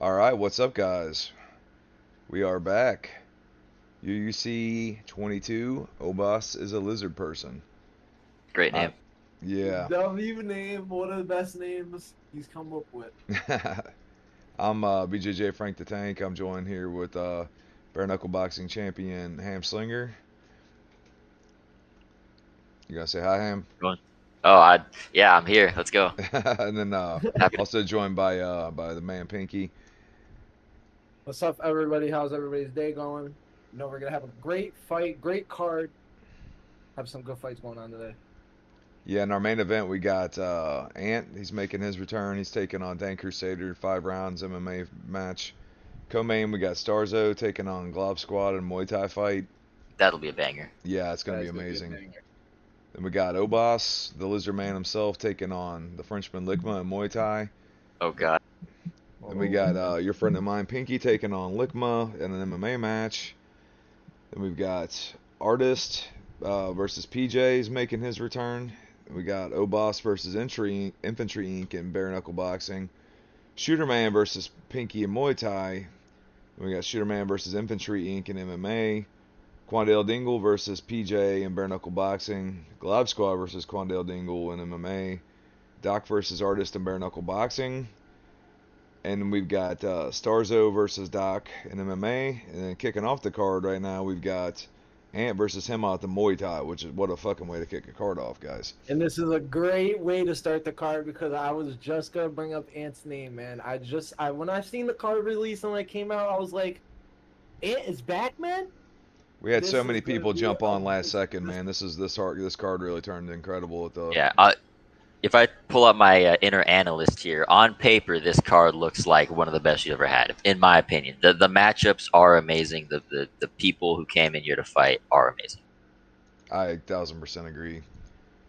All right, what's up, guys? We are back. UUC 22. Obas is a lizard person. Great I, name. yeah. W name, one of the best names he's come up with. I'm BJJ Frank the Tank. I'm joined here with bare knuckle boxing champion Ham Slinger. You gonna say hi, Ham? Going. Yeah, I'm here. Let's go. And then Happy to. also joined by the man Pinky. What's up, everybody? How's everybody's day going? We're gonna have a great fight, great card. Have some good fights going on today. Yeah, in our main event we got Ant. He's making his return. He's taking on Dan Crusader, 5 rounds MMA match. Co-main, we got Starzo taking on Glob Squad and Muay Thai fight. That'll be a banger. Yeah, it's going to be That's gonna amazing. a banger. Then we got Obas, the lizard man himself, taking on the Frenchman Likma and Muay Thai. Oh God. Then we got your friend of mine, Pinky, taking on Likma in an MMA match. Then we've got Artist versus PJ's making his return. Then we got Obas versus Infantry Inc. in bare knuckle boxing. Shooter Man versus Pinky in Muay Thai. We got Shooter Man versus Infantry Inc. in MMA. Quandale Dingle versus PJ in bare knuckle boxing. Glob Squad versus Quandale Dingle in MMA. Doc versus Artist in bare knuckle boxing. And we've got Starzo versus Doc in MMA. And then kicking off the card right now, we've got Ant versus Hemot in Muay Thai, which is what a fucking way to kick a card off, guys. And this is a great way to start the card because I was just gonna bring up Ant's name, man. When I seen the card release and when it came out, I was like, Ant is back, man. We had This so is many gonna people be jump a- on last second, man. This card really turned incredible at the. Yeah. If I pull up my inner analyst here, on paper, this card looks like one of the best you ever had, in my opinion. The matchups are amazing. The people who came in here to fight are amazing. I 1000% agree.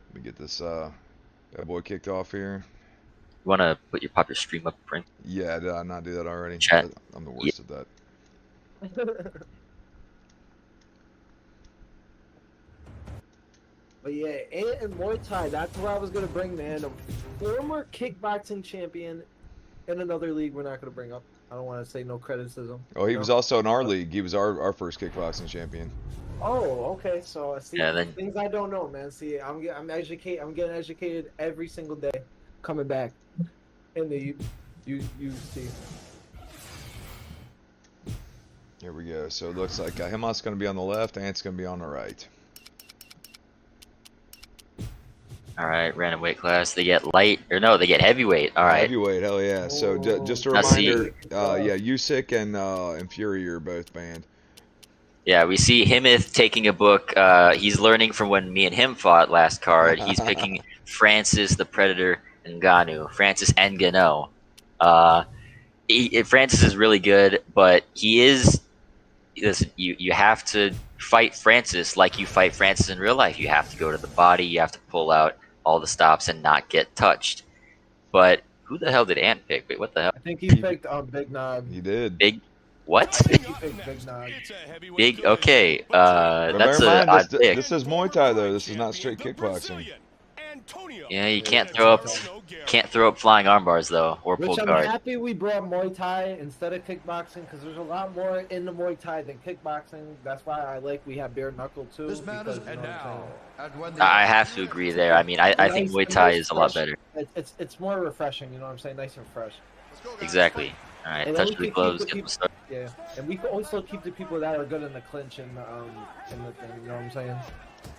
Let me get this bad boy kicked off here. You want to pop your stream up, Frank? Yeah, did I not do that already? Chat. I'm the worst at that. But yeah, Ant and Muay Thai, that's what I was gonna bring, man. A former kickboxing champion in another league we're not gonna bring up. I don't want to say no criticism. Oh, he was also in our league. He was our first kickboxing champion. Oh, okay. So see Yeah, then- things I don't know, man. See, I'm getting educated every single day. Coming back in the U.U.C. Here we go. So it looks like Hemot's going to be on the left, Ant's going to be on the right. All right, random weight class. They get light, or no, they get heavyweight. All right. Heavyweight, hell yeah. So just a Now see- reminder, yeah, USIC and Fury are both banned. Yeah, we see Himith taking a book. He's learning from when me and him fought last card. He's picking Francis the Predator Ngannou. Francis Ngannou. Francis is really good, but he is. Listen, you have to fight Francis like you fight Francis in real life. You have to go to the body. You have to pull out all the stops and not get touched. But who the hell did Ant pick? Wait, what the hell? I think he picked Big Nog. He did. Big what? He picked Big Nog. Big. Okay. But That's bear in an mind, odd pick. this is Muay Thai though. This is not straight kickboxing. Yeah, you can't throw up flying arm bars though, or pull Which I'm guard. happy we brought Muay Thai instead of kickboxing because there's a lot more in the Muay Thai than kickboxing. That's why I like we have bare knuckle too. This man because, is you know what I'm saying? at when the I have to agree there. I mean, I think Muay Thai is a lot better. It's more refreshing. You know what I'm saying? Nice and fresh. Exactly. All right, And then touch we the can keep gloves. the Get them people- started. Yeah, and we can also keep the people that are good in the clinch and in the thing. You know what I'm saying?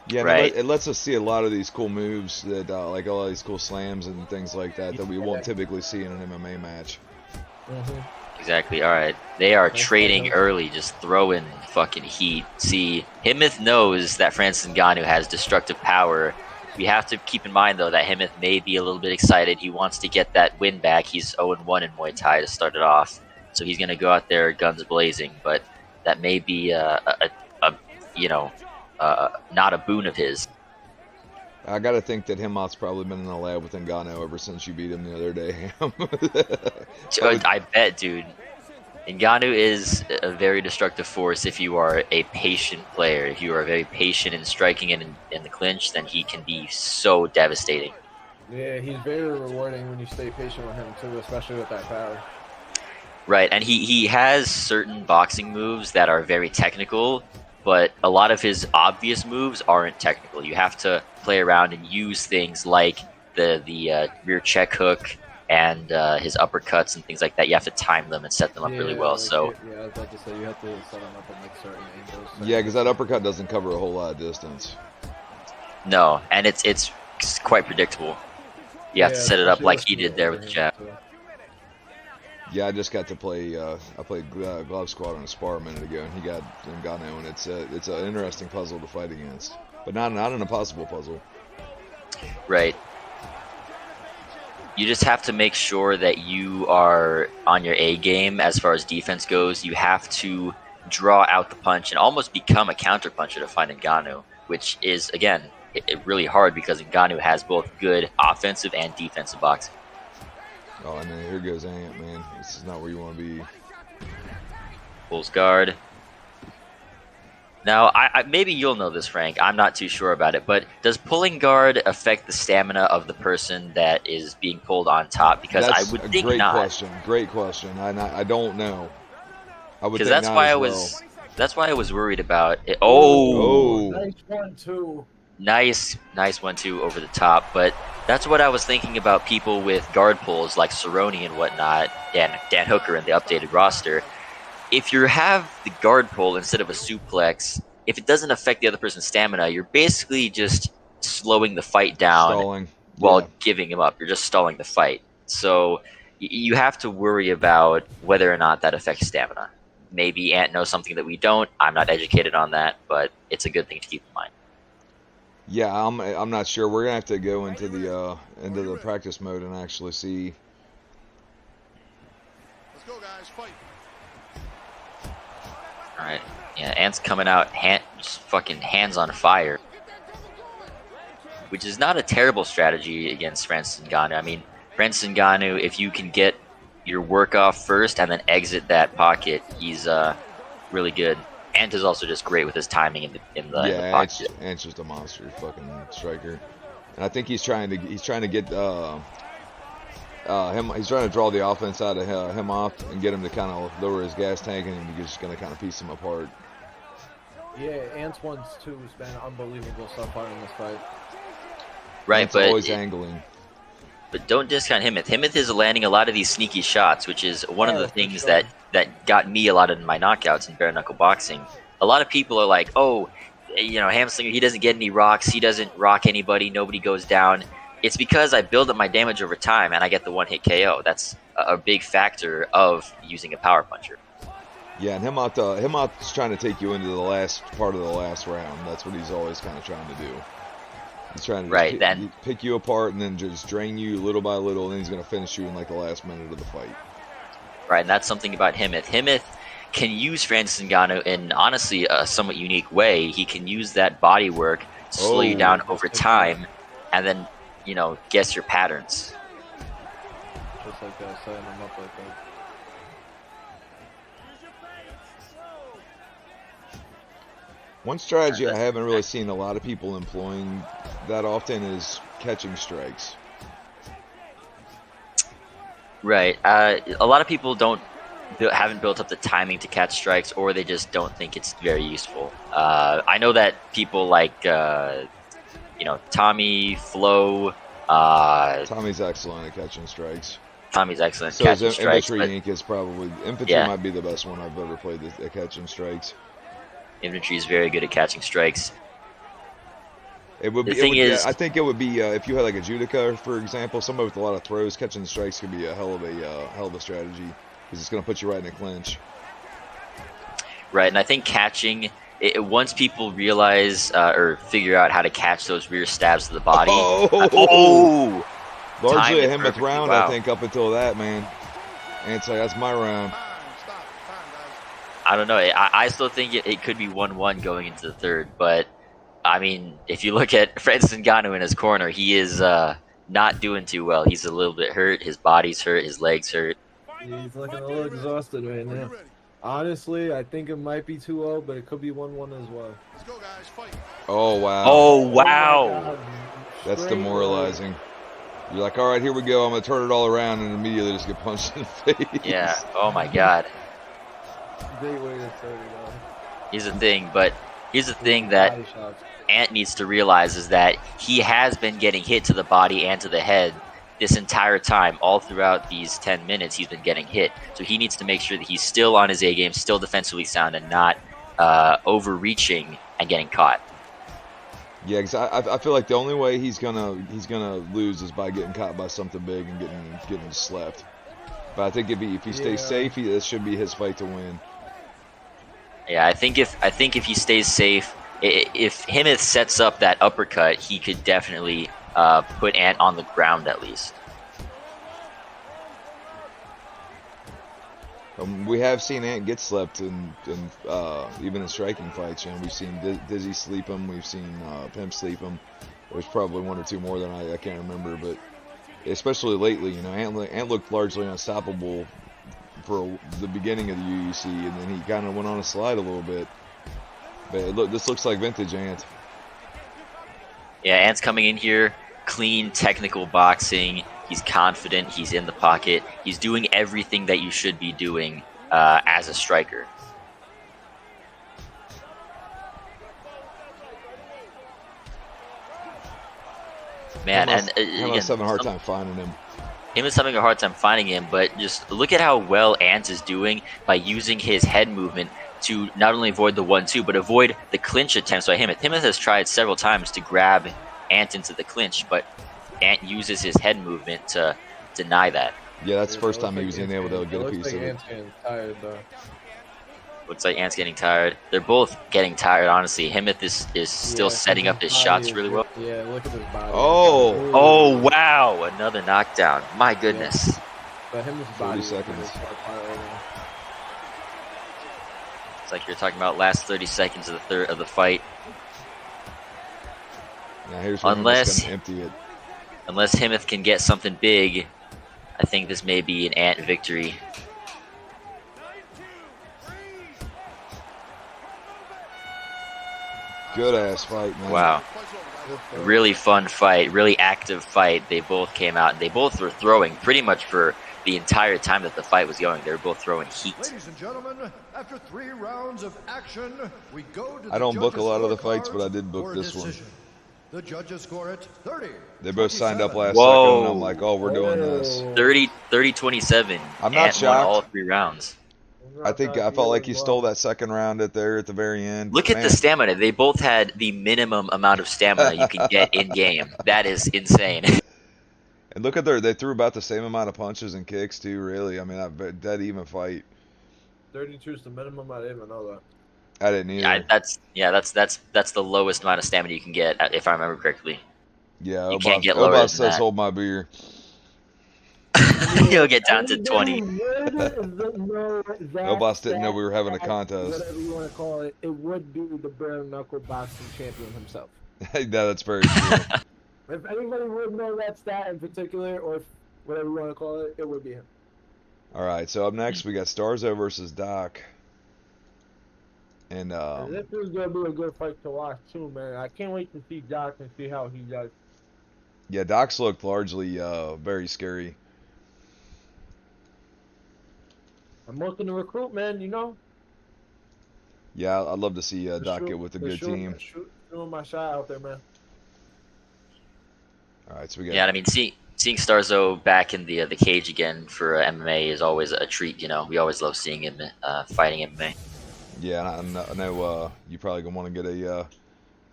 Yeah, Right. it lets us see a lot of these cool moves that, like a lot of these cool slams and things like that we won't typically see in an MMA match. Exactly. All right, they are trading early, just throwing fucking heat. See, Himith knows that Francis Ngannou has destructive power. We have to keep in mind though that Himith may be a little bit excited. He wants to get that win back. He's 0-1 in Muay Thai to start it off, so he's gonna go out there guns blazing. But that may be not a boon of his. I gotta think that Hemot's probably been in the lab with Ngannou ever since you beat him the other day. I bet, dude. Ngannou is a very destructive force if you are a patient player. If you are very patient in striking in the clinch, then he can be so devastating. Yeah, he's very rewarding when you stay patient with him too, especially with that power. Right, and he has certain boxing moves that are very technical, but a lot of his obvious moves aren't technical. You have to play around and use things like the rear check hook and his uppercuts and things like that. You have to time them and set them up really well. So yeah, I was about to say you have to set them up at like certain angles. Yeah, because that uppercut doesn't cover a whole lot of distance. no, and it's quite predictable. You have to set it up like he did there with the jab. Yeah, I just got to play. I played Glove Squad on a spar a minute ago, and he got Ngannou, and it's an interesting puzzle to fight against, but not an impossible puzzle. Right. You just have to make sure that you are on your A game as far as defense goes. You have to draw out the punch and almost become a counter puncher to fight Ngannou, which is, again, really hard because Ngannou has both good offensive and defensive boxing. Oh, and then here goes Ant, man. This is not where you want to be. Pulls guard. Now, maybe you'll know this, Frank. I'm not too sure about it, but does pulling guard affect the stamina of the person that is being pulled on top? Because That's I would a think great not. question. Great question. I don't know. I would think Because not as well. that's why I was worried about it. Oh. Nice 1-2. Nice 1-2 over the top. But that's what I was thinking about people with guard pulls like Cerrone and whatnot, and Dan Hooker in the updated roster. If you have the guard pull instead of a suplex, if it doesn't affect the other person's stamina, you're basically just slowing the fight down Stalling. while Yeah. giving him up. You're just stalling the fight. So you have to worry about whether or not that affects stamina. Maybe Ant knows something that we don't. I'm not educated on that, but it's a good thing to keep in mind. Yeah, I'm not sure. We're gonna have to go into the practice mode and actually see. Let's go, guys. Fight. All right. Yeah, Ant's coming out, just fucking hands on fire, which is not a terrible strategy against Francis Ngannou. I mean, Francis Ngannou, if you can get your work off first and then exit that pocket, he's really good. Ant is also just great with his timing in the pocket. Ant's just a monster, fucking striker, and I think he's trying to get him. He's trying to draw the offense out of him off and get him to kind of lower his gas tank, and he's just gonna kind of piece him apart. Yeah, Ant's 1-2 has been unbelievable so far in this fight. Right, Ant's but always angling. But don't discount Himeth. Himeth is landing a lot of these sneaky shots, which is one of the things sure. that got me a lot of my knockouts in bare knuckle boxing. A lot of people are like, oh, Hamslinger, he doesn't get any rocks, he doesn't rock anybody, nobody goes down. It's because I build up my damage over time and I get the one-hit KO. That's a big factor of using a power puncher. Yeah, and Himot's trying to take you into the last part of the last round. That's what he's always kind of trying to do. He's trying to pick you apart and then just drain you little by little, and then he's going to finish you in like the last minute of the fight. Right, and that's something about Himeth. Himeth can use Francis Ngannou in, honestly, a somewhat unique way. He can use that body work to slow you down over time and then, guess your patterns. Just like that, setting him up like that. One strategy I haven't really seen a lot of people employing that often is catching strikes. Right. A lot of people haven't built up the timing to catch strikes, or they just don't think it's very useful. I know that people like, Tommy, Flo. Tommy's excellent at catching strikes. Tommy's excellent at catching strikes. Infantry Inc. is probably might be the best one I've ever played at catching strikes. Infantry is very good at catching strikes. I think it would be if you had like a Judica, for example, somebody with a lot of throws, catching the strikes could be a hell of a strategy because it's going to put you right in a clinch. Right, and I think catching once people realize or figure out how to catch those rear stabs to the body. Largely a Himeth round, wow. I think up until that, man. And so that's my round. I don't know. I still think it could be 1-1 going into the third, but I mean, if you look at Francis Ngannou in his corner, he is not doing too well. He's a little bit hurt. His body's hurt. His legs hurt. He's looking a little exhausted right now. Honestly, I think it might be 2-0, but it could be 1-1 as well. Let's go, guys. Fight. Oh, wow. Oh, wow. That's demoralizing. You're like, all right, here we go. I'm gonna turn it all around, and immediately just get punched in the face. Yeah. Oh my God. Great way to start it off. Here's the thing that Body shots. Ant needs to realize is that he has been getting hit to the body and to the head this entire time. All throughout these 10 minutes, he's been getting hit. So he needs to make sure that he's still on his A game, still defensively sound, and not overreaching and getting caught. Yeah, because I feel like the only way he's gonna lose is by getting caught by something big and getting slept. But I think if he stays safe, this should be his fight to win. Yeah, I think if he stays safe, if Himith sets up that uppercut, he could definitely put Ant on the ground at least. We have seen Ant get slept in even in striking fights. You know, we've seen Dizzy sleep him. We've seen Pimp sleep him. There's probably one or two more than I can't remember, but especially lately, you know, Ant looked largely unstoppable for the beginning of the UUC, and then he kind of went on a slide a little bit. But this looks like vintage Ant. Yeah, Ant's coming in here, clean technical boxing. He's confident. He's in the pocket. He's doing everything that you should be doing as a striker. Man, Himith's having a hard time finding him. Himith's having a hard time finding him, but just look at how well Ant is doing by using his head movement to not only avoid the 1-2, but avoid the clinch attempts by Himith. Himith has tried several times to grab Ant into the clinch, but Ant uses his head movement to deny that. Yeah, that's the first time he was able to get a piece of it. Ant's getting tired, though. Looks like Ant's getting tired. They're both getting tired, honestly. Himith is still setting up his shots really well. Yeah, look at his body. Oh, wow. Another knockdown. My goodness. Yeah. But Himith's body 40 seconds. It's like you're talking about last 30 seconds of the fight. Now here's where Unless gonna empty it. Unless Himith can get something big, I think this may be an Ant victory. Good ass fight, man. Wow. A really fun fight, really active fight. They both came out and they both were throwing pretty much for the entire time that the fight was going. They were both throwing heat. Ladies and gentlemen, after 3 rounds of action, we go to the I don't book a lot of the judges' fights, but I did book for a this one. decision. The judges score it 30. They both signed up last Whoa. second, and I'm like, oh, we're doing this. 30-27. I'm not Ant shocked. won all 3 rounds. I felt like he stole that second round at the very end. Look at the stamina. They both had the minimum amount of stamina you can get in game. That is insane. And look at they threw about the same amount of punches and kicks too. Really, I mean, that even fight. 32 is the minimum. I didn't even know that. I didn't either. That's the lowest amount of stamina you can get, if I remember correctly. Yeah, you can't get lower Obas than says that. hold my beer. You'll get down to 20. Obas didn't know we were having a contest. Whatever you want to call it, it would be the bare knuckle boxing champion himself. No, that's very true. If anybody would know that stat in particular, or whatever you want to call it, it would be him. All right, so up next we got Starzo versus Doc. And This is gonna be a good fight to watch too, man. I can't wait to see Doc and see how he does. yeah, Doc's looked largely very scary. I'm looking to recruit, man. You know. Yeah, I'd love to see Doc get with a good team. Shooting my shot out there, man. All right, so we got. Yeah, I mean, seeing Starzo back in the cage again for MMA is always a treat. You know, we always love seeing him fighting MMA. Yeah, I know you probably gonna want to get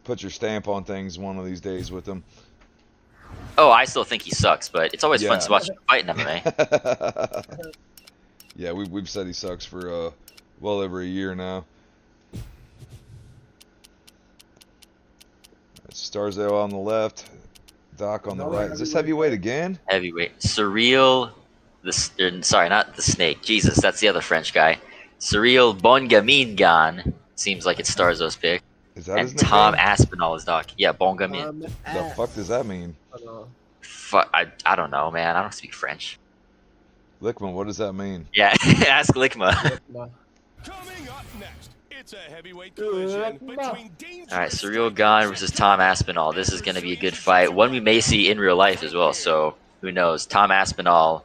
put your stamp on things one of these days with him. Oh, I still think he sucks, but it's always fun to watch him fight in MMA. Yeah, we've said he sucks for well over a year now. Starzo on the left, Doc on the right. Is this heavyweight again? Heavyweight. Surreal, sorry, not the Snake. Jesus, that's the other French guy. Surreal Bongamingan. Seems like it's Starzo's pick. Is that his And Tom nickname? Aspinall is Doc. Yeah, Bongamin. The fuck does that mean? I don't know, man. I don't speak French. Lickman, what does that mean? Yeah, ask Likma. Coming up next, it's a heavyweight collision between dangerous. All right, Surreal Gon versus Tom Aspinall. This is going to be a good fight. One we may see in real life as well. So who knows? Tom Aspinall,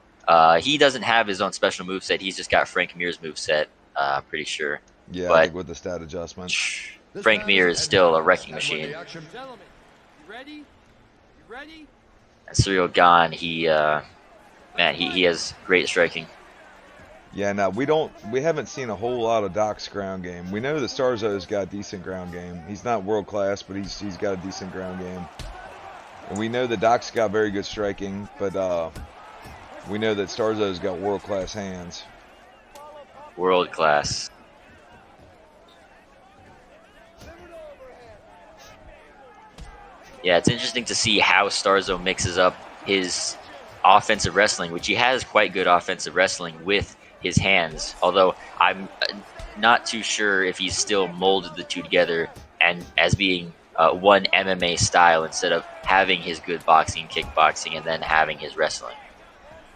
he doesn't have his own special moveset. He's just got Frank Mir's moveset, I'm pretty sure. Yeah, I But think with the stat adjustment. Frank Mir is still a wrecking machine. Gentlemen, you ready? You ready? And Cyril Gahn, man, he has great striking. Yeah, now we haven't seen a whole lot of Doc's ground game. We know that Starzo's got a decent ground game. He's not world class, but he's got a decent ground game. And we know that Doc's got very good striking, but we know that Starzo's got world class hands. World class. Yeah, it's interesting to see how Starzo mixes up his offensive wrestling, which he has quite good offensive wrestling with his hands. Although I'm not too sure if he's still molded the two together and as being one MMA style instead of having his good boxing, kickboxing, and then having his wrestling.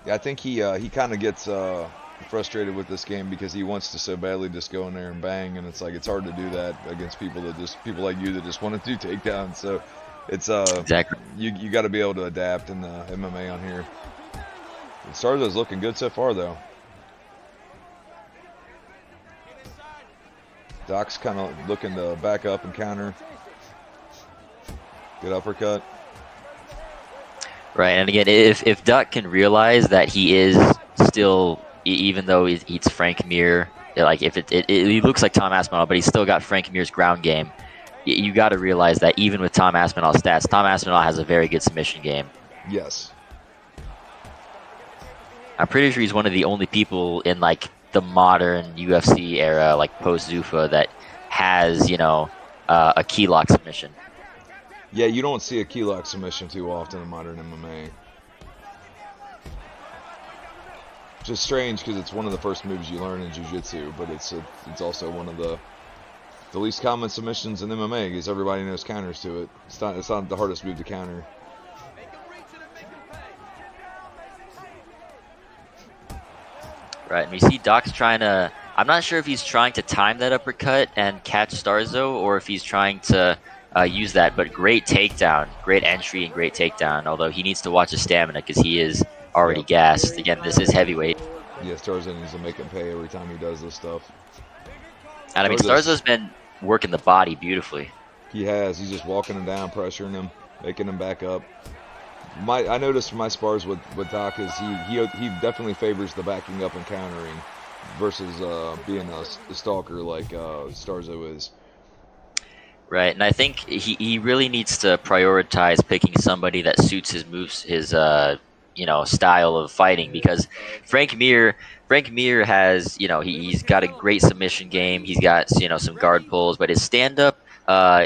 Yeah, I think he kind of gets frustrated with this game because he wants to so badly just go in there and bang, and it's like it's hard to do that against people like you that just want to do takedowns. So it's Exactly. you got to be able to adapt in the MMA on here. Starzo's looking good so far though. Doc's kind of looking to back up and counter. Good uppercut. Right, and again, if Doc can realize that he is still, even though he's Frank Mir, like if he looks like Tom Aspinall, but he's still got Frank Mir's ground game. You got to realize that even with Tom Aspinall's stats, Tom Aspinall has a very good submission game. Yes. I'm pretty sure he's one of the only people in like the modern UFC era, like post Zuffa, that has a key lock submission. Yeah, you don't see a key lock submission too often in modern MMA. Which is strange because it's one of the first moves you learn in jiu-jitsu, but it's also one of the least common submissions in MMA because everybody knows counters to it. It's not the hardest move to counter. Right, and we see Doc's trying to. I'm not sure if he's trying to time that uppercut and catch Starzo, or if he's trying to use that. But great takedown, great entry, and great takedown. Although he needs to watch his stamina because he is already gassed. Again, this is heavyweight. Yeah, Starzo needs to make him pay every time he does this stuff. And I mean, Starzo's been working the body beautifully. He has. He's just walking him down, pressuring him, making him back up. I noticed my spars with Doc is he definitely favors the backing up and countering versus being a stalker like Starzo is. Right, and I think he really needs to prioritize picking somebody that suits his moves, his style of fighting, because Frank Mir has he's got a great submission game. He's got some guard pulls, but his stand up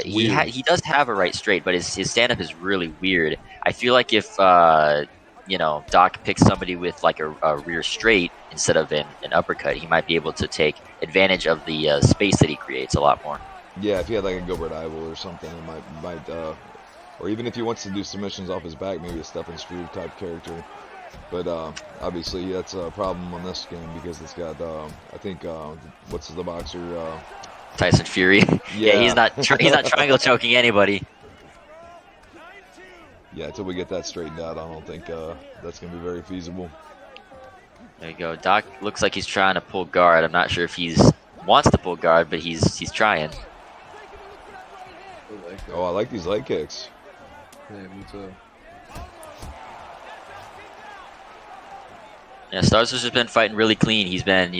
he does have a right straight, but his stand up is really weird. I feel like if Doc picks somebody with like a rear straight instead of an uppercut, he might be able to take advantage of the space that he creates a lot more. Yeah, if he had like a Gilbert Ivel or something, it might or even if he wants to do submissions off his back, maybe a Stefan Struve type character. But obviously that's a problem on this game because it's got I think what's the boxer Tyson Fury. Yeah, he's not triangle choking anybody. Yeah, until we get that straightened out, I don't think that's going to be very feasible. There you go. Doc looks like he's trying to pull guard. I'm not sure if he wants to pull guard, but he's trying. Oh, I like these leg kicks. Yeah, me too. Yeah, Starzo's just been fighting really clean. He's been,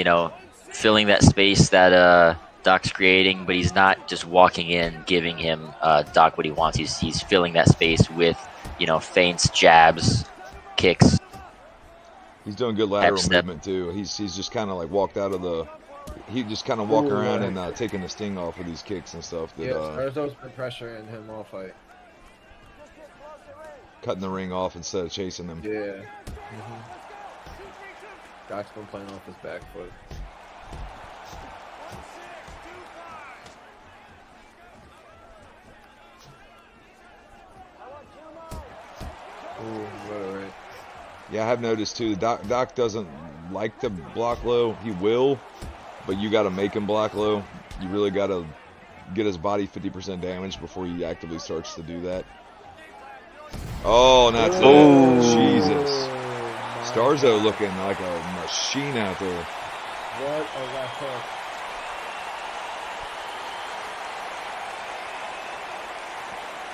filling that space that Doc's creating, but he's not just walking in, giving him Doc what he wants. He's filling that space with, feints, jabs, kicks. He's doing good lateral movement too. He's just kind of like walked out of the. He just kind of walking around and taking the sting off with these kicks and stuff. That, Starzo's been pressuring him all fight. Cutting the ring off instead of chasing him. Yeah. Doc's been playing off his back foot. Ooh, right. Yeah, I have noticed too. Doc doesn't like to block low. He will, but you got to make him block low. You really got to get his body 50% damage before he actively starts to do that. Oh, and that's Oh. it. Jesus. my Starzo God. looking like a machine out there. What a left hook.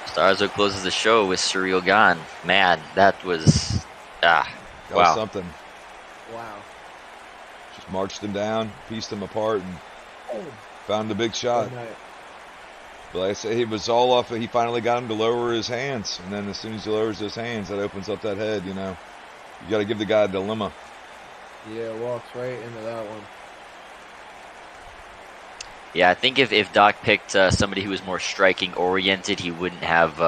Starzo closes the show with Surreal Gone. Man, that was That was wow. something. Wow. Just marched him down, pieced him apart, and Oh, found the big shot. good night. But like I say, he was all off. He finally got him to lower his hands, and then as soon as he lowers his hands, that opens up that head. You know, you got to give the guy a dilemma. Yeah, walks right into that one. Yeah, I think if Doc picked somebody who was more striking oriented, he wouldn't have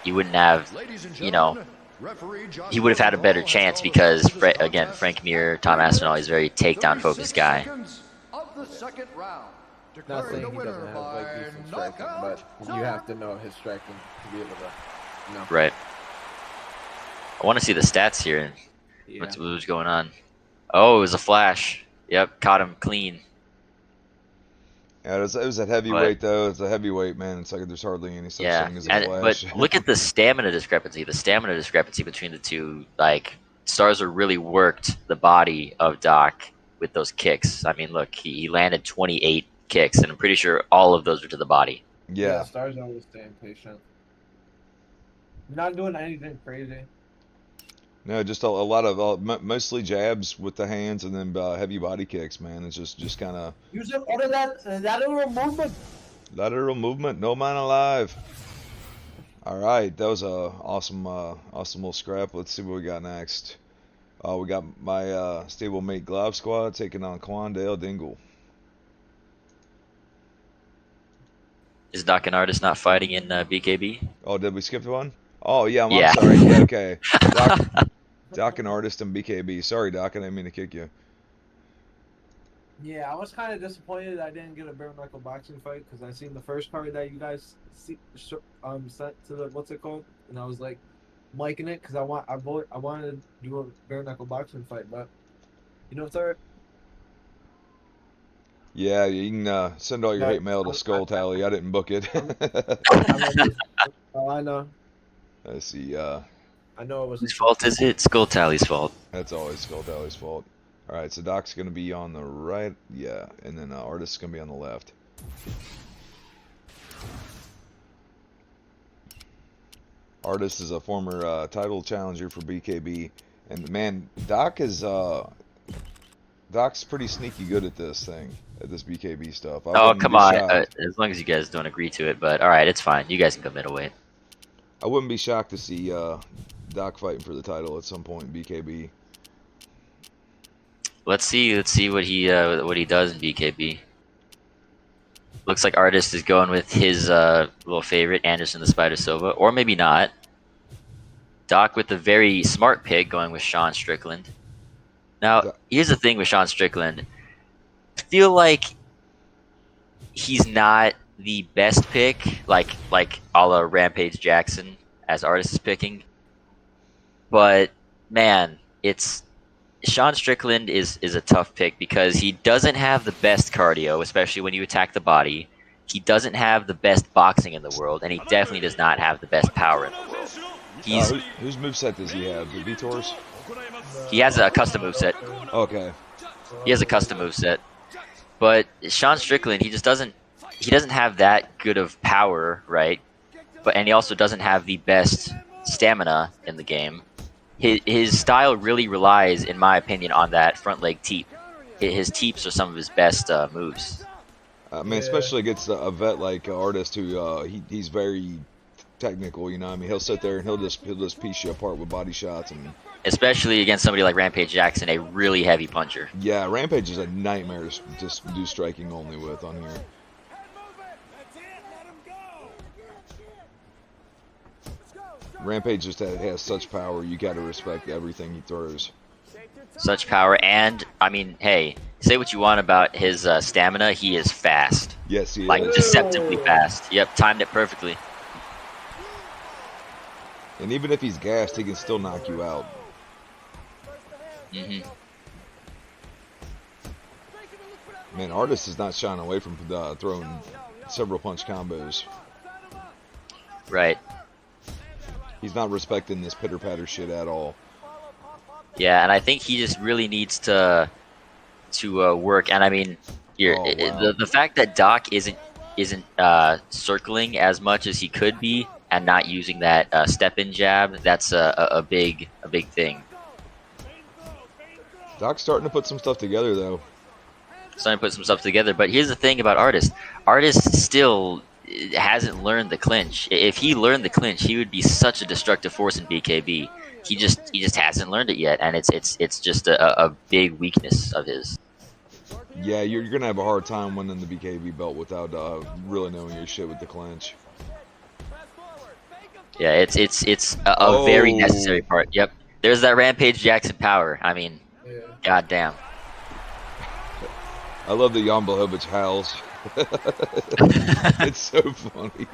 Ladies and you know, gentlemen, referee he would have had a better Joshua chance has called because for this again, contest. Frank Mir, Tom Aspinall is very takedown 36 focused guy. seconds of the second round. Not Declaring saying the he winner doesn't have by like decent striking, but knockout. you have to know his striking to be able to know. Right. I want to see the stats here. Yeah. What's going on? Oh, it was a flash. Yep, caught him clean. Yeah, it was that heavyweight though. It's a heavyweight, man. It's like there's hardly any such thing as a But flash. look at the stamina discrepancy. The stamina discrepancy between the two. Like Starzer really worked the body of Doc with those kicks. I mean, look, he landed 28 kicks, and I'm pretty sure all of those were to the body. Yeah. Stars always staying patient. Not doing anything crazy. No, just a lot of mostly jabs with the hands and then heavy body kicks, man. It's just kind of Use all of that lateral movement. lateral movement, no man alive. All right, that was a awesome little scrap. Let's see what we got next. We got my stablemate Glob Squad taking on Quandale Dingle. Is Doc an artist not fighting in BKB? Oh, did we skip one? Oh yeah, I'm Yeah. sorry. Yeah, okay. Doc an artist in BKB. Sorry, Doc, I didn't mean to kick you. Yeah, I was kind of disappointed I didn't get a bare knuckle boxing fight because I seen the first card that you guys sent to the what's it called, and I was like liking it because I wanted to do a bare knuckle boxing fight, but you know, third. Yeah, you can send all your hate mail to Skull Tally. I didn't book it. Oh, I know. Let's see. I know it was. Whose fault is it? Skull Tally's fault. That's always Skull Tally's fault. All right, so Doc's going to be on the right, yeah, and then Artist's going to be on the left. Artist is a former title challenger for BKB, and man, Doc's pretty sneaky good at this thing, at this BKB stuff. Oh, come on. As long as you guys don't agree to it, but all right, it's fine. You guys can go middleweight. I wouldn't be shocked to see Doc fighting for the title at some point in BKB. Let's see what he does in BKB. Looks like Artist is going with his little favorite, Anderson the Spider Silva, or maybe not. Doc with a very smart pick, going with Sean Strickland. Now, here's the thing with Sean Strickland. I feel like he's not the best pick, like a la Rampage Jackson, as Artist is picking. But man, Sean Strickland is a tough pick because he doesn't have the best cardio, especially when you attack the body. He doesn't have the best boxing in the world, and he definitely does not have the best power in the world. Whose moveset does he have? The Vitor's? He has a custom moveset. Okay. He has a custom moveset. But Sean Strickland, he doesn't have that good of power, right? And he also doesn't have the best stamina in the game. His style really relies, in my opinion, on that front leg teep. His teeps are some of his best moves. Especially against a vet like Artist who he's very technical. You know, I mean, he'll sit there and he'll just piece you apart with body shots, and especially against somebody like Rampage Jackson, a really heavy puncher. Yeah, Rampage is a nightmare to just do striking only with on here. Rampage just has such power. You got to respect everything he throws. Such power, and I mean, hey, say what you want about his stamina. He is fast. Yes, he like is. Deceptively fast. Yep, timed it perfectly. And even if he's gassed, he can still knock you out. Mm-hmm. Man, Artist is not shying away from throwing several punch combos. Right. He's not respecting this pitter patter shit at all. Yeah, and I think he just really needs to work. And I mean, here Oh, wow. the fact that Doc isn't circling as much as he could be and not using that step in jab, that's a big thing. Doc's starting to put some stuff together, though. Starting to put some stuff together. But here's the thing about Artist. Artist still hasn't learned the clinch. If he learned the clinch, he would be such a destructive force in BKB. He just hasn't learned it yet, and it's just a big weakness of his. Yeah, you're gonna have a hard time winning the BKB belt without really knowing your shit with the clinch. Yeah, it's a very necessary Oh. part. Yep. There's that Rampage Jackson power. I mean, Yeah. goddamn. I love that Jan Blachowicz howls. It's so funny.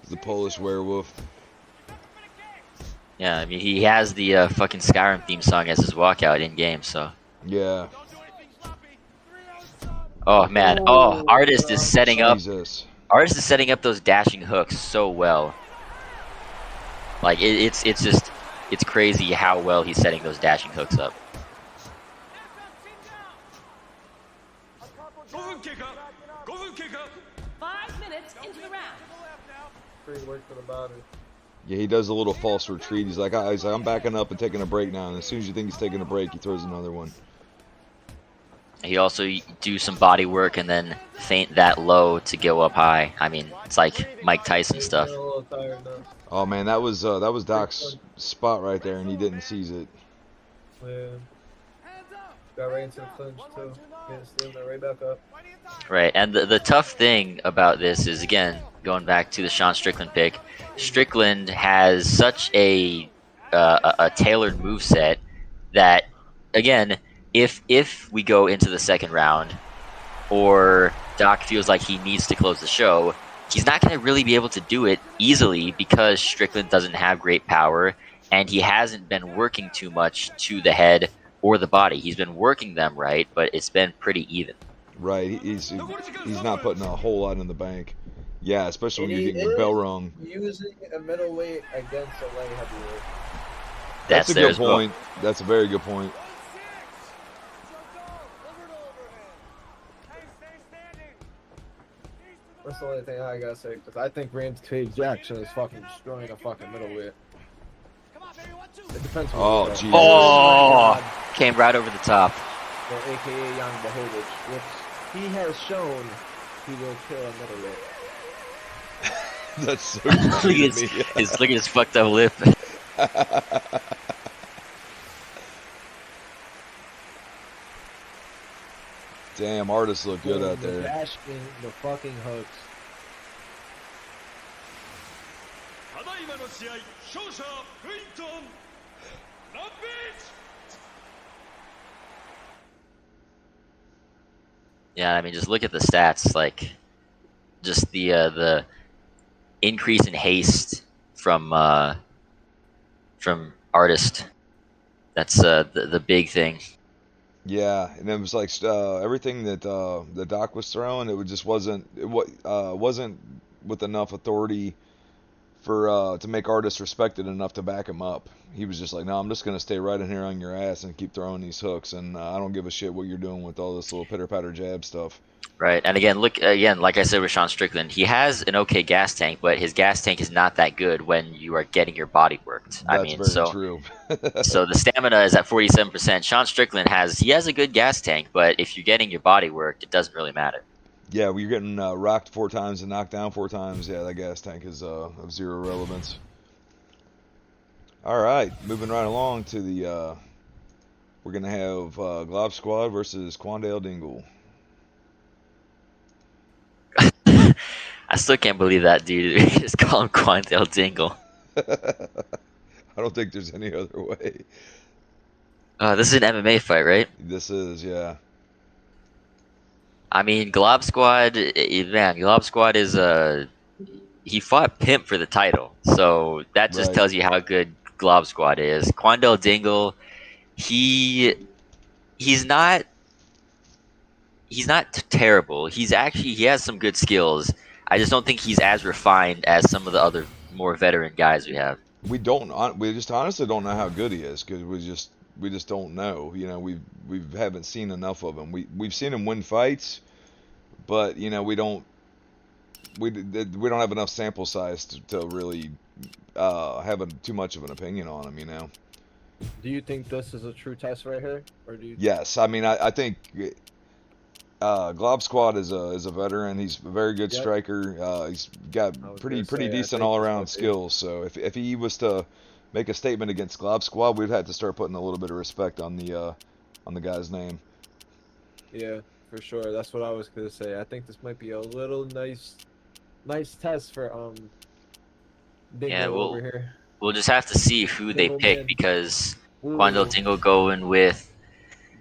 The Polish werewolf. Yeah, I mean, he has the fucking Skyrim theme song as his walkout in game. So. Yeah. Oh man. Oh, Artist is setting up. Jesus. Artist is setting up those dashing hooks so well. Like it's just it's crazy how well he's setting those dashing hooks up. Pretty work for the body. Yeah, he does a little false retreat. He's like, I'm backing up and taking a break now. And as soon as you think he's taking a break, he throws another one. He also do some body work and then feint that low to go up high. I mean, it's like Mike Tyson stuff. I'm a little tired now. Oh man, that was Doc's spot right there, and he didn't seize it. Yeah. Got right into the clinch too. Getting steamed right back up. Right, and the tough thing about this is, again, going back to the Sean Strickland pick, Strickland has such a tailored moveset that, again, if we go into the second round, or Doc feels like he needs to close the show, he's not going to really be able to do it easily because Strickland doesn't have great power, and he hasn't been working too much to the head or the body. He's been working them right, but it's been pretty even. Right, he's not putting a whole lot in the bank. Yeah, especially when And you're he getting your bell rung. using a middleweight against a light heavyweight. That's a there good as well. point. That's a very good point. That's the only thing I gotta say, because I think Rampage Jackson is fucking destroying a fucking middleweight. It depends. Oh, Jesus. Jesus. Oh, came right over the top. Or AKA Jan Blachowicz, which he has shown he will kill a middleweight. That's so look funny at to me. look at his fucked up lip. Damn, artists look good out The there. dashing, the fucking hooks. Yeah, I mean, just look at the stats. Like, just the increase in haste from Artist. That's the big thing. Yeah, and it was like everything that the Doc was throwing. It wasn't with enough authority for to make artists respected enough to back him up. He was just like, no, I'm just gonna stay right in here on your ass and keep throwing these hooks, and I don't give a shit what you're doing with all this little pitter patter jab stuff. Right, and again, like I said with Sean Strickland, he has an okay gas tank, but his gas tank is not that good when you are getting your body worked. That's very true. So the stamina is at 47%. Sean Strickland has a good gas tank, but if you're getting your body worked, it doesn't really matter. Yeah, when you're getting rocked 4 times and knocked down 4 times, yeah, that gas tank is of zero relevance. All right, moving right along to the we're gonna have Glob Squad versus Quandale Dingle. I still can't believe that dude just call him Quandale Dingle. I don't think there's any other way. This is an MMA fight, right? This is, yeah. I mean, Glob Squad, man, Glob Squad is he fought Pimp for the title, so that just Right. tells you how good Glob Squad is. Quandale Dingle, he's not terrible. He has some good skills. I just don't think he's as refined as some of the other more veteran guys we have. We just honestly don't know how good he is because we just don't know. You know, we haven't seen enough of him. We've seen him win fights, but you know we don't have enough sample size to really have too much of an opinion on him. You know. Do you think this is a true test right here, or do you? Yes, I mean I think Glob Squad is a veteran. He's a very good Yep. striker. He's got pretty decent all around skills. So if he was to make a statement against Glob Squad, we'd have to start putting a little bit of respect on the guy's name. Yeah, for sure. That's what I was gonna say. I think this might be a little nice test for Dingo Yeah, over here. we'll just have to see who they Dingle pick man. because Ooh, Quandale Dingle going with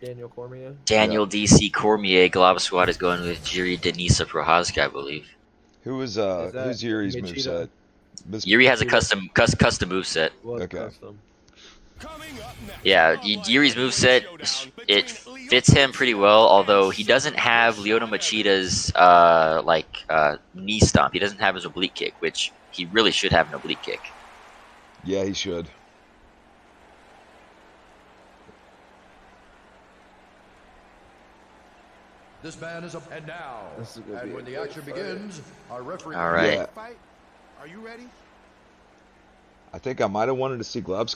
Daniel Cormier. Daniel DC Cormier. Glob Squad is going with Jiri Denisa Prohaska, I believe. Who's that who's Yuri's Machida? moveset? Yuri has a custom move Was Okay. custom. Coming up next. Yeah, Yuri's moveset, it fits him pretty well, although he doesn't have Leona Machida's knee stomp. He doesn't have his oblique kick, which he really should have an oblique kick. Yeah, he should. This man is up and now. This is gonna And be when a the great action fight. begins, our referee. All right. Yeah. Fight. Are you ready? I think I might have wanted to see Glob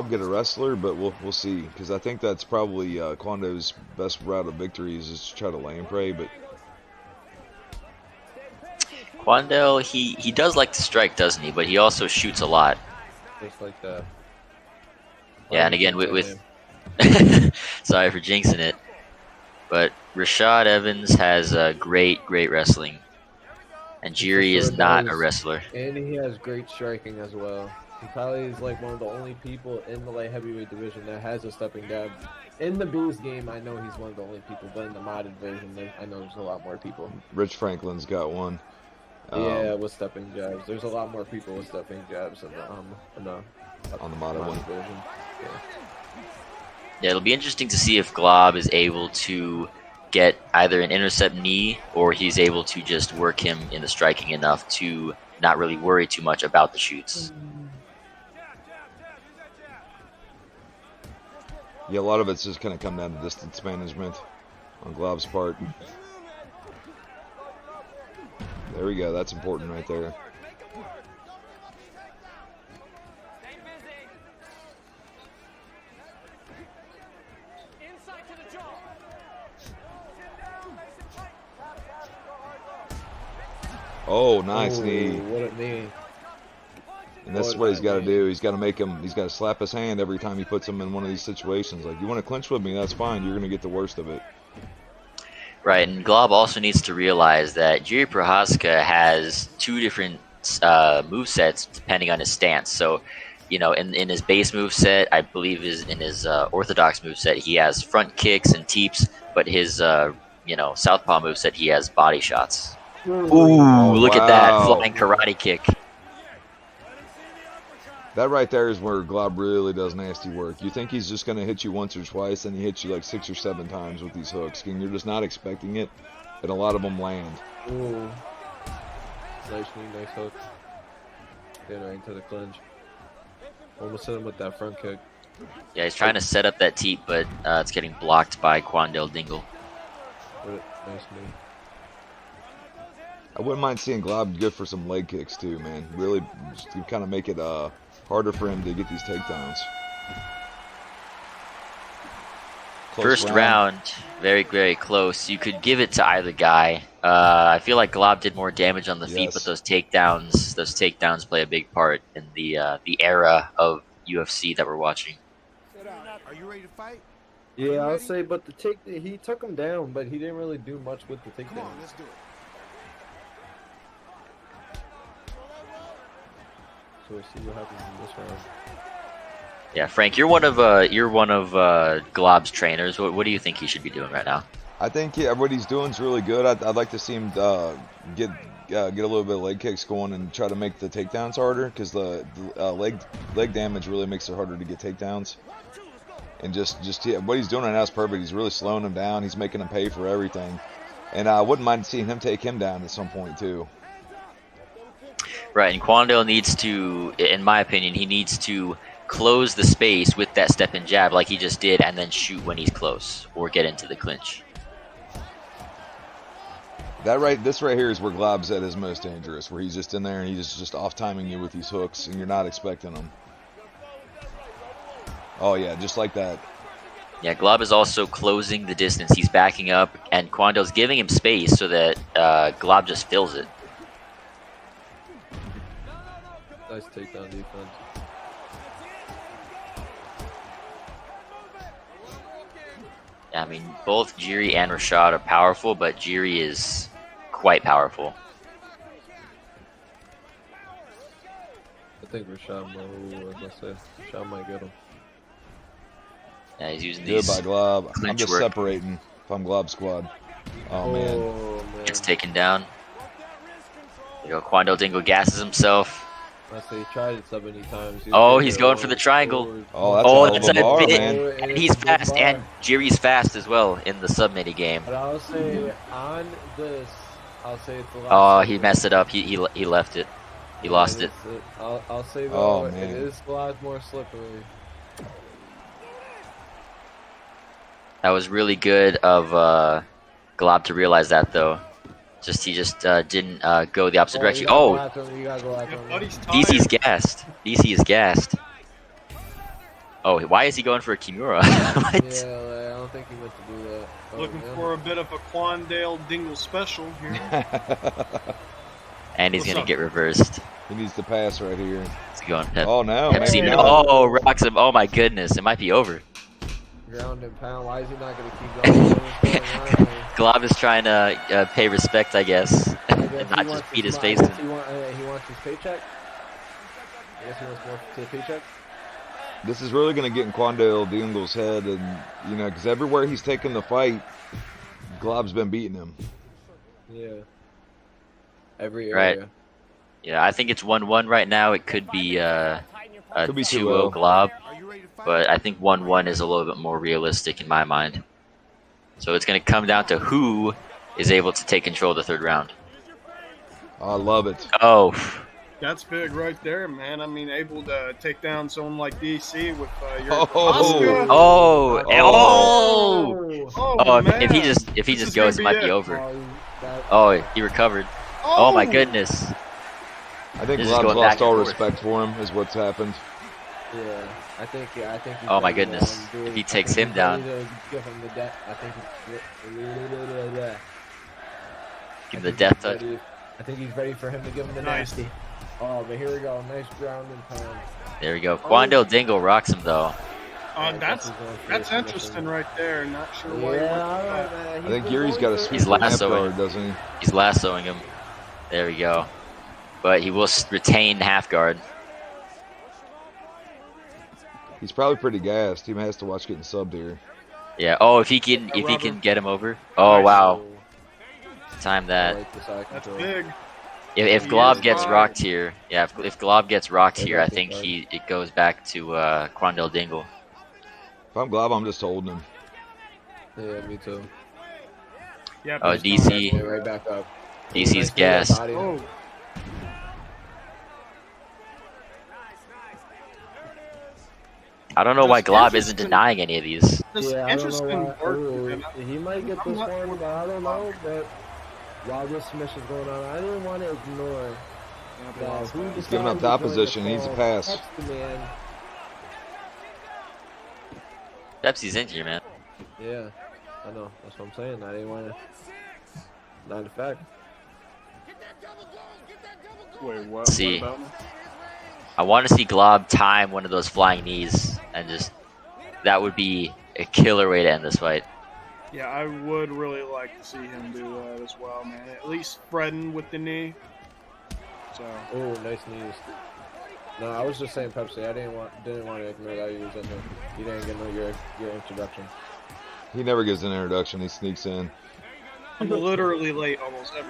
get a wrestler, but we'll see because I think that's probably Quando's best route of victory is just to try to lane pray. But Quandale, he does like to strike, doesn't he? But he also shoots a lot. Just like that. Yeah, and again with sorry for jinxing it, but Rashad Evans has great wrestling, and Jiri is not a wrestler. And he has great striking as well. He probably is like one of the only people in the light heavyweight division that has a stepping jab. In the Bees game, I know he's one of the only people, but in the modded version, I know there's a lot more people. Rich Franklin's got one. Yeah, with stepping jabs. There's a lot more people with stepping jabs in the on the modded one. version. Yeah, it'll be interesting to see if Glob is able to get either an intercept knee or he's able to just work him in the striking enough to not really worry too much about the shoots. Yeah, a lot of it's just going to come down to distance management on Glob's part. There we go. That's important right there. Oh, nice knee. What a knee. And that's what he's got to do. He's got to slap his hand every time he puts him in one of these situations. Like, you want to clinch with me, that's fine. You're going to get the worst of it. Right, and Glob also needs to realize that Jiri Prohaska has two different movesets depending on his stance. So, you know, in his base moveset, I believe in his orthodox moveset, he has front kicks and teeps, but his, southpaw moveset, he has body shots. Ooh, look at that flying karate kick. That right there is where Glob really does nasty work. You think he's just going to hit you once or twice, and he hits you like 6 or 7 times with these hooks. And you're just not expecting it, and a lot of them land. Ooh. Nice knee, nice hook. Getting right into the clinch. Almost hit him with that front kick. Yeah, he's trying to set up that teep, but it's getting blocked by Quandale Dingle. Nice knee. I wouldn't mind seeing Glob good for some leg kicks too, man. Really, just to kind of make it harder for him to get these takedowns. First round, very close. You could give it to either guy. I feel like Glob did more damage on the feet, but those takedowns play a big part in the era of UFC that we're watching. Are you ready to fight? Yeah, I'll say, but he took him down, but he didn't really do much with the takedown. Come on, let's do it. So we'll see what happens in this round. Yeah, Frank, you're one of Glob's trainers. What do you think he should be doing right now? I think what he's doing is really good. I'd like to see him get a little bit of leg kicks going and try to make the takedowns harder, because the leg damage really makes it harder to get takedowns. And just what he's doing right now is perfect. He's really slowing him down. He's making him pay for everything. And I wouldn't mind seeing him take him down at some point too. Right, and Quandale needs to, in my opinion, he needs to close the space with that step and jab like he just did, and then shoot when he's close or get into the clinch. This right here is where Glob's at his most dangerous, where he's just in there and he's just off timing you with these hooks, and you're not expecting them. Oh yeah, just like that. Yeah, Glob is also closing the distance. He's backing up, and Quandale's giving him space so that Glob just fills it. Nice takedown defense. Yeah, I mean, both Jiri and Rashad are powerful, but Jiri is quite powerful. I think Rashad might get him. Yeah, he's using Good these by Glob. I'm clinch just work. separating if I'm Glob squad. Oh man. Gets taken down. There you go. Quandale Dingle gasses himself. I say he tried it so many times. Oh, he's going for the triangle. Oh, that's a hell of that's a bar, big. man. And he's fast, and Jiri's fast as well in the sub mini game. But I'll say on this, I'll say it's the last. Oh, he messed it up. He left it. He lost it. I'll say though, Oh, it man. is a lot more slippery. That was really good of Glob to realize that, though. He just didn't go the opposite direction. Oh, You gotta go after him. Buddy's DC's tired. gassed. DC is gassed. Oh, why is he going for a Kimura? What? Yeah, like, I don't think he meant to do that. Oh, Looking man. for a bit of a Quandale Dingle special here. And he's What's gonna up? get reversed. He needs to pass right here. He's going Pep. Oh no. Pepsi. man. Oh, rocks him. Oh my goodness, it might be over. Ground and pound. Why is he not gonna keep going? What's going on? Glob is trying to pay respect, I guess, I and guess not he just wants beat his I face guess in. he wants his paycheck. I guess he wants more to the paycheck. This is really going to get in Quandale Dingle's head, and because everywhere he's taken the fight, Glob's been beating him. Yeah. Every Right. area. Yeah, I think it's 1-1 right now. It could be a Could be 2-0 2-0. Glob, but I think 1-1 is a little bit more realistic in my mind. So it's going to come down to who is able to take control of the third round. I love it. Oh, That's big right there, man. I mean, able to take down someone like DC with your Oh. Oscar. oh, Oh, man. if he just This goes, is it gonna might be be it. over. That, Oh, he recovered. Oh my goodness. I think This is Glob's going lost back and all forth. respect for him, is what's happened. Yeah, I think. He's Oh my ready to, goodness. do it. If he I takes think him he's ready down. to give him the death. I think Give him the death touch. I think he's ready for him to give him the Nice. nasty. Oh, but here we go. Nice ground and pound. There we go. Quandale Dingle rocks him though. That's interesting right there. Not sure why. he went Yeah, for that. I think Yuri's got a sweet He's half lassoing. guard, doesn't he? He's lassoing him. There we go. But he will retain half guard. He's probably pretty gassed. He has to watch getting subbed here. Yeah. Oh, if he can get him over. Oh wow. Time I that. like the side That's control. big. If He Glob is gets high. rocked here, yeah. If Glob gets rocked They here, got I this think guy. it goes back to Quandale Dingle. If I'm Glob, I'm just holding him. Yeah, me too. Yeah. Oh, but DC. Get right back up. DC's Nice gassed. body. Oh, I don't know why Just Glob isn't interesting. denying any of these. just Yeah, I don't know interesting why. work. Ooh, man. he might get I'm this not one, really- but I don't know. But while this submission's going on, I didn't want to ignore who He's giving up top position. He needs a pass. That's the man. Pepsi's in here, man. Yeah, I know. That's what I'm saying. I didn't want to. Not a fact. Wait, what? Let's see. What about me? I want to see Glob time one of those flying knees, and just that would be a killer way to end this fight. Yeah, I would really like to see him do that as well, man. At least spreading with the knee. So Oh, nice knees. No, I was just saying Pepsi. I didn't want to ignore that you was in there. You didn't get your introduction. He never gives an introduction. He sneaks in. I'm literally late almost every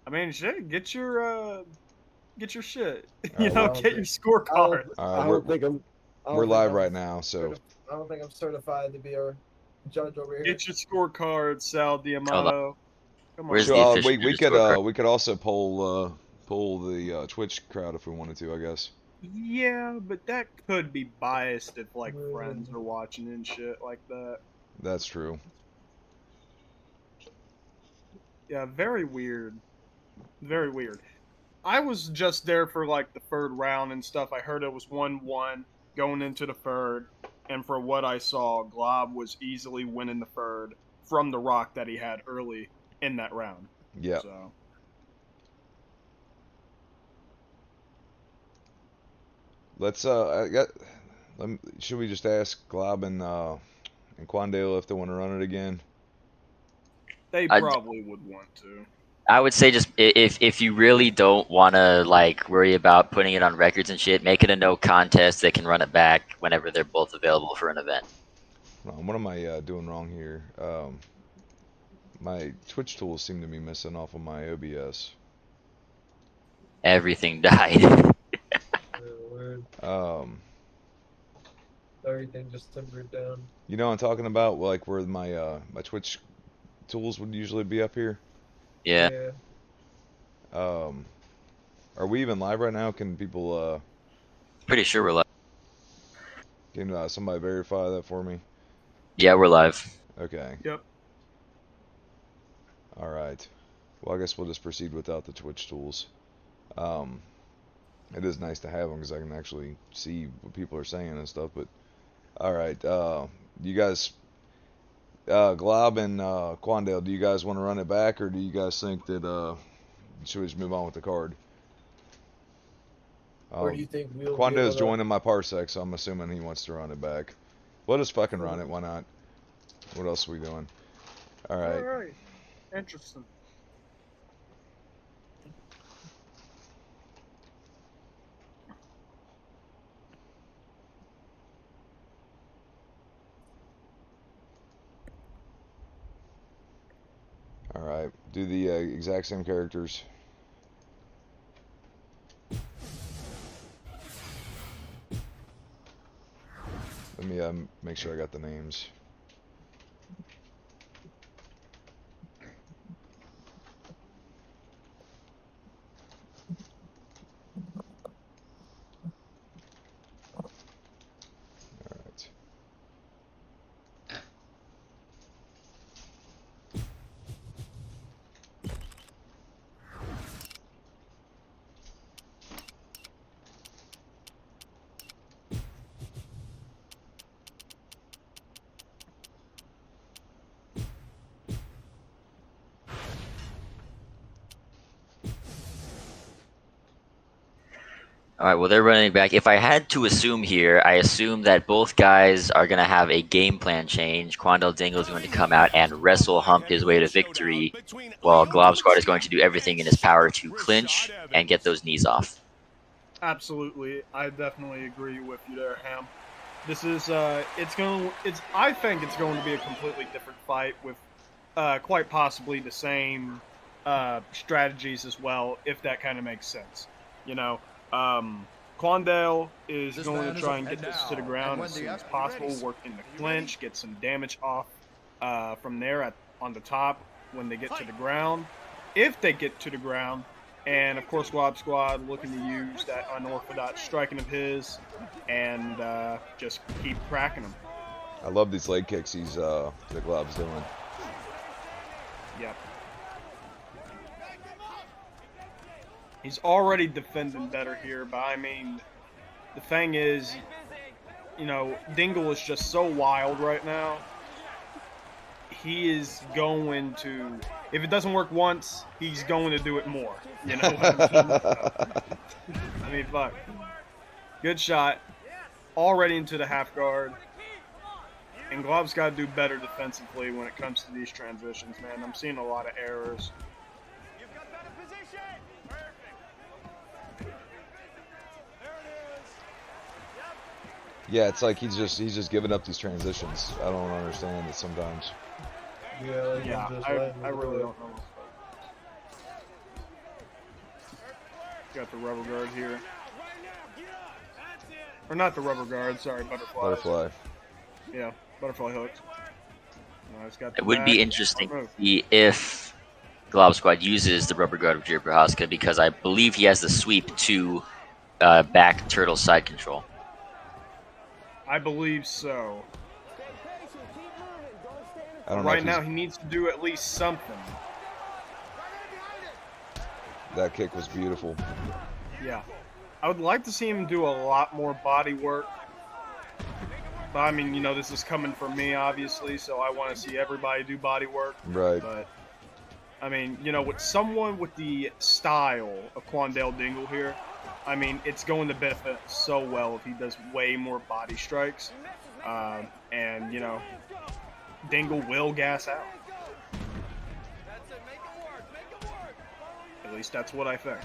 I mean, shit, get your shit. All You right, know, well, get your scorecard. all I right, don't think I'm. I don't we're think live I'm right now, so I don't think I'm certified to be a judge over here. Get your scorecard, Sal Hold on. Diamato. Come Where's on, the man. official we judge's scorecard? we could also poll the Twitch crowd if we wanted to, I guess. Yeah, but that could be biased if like friends Mm. are watching and shit like that. That's true. Yeah, very weird. Very weird. I was just there for like the third round and stuff. I heard it was 1-1 going into the third, and for what I saw, Glob was easily winning the third from the rock that he had early in that round. Yeah. So Let's should we just ask Glob and Quandale if they want to run it again? they I probably would want to. I would say just if you really don't want to like worry about putting it on records and shit, make it a no contest. They can run it back whenever they're both available for an event. What am I doing wrong here? My Twitch tools seem to be missing off of my OBS. Everything died. Word. Everything just simmered down. You know what I'm talking about? Like where my my Twitch tools would usually be up here. Yeah. Are we even live right now? Can people Pretty sure we're live. can somebody verify that for me? Yeah, we're live. Okay. Yep. All right. Well, I guess we'll just proceed without the Twitch tools. It is nice to have them because I can actually see what people are saying and stuff. But all right, you guys, Glob and Quandale, do you guys want to run it back, or do you guys think that should we just move on with the card? Or do you think we'll be Quandale's able to... joining my parsec, so I'm assuming he wants to run it back. Let us fucking run it. Why not? What else are we doing? All right. All right. Interesting. All right. Do the exact same characters. Let me make sure I got the names. All right. All right, well, they're running back. If I had to assume here, I assume that both guys are going to have a game plan change. Quandale Dingle is going to come out and wrestle hump his way to victory, while Glob Squad is going to do everything in his power to clinch and get those knees off. Absolutely, I definitely agree with you there, Ham. This is I think it's going to be a completely different fight with quite possibly the same strategies as well, if that kind of makes sense. You know, Quandale is going to try and get this to the ground as soon as possible, work in the clinch, get some damage off from there on the top when they get to the ground. If they get to the ground, and of course Glob Squad looking to use that unorthodox striking of his and just keep cracking him. I love these leg kicks that Glob's doing. Yep. He's already defending better here, but I mean, the thing is, you know, Dingle is just so wild right now. He is going to, if it doesn't work once, he's going to do it more. You know what I mean? I mean, fuck. Good shot. Already into the half guard. And Glob's got to do better defensively when it comes to these transitions, man. I'm seeing a lot of errors. Yeah, it's like he's just giving up these transitions. I don't understand it sometimes. Yeah, Yeah, I really don't know. Got the rubber guard here. Or not the rubber guard, sorry, Butterfly. Yeah, butterfly hooks. It's got the It would be back. interesting to Move. see if Glob Squad uses the rubber guard of Jiri Prohaska, because I believe he has the sweep to back turtle side control. I believe so. I don't know. Right now, he needs to do at least something. That kick was beautiful. Yeah. I would like to see him do a lot more body work. But, I mean, you know, this is coming from me, obviously, so I want to see everybody do body work. Right. But, I mean, you know, with someone with the style of Quandale Dingle here, I mean, it's going to benefit so well if he does way more body strikes. And, you know, Dingle will gas out. At least that's what I think.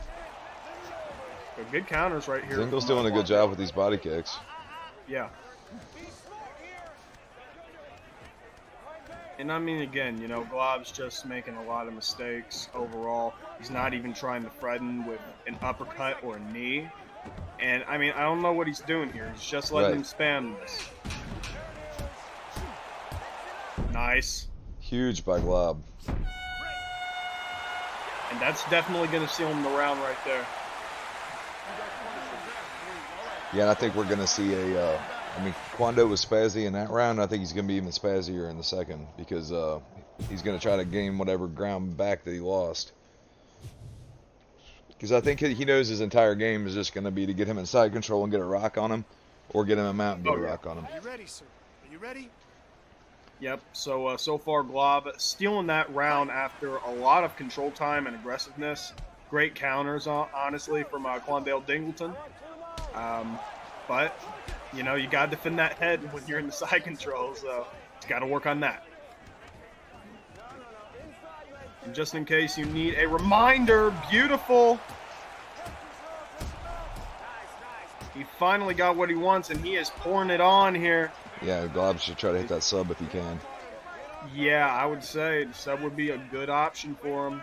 But good counters right here. Dingle's doing a good job with these body kicks. Yeah. And I mean, again, you know, Glob's just making a lot of mistakes overall. He's not even trying to threaten with an uppercut or a knee. And, I mean, I don't know what he's doing here. He's just letting him spam this. Nice. Huge by Glob. And that's definitely going to seal him the round right there. Yeah, and I think we're going to see a... I mean, Kwando was spazzy in that round. I think he's going to be even spazzier in the second because he's going to try to gain whatever ground back that he lost. Because I think he knows his entire game is just going to be to get him in side control and get a rock on him, or get him a mount and get a rock on him. Are you ready, sir? Are you ready? Yep, so far Glob stealing that round after a lot of control time and aggressiveness. Great counters, honestly, from Quandale Dingleton. But, you know, you got to defend that head when you're in the side control, so you got to work on that. And just in case you need a reminder, beautiful. He finally got what he wants, and he is pouring it on here. Yeah, Glob should try to hit that sub if he can. Yeah, I would say the sub would be a good option for him.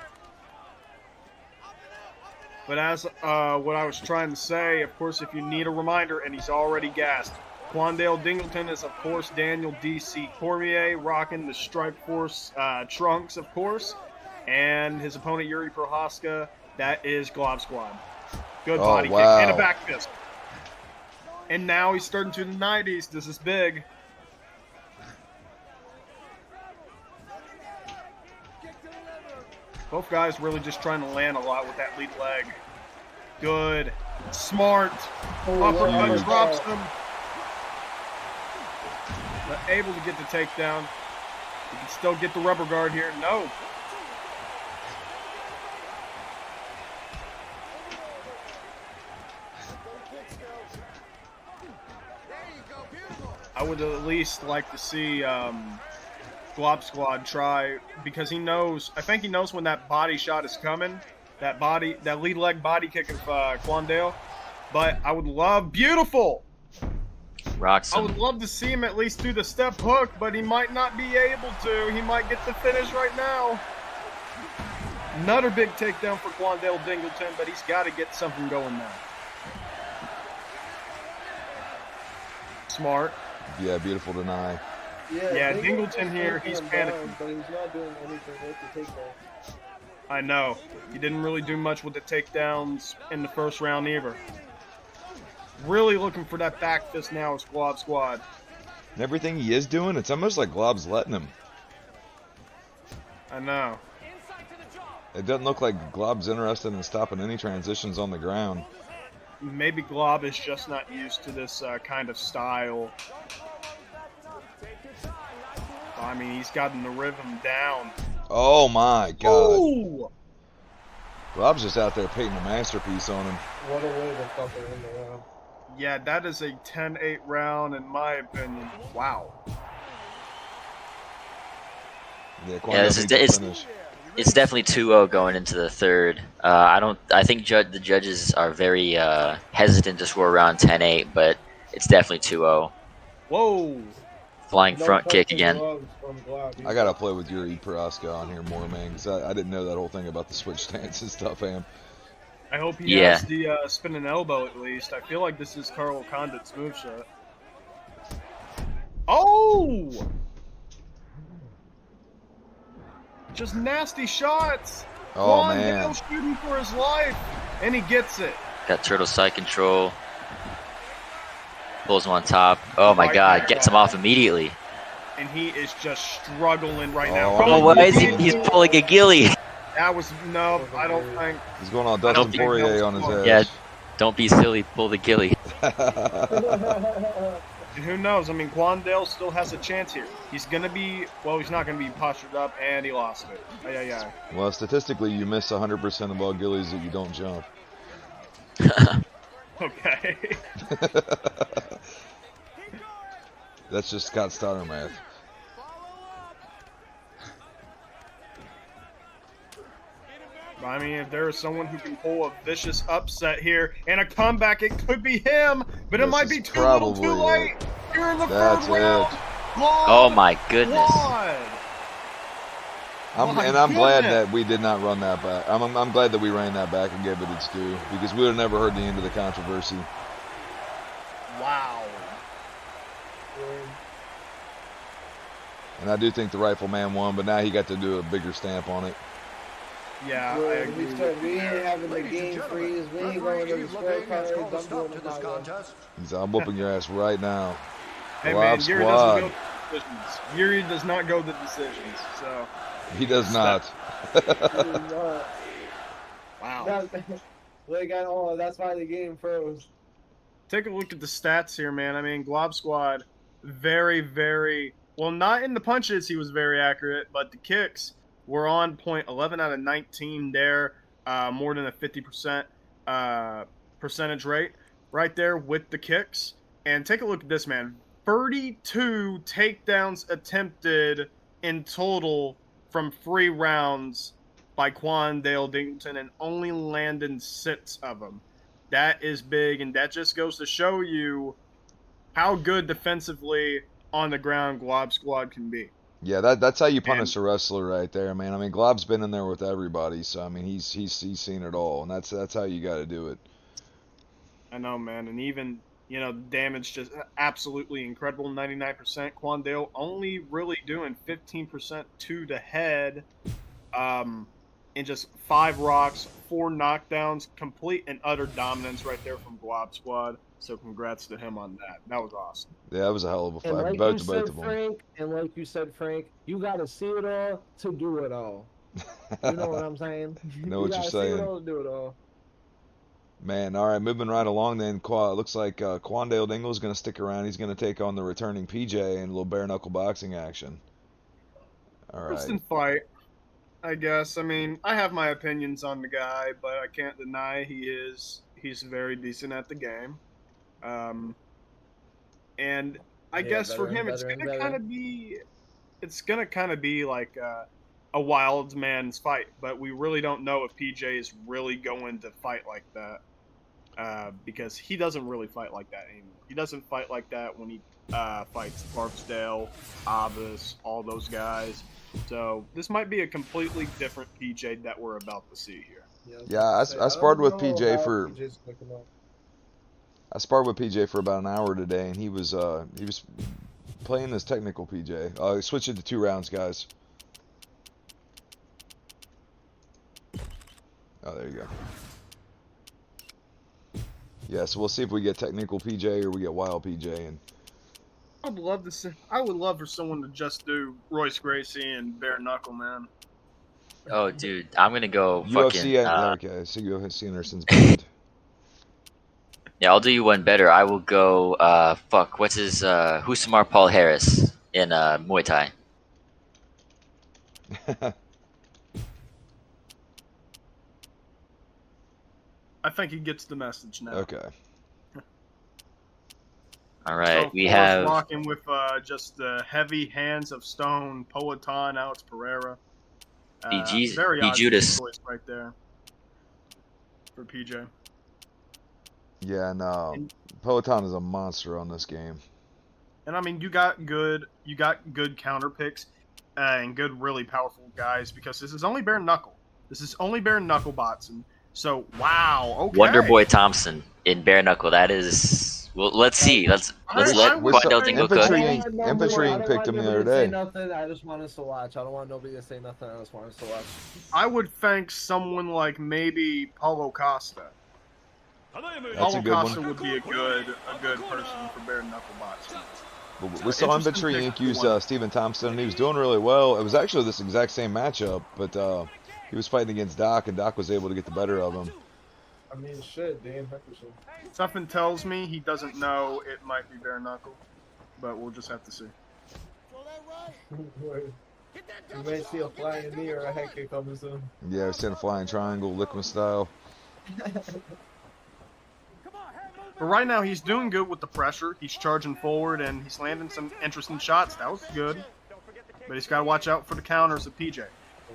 But as what I was trying to say, of course, if you need a reminder, and he's already gassed, Quandale Dingleton is, of course, Daniel D.C. Cormier, rocking the Strike Force trunks, of course. And his opponent, Jiri Prohaska, that is Glob Squad. Good body kick and a back fist. And now he's starting to the 90s. This is big. Both guys really just trying to land a lot with that lead leg. Good. Smart. Uppercut drops him. But able to get the takedown. He can still get the rubber guard here. No. I would at least like to see Glob Squad try, because he knows, I think he knows when that body shot is coming, that lead leg body kick of Quandale. But I would love, beautiful! Rocks him. I would love to see him at least do the step hook, but he might not be able to. He might get the finish right now. Another big takedown for Quandale Dingleton, but he's got to get something going now. Smart. Yeah, beautiful deny. Yeah, Dingleton here, he's panicking. But he's not doing anything with the takedown. I know. He didn't really do much with the takedowns in the first round either. Really looking for that back fist now as Glob Squad. And everything he is doing, it's almost like Glob's letting him. I know. It doesn't look like Glob's interested in stopping any transitions on the ground. Maybe Glob is just not used to this kind of style. I mean, he's gotten the rhythm down. Oh my God. Ooh! Glob's just out there painting a masterpiece on him. What a way to fuck it in the round. Yeah, that is a 10-8 round in my opinion. Wow. Yeah, it's definitely 2-0 going into the third. I think the judges are very hesitant to score around 10-8, but it's definitely 2-0. Whoa! Flying front kick again. I gotta play with Jiri Prohaska on here more, man, because I didn't know that whole thing about the switch stance and stuff, Am. I hope he Yeah. has the spinning elbow at least. I feel like this is Carl Condit's moveset. Oh! Just nasty shots. Oh, Juan man. Dale shooting for his life, and he gets it. Got turtle side control. Pulls him on top. Oh my Right god, there. gets him off immediately. And he is just struggling right now. Oh, Oh, why is he? He's pulling a ghillie. That was no, I don't think. He's going all I don't Dustin think that was Poirier on his close. Yeah, edge. don't be silly. Pull the ghillie. And who knows? I mean, Quandale still has a chance here. He's gonna be, well, he's not gonna be postured up, and he lost it. Yeah. Well, statistically, you miss 100% of all gillies that you don't jump. Okay. That's just Scott Stoddard math. I mean, if there is someone who can pull a vicious upset here and a comeback, it could be him, but it This might be is too little too probably late. it. Here in the That's third round. it. Oh my goodness. I'm glad that we did not run that back. I'm glad that we ran that back and gave it its due, because we would have never heard the end of the controversy. Wow. And I do think the rifle man won, but now he got to do a bigger stamp on it. Yeah, I agree. We ain't having the game freeze. We ain't going to the scorecards. I'm doing it my way. He's I'm whooping your ass right now. Hey Glob man, Yuri squad. doesn't go to the decisions. Yuri does not go to the decisions. So He does not. wow. That's why the game froze. Take a look at the stats here, man. I mean, Glob Squad, very, very well. Not in the punches, he was very accurate, but the kicks were on point. 11 out of 19 there, more than a 50% percentage rate right there with the kicks. And take a look at this, man. 32 takedowns attempted in total from 3 rounds by Quandale Dingleton, and only landed 6 of them. That is big, and that just goes to show you how good defensively on the ground Glob Squad can be. Yeah, that's how you punish a wrestler right there, man. I mean, Glob's been in there with everybody, so I mean, he's seen it all, and that's how you got to do it. I know, man, and even the damage just absolutely incredible. 99%. Quandale only really doing 15% to the head, and just 5 rocks, 4 knockdowns, complete and utter dominance right there from Glob Squad. So congrats to him on that. That was awesome. Yeah, that was a hell of a fight. And like both you said, of them. Frank, you gotta see it all to do it all. You know what I'm saying? I know what you're saying. See it all to do it all. Man, all right, moving right along then. Looks like Quandale Dingle's going to stick around. He's going to take on the returning PJ in a little bare knuckle boxing action. All right. Interesting fight, I guess. I mean, I have my opinions on the guy, but I can't deny he's very decent at the game. And I guess for him, it's gonna kind of be like a wild man's fight, but we really don't know if PJ is really going to fight like that, because he doesn't really fight like that anymore. He doesn't fight like that when he fights Barksdale, Obas, all those guys. So this might be a completely different PJ that we're about to see here. Yeah, I sparred with PJ for about an hour today, and he was playing this technical PJ. Switch it to 2 rounds, guys. Oh, there you go. Yeah, so we'll see if we get technical PJ or we get wild PJ. And I would love for someone to just do Royce Gracie and bare knuckle, man. Oh, dude, I'm gonna go UFC. fucking. Okay, so UFC Anderson's banned. Yeah, I'll do you one better. I will go. What's his? Husamar Paul Harris in Muay Thai. I think he gets the message now. Okay. All right, So we Forrest have rocking with just the heavy hands of stone. Poatan, Alex Pereira. Very odd Judas. choice right there for PJ. Yeah, no. Poatan is a monster on this game. And I mean, you got good counter picks and good, really powerful guys, because this is only bare knuckle. This is only bare knuckle bots, and So wow, okay. Wonder Boy Thompson in bare knuckle. That is. Well, let's see. Let's let would Quandale say- Dingle cook. Infantry picked him the other day. Nothing. I just want us to watch. I don't want nobody to say nothing. I just want us to watch. I would think someone like maybe Paulo Costa. That's Paulo a good Costa one. would be a good person for bare knuckle boxing. But we saw Infantry Inc. use Stephen Thompson, and he was doing really well. It was actually this exact same matchup, but he was fighting against Doc, and Doc was able to get the better of him. I mean, shit, Dan Henderson. Something tells me he doesn't know it might be bare knuckle, but we'll just have to see. You may see a flying knee or a head kick coming soon. Yeah, we're seeing a flying triangle, Lickman style. But right now, he's doing good with the pressure. He's charging forward, and he's landing some interesting shots. That was good. But he's got to watch out for the counters of PJ.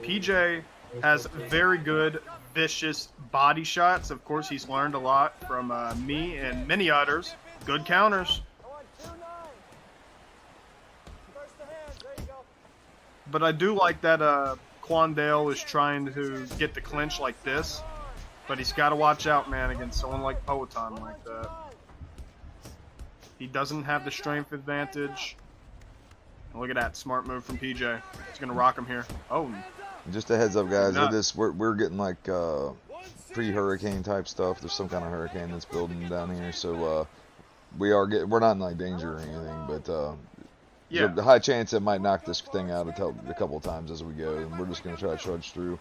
PJ has very good, vicious body shots. Of course, he's learned a lot from me and many others. Good counters. But I do like that Quandale is trying to get the clinch like this. But he's got to watch out, man, against someone like Poetan like that. He doesn't have the strength advantage. And look at that smart move from PJ. He's gonna rock him here. Oh, Just a heads up, guys. We're getting like pre-hurricane type stuff. There's some kind of hurricane that's building down here, so we're not in like danger or anything, but yeah. the high chance it might knock this thing out a couple of times as we go, and we're just gonna try to trudge through.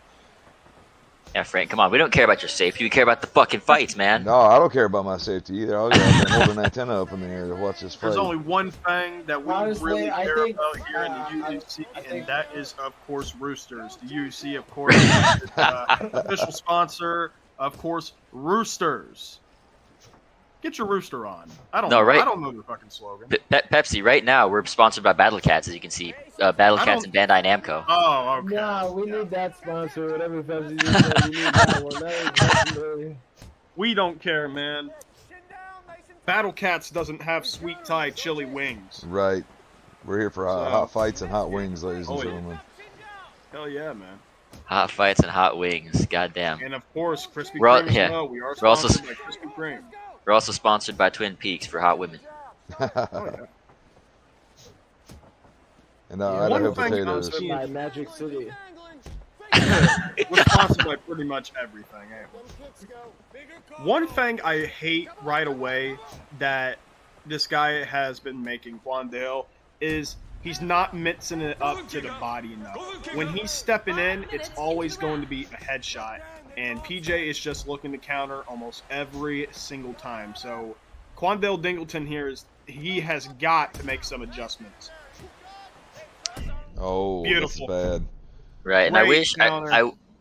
Yeah, Frank, come on. We don't care about your safety. We care about the fucking fights, man. No, I don't care about my safety either. I'll go out there and hold an antenna up in the air to watch this fight. There's only one thing that we Honestly, really I care think, about here in the UUC, I think- and that is, of course, Roosters. The UUC, of course, is official sponsor, of course, Roosters. Get your rooster on. I don't know the fucking slogan. Pepsi, right now, we're sponsored by Battle Cats, as you can see. Battle Cats and Bandai Namco. Oh, okay. Nah, we need that sponsor. Whatever Pepsi just said, we need that one. That is legendary. We don't care, man. Battle Cats doesn't have sweet Thai chili wings. Right. We're here for hot fights and hot wings, ladies and gentlemen. Hell yeah, man. Hot fights and hot wings. Goddamn. And of course, Krispy Kreme as well. We are sponsored by Krispy Kreme. We're also sponsored by Twin Peaks for hot women. Oh, yeah. And Idaho thing potatoes. By Magic City. We're sponsored by pretty much everything. One thing I hate right away that this guy has been making, Quandale, is he's not mixing it up to the body enough. When he's stepping in, it's always going to be a headshot. And PJ is just looking to counter almost every single time. So Quandale Dingleton here he has got to make some adjustments. Oh, Beautiful. that's bad. Right, and Great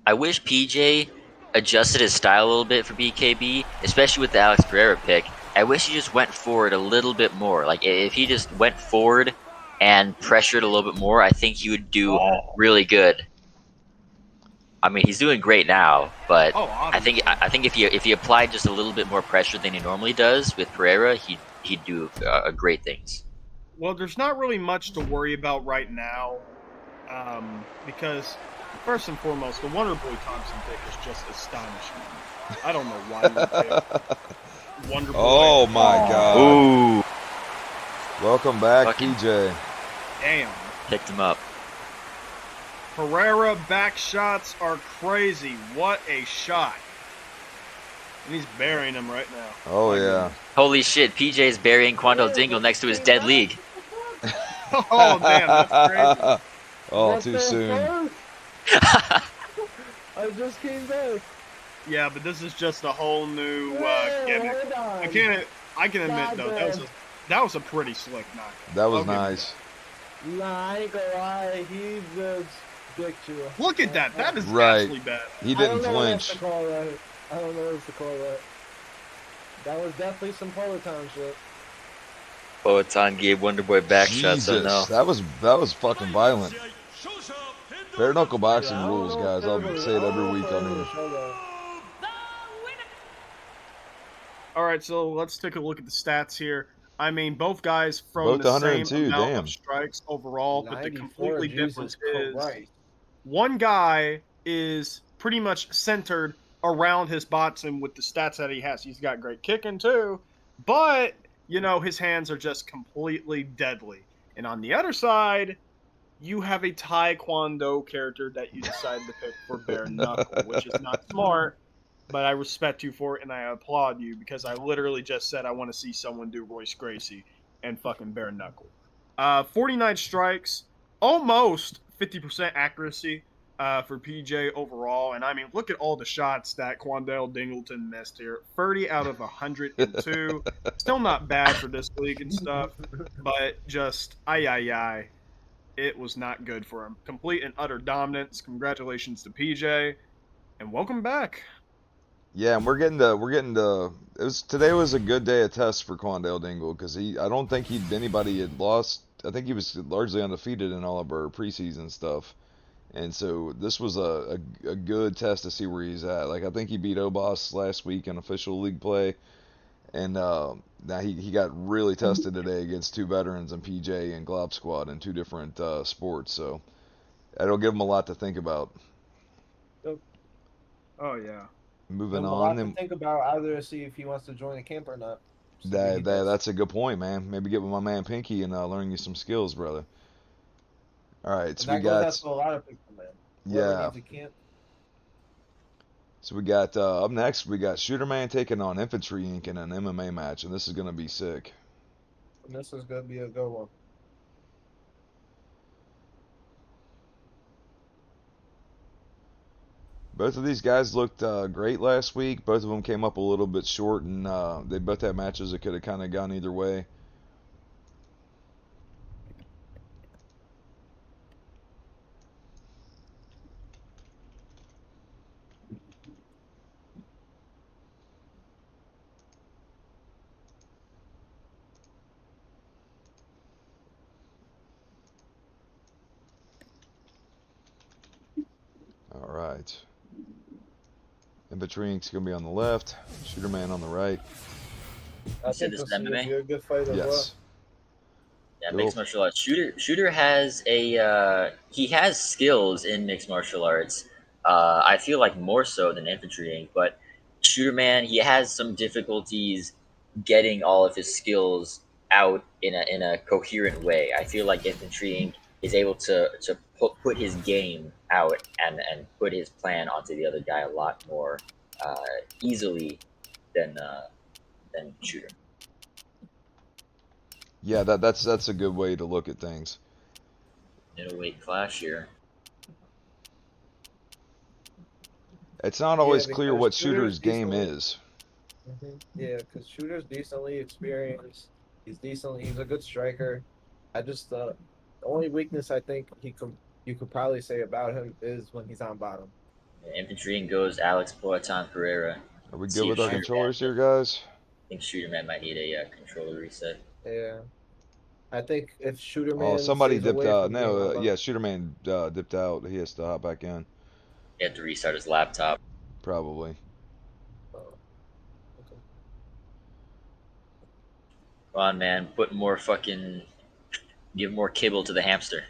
I wish PJ adjusted his style a little bit for BKB, especially with the Alex Pereira pick. I wish he just went forward a little bit more. Like, if he just went forward and pressured a little bit more, I think he would do really good. I mean, he's doing great now, but I think if he applied just a little bit more pressure than he normally does with Pereira, he'd do great things. Well, there's not really much to worry about right now, because first and foremost, the Wonder Boy Thompson pick is just astonishing. I don't know why we picked Wonder Boy. Oh my God! Ooh, Welcome back, Fucking- PJ. Damn. picked him up. Pereira back shots are crazy. What a shot. And he's burying him right now. Oh yeah. Holy shit, PJ's burying Quandale Dingle next to his dead league. Oh, damn, that's crazy. Oh, too soon. I just came back. Yeah, but this is just a whole new gimmick. Hold on. I can admit, though, that was a pretty slick knock. That was I'll give you nice. Nah, I ain't gonna lie. He just dicked you. Look at that. That is Right. actually bad. He didn't flinch. I don't know what's to call that. That was definitely some Peloton shit. Poetan gave Wonderboy back shots, so no. that was fucking violent. Bare knuckle boxing rules, guys. I'll say it every week on here. All right, so let's take a look at the stats here. I mean, both guys throw Both the 102, same amount damn. of strikes overall, but the 94, completely Jesus difference is Christ. one guy is pretty much centered around his boxing with the stats that he has. He's got great kicking too, but you know his hands are just completely deadly. And on the other side, you have a Taekwondo character that you decided to pick for bare knuckle, which is not smart. But I respect you for it, and I applaud you because I literally just said I want to see someone do Royce Gracie and fucking bare knuckle. 49 strikes, almost 50% accuracy for PJ overall. And I mean, look at all the shots that Quandale Dingleton missed here. 30 out of 102. Still not bad for this league and stuff, but just ay. It was not good for him. Complete and utter dominance. Congratulations to PJ, and welcome back. Yeah, and today was a good day of tests for Quandale Dingle because I don't think anybody had lost. I think he was largely undefeated in all of our preseason stuff. And so this was a good test to see where he's at. Like I think he beat Obas last week in official league play, and now he got really tested today against two veterans in PJ and Glob Squad in two different sports. So that'll give him a lot to think about. Oh yeah. Moving A on, lot to think about either to see if he wants to join the camp or not. See what he does. that's a good point, man. Maybe get with my man Pinky and learn you some skills, brother. All right, And so we that goes out got to a lot of people, man. Whoever yeah. needs a camp. So we got up next. We got Shooter Man taking on Infantry Inc. in an MMA match, and this is gonna be sick. And this is gonna be a good one. Both of these guys looked great last week. Both of them came up a little bit short, and they both had matches that could have kind of gone either way. All right. Infantry Inc.'s gonna be on the left. Shooter Man on the right. I said think this this is is gonna MMA? be a good fight as well. Yes. Yeah, Cool. mixed martial arts. Shooter has he has skills in mixed martial arts. I feel like more so than Infantry Inc. But Shooter Man, he has some difficulties getting all of his skills out in a coherent way. I feel like Infantry Inc. is able to put his game out and put his plan onto the other guy a lot more easily than Shooter. Yeah, that's a good way to look at things. Middleweight clash here. It's not Yeah, always clear because what Shooter's Shooter's game decently. is. Yeah, because Shooter's decently experienced. He's a good striker. I just the only weakness I think you could probably say about him is when he's on bottom. Infantry Inc. goes Alex Poitin Pereira. Are we good See if with our Shooter Man. controllers here, guys? I think Shooter Man might need a controller reset. Yeah, I think if Shooter Oh, Man somebody stays dipped away out. from being on No, bottom, yeah, Shooter Man dipped out. He has to hop back in, He had to restart his laptop. probably. okay. Come on, man. Put more fucking. Give more kibble to the hamster.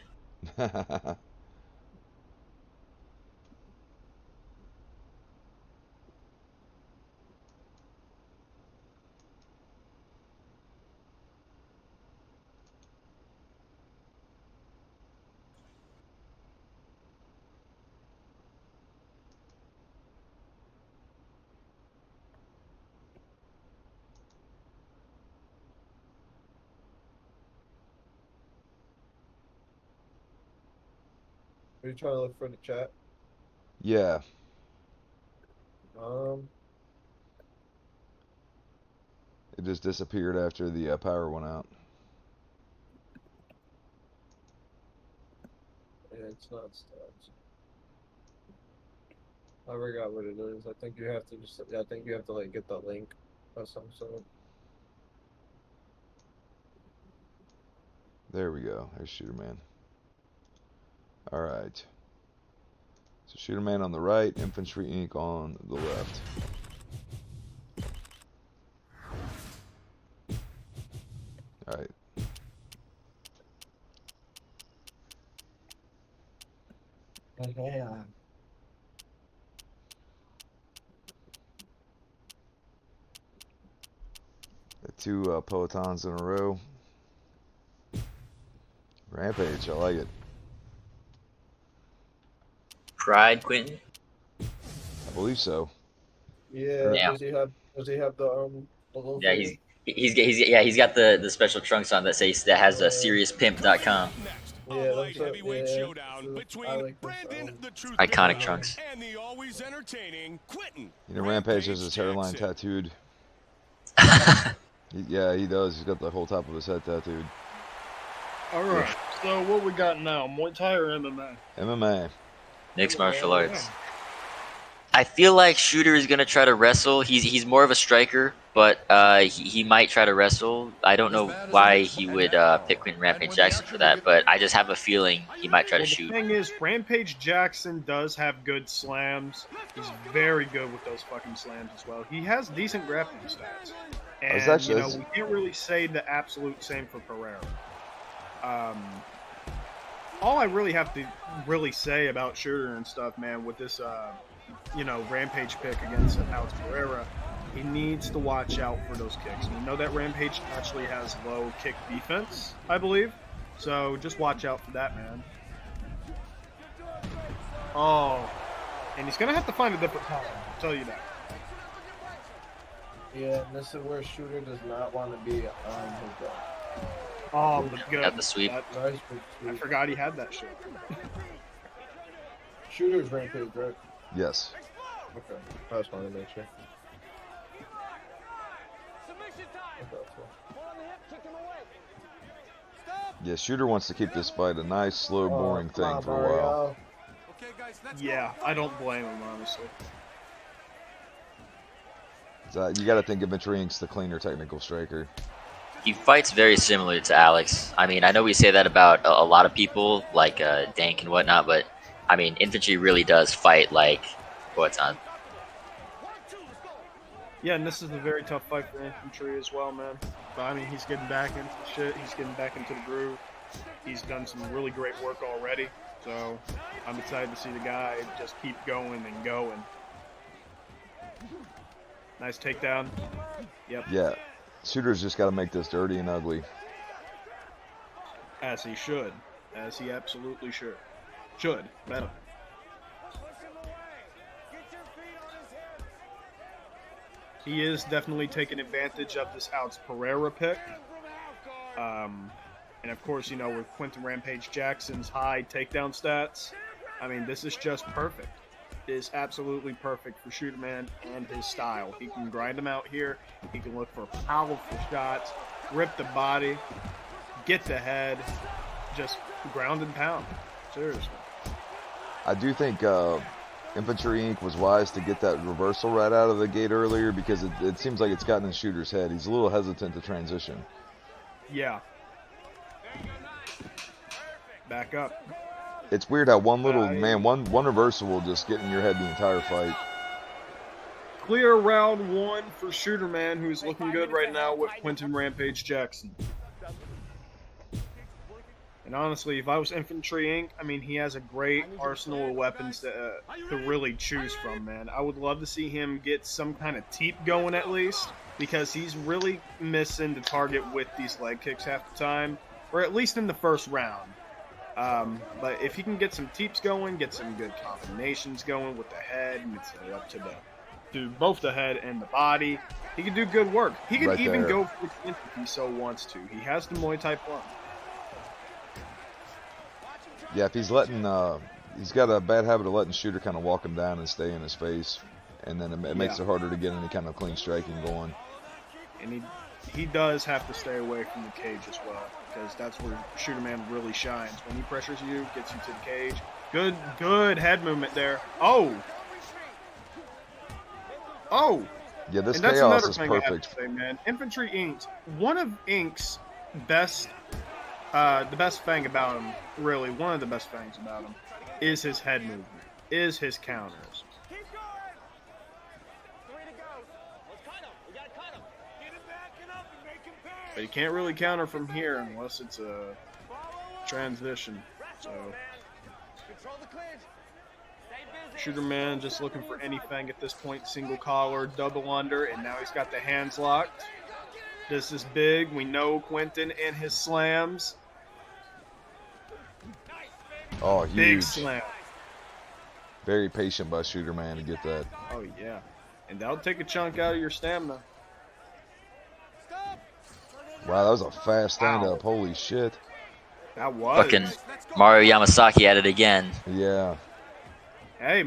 Are you trying to look for the chat? Yeah, Um, it just disappeared after the power went out. yeah, it's not stats. I forgot what it is. I think you have to just. I think you have to like get the link or some sort. There we go. There's Shooter Man. All right. So Shooter Man on the right, Infantry Inc. on the left. All right. Yeah. 2 Pelotons in a row. Rampage, I like it. Pride, Quentin. I believe so. Yeah. Yeah. Does he have the logo? Yeah, he's got the special trunks on that says that has SeriousPimp.com. Yeah, that's yeah. I like this. Iconic trunks. And the always entertaining Quentin. You know, Rampage has his hairline tattooed. Yeah, he does. He's got the whole top of his head tattooed. All right. So what we got now? Muay Thai or MMA? MMA. Mixed martial arts. I feel like Shooter is gonna try to wrestle. He's more of a striker, but he might try to wrestle. I don't know why he would pick Quentin Rampage Jackson for that, but I just have a feeling he might try to shoot. The thing is, Rampage Jackson does have good slams. He's very good with those fucking slams as well. He has decent grappling stats. And, we can't really say the absolute same for Pereira. All I really have to really say about Shooter and stuff, man, with this, Rampage pick against Alex Pereira, he needs to watch out for those kicks. We know that Rampage actually has low kick defense, I believe. So just watch out for that, man. Oh, and he's going to have to find a different time, I'll tell you that. Yeah, and this is where Shooter does not want to be on his back. Oh, but good. Got the sweep. Nice big sweep. I forgot he had that shit. Shooter's Rampage, right? Yes. Okay. I just wanted to make sure. Okay, Yeah, Shooter wants to keep this fight a nice, slow, boring thing for a while. Yeah, I don't blame him, honestly. You got to think Infantry Inc.'s the cleaner technical striker. He fights very similar to Alex. I mean, I know we say that about a lot of people, like Dank and whatnot, but I mean, Infantry really does fight like Boatan. Yeah, and this is a very tough fight for Infantry as well, man. But I mean, he's getting back into the shit. He's getting back into the groove. He's done some really great work already. So I'm excited to see the guy just keep going and going. Nice takedown. Yep. Yeah. Shooter's just got to make this dirty and ugly. As he should. As he absolutely should. Should. Better. He is definitely taking advantage of this Alex Pereira pick. And of course, with Quentin Rampage Jackson's high takedown stats, I mean, this is just perfect. It is absolutely perfect for Shooter Man and his style. He can grind him out here. He can look for powerful shots, rip the body, get the head, just ground and pound. Seriously. I do think Infantry Inc. was wise to get that reversal right out of the gate earlier because it seems like it's gotten in Shooter's head. He's a little hesitant to transition. Yeah. Back up. It's weird how one reversal will just get in your head the entire fight. Clear round one for Shooter Man, who's looking good right now with Quentin Rampage Jackson. And honestly, if I was Infantry Inc., I mean, he has a great arsenal of weapons to really choose from, man. I would love to see him get some kind of teep going at least, because he's really missing the target with these leg kicks half the time, or at least in the first round. But if he can get some teeps going, get some good combinations going with the head, mix it up to both the head and the body, he can do good work. He can even go for the clinch if he so wants to. He has the Muay Thai plum. Yeah, if he's letting, he's got a bad habit of letting Shooter kind of walk him down and stay in his face, and then it makes it harder to get any kind of clean striking going. And he does have to stay away from the cage as well, because that's where Shooter Man really shines. When he pressures you, gets you to the cage. Good head movement there. Oh! Yeah, this and that's chaos another is thing I have perfect. to say, man. Infantry Inc. One of Inc.'s best, the best thing about him, really, one of the best things about him, is his head movement, is his counters. But you can't really counter from here unless it's a transition. So Shooter Man just looking for anything at this point. Single collar, double under, and now he's got the hands locked. This is big. We know Quentin and his slams. Oh, Big huge. slam. Very patient by Shooter Man to get that. Oh, yeah. And that'll take a chunk out of your stamina. Wow, that was a fast stand-up. Holy shit. That was. Fucking Mario Yamasaki at it again. Yeah. Hey,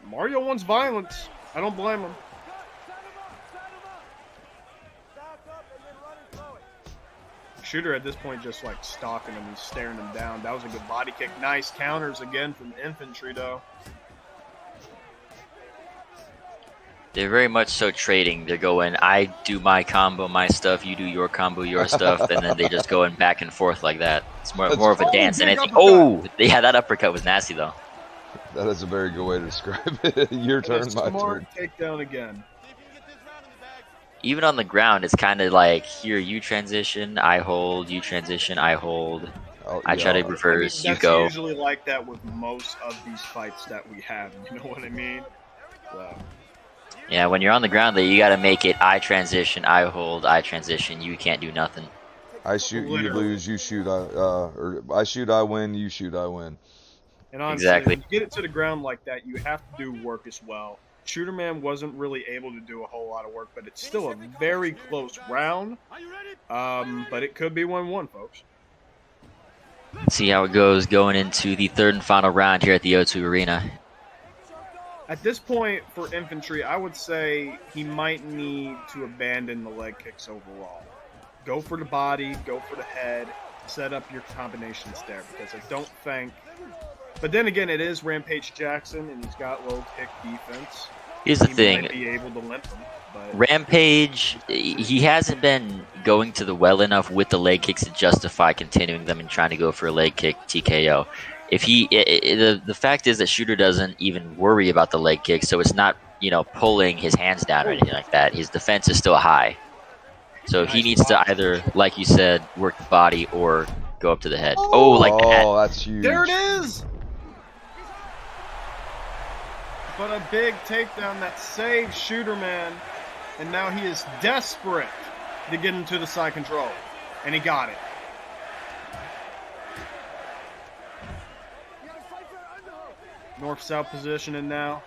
Mario wants violence. I don't blame him. Shooter at this point just like stalking him and staring him down. That was a good body kick. Nice counters again from Infantry though. They're very much so trading. They're going, I do my combo, my stuff, you do your combo, your stuff, and then they just going back and forth like that. It's more of a dance. And yeah, that uppercut was nasty though. That is a very good way to describe it. Your turn, my turn. Takedown again. Even on the ground, it's kind of like, here, you transition, I hold, you transition, I hold. I try to reverse, you go. That's usually like that with most of these fights that we have, you know what I mean? So. Yeah, when you're on the ground, though, you got to make it, I transition, I hold, I transition, you can't do nothing. I shoot, you lose, you shoot, or I shoot, I win, you shoot, I win. And honestly, when you get it to the ground like that, you have to do work as well. Shooter Man wasn't really able to do a whole lot of work, but it's still a very close round. But it could be 1-1, folks. Let's see how it goes going into the third and final round here at the O2 Arena. At this point, for Infantry, I would say he might need to abandon the leg kicks overall. Go for the body, go for the head, set up your combinations there, because I don't think... But then again, it is Rampage Jackson, and he's got low kick defense. Here's the thing. He might be able to limp him, but... Rampage, he hasn't been going to the well enough with the leg kicks to justify continuing them and trying to go for a leg kick TKO. If the fact is that Shooter doesn't even worry about the leg kick, so it's not, pulling his hands down or anything like that. His defense is still high. So he needs to either, like you said, work the body or go up to the head. Oh, like that. Oh, that's huge. There it is! But a big takedown that saves Shooter Man, and now he is desperate to get into the side control, and he got it. North-south positioning now.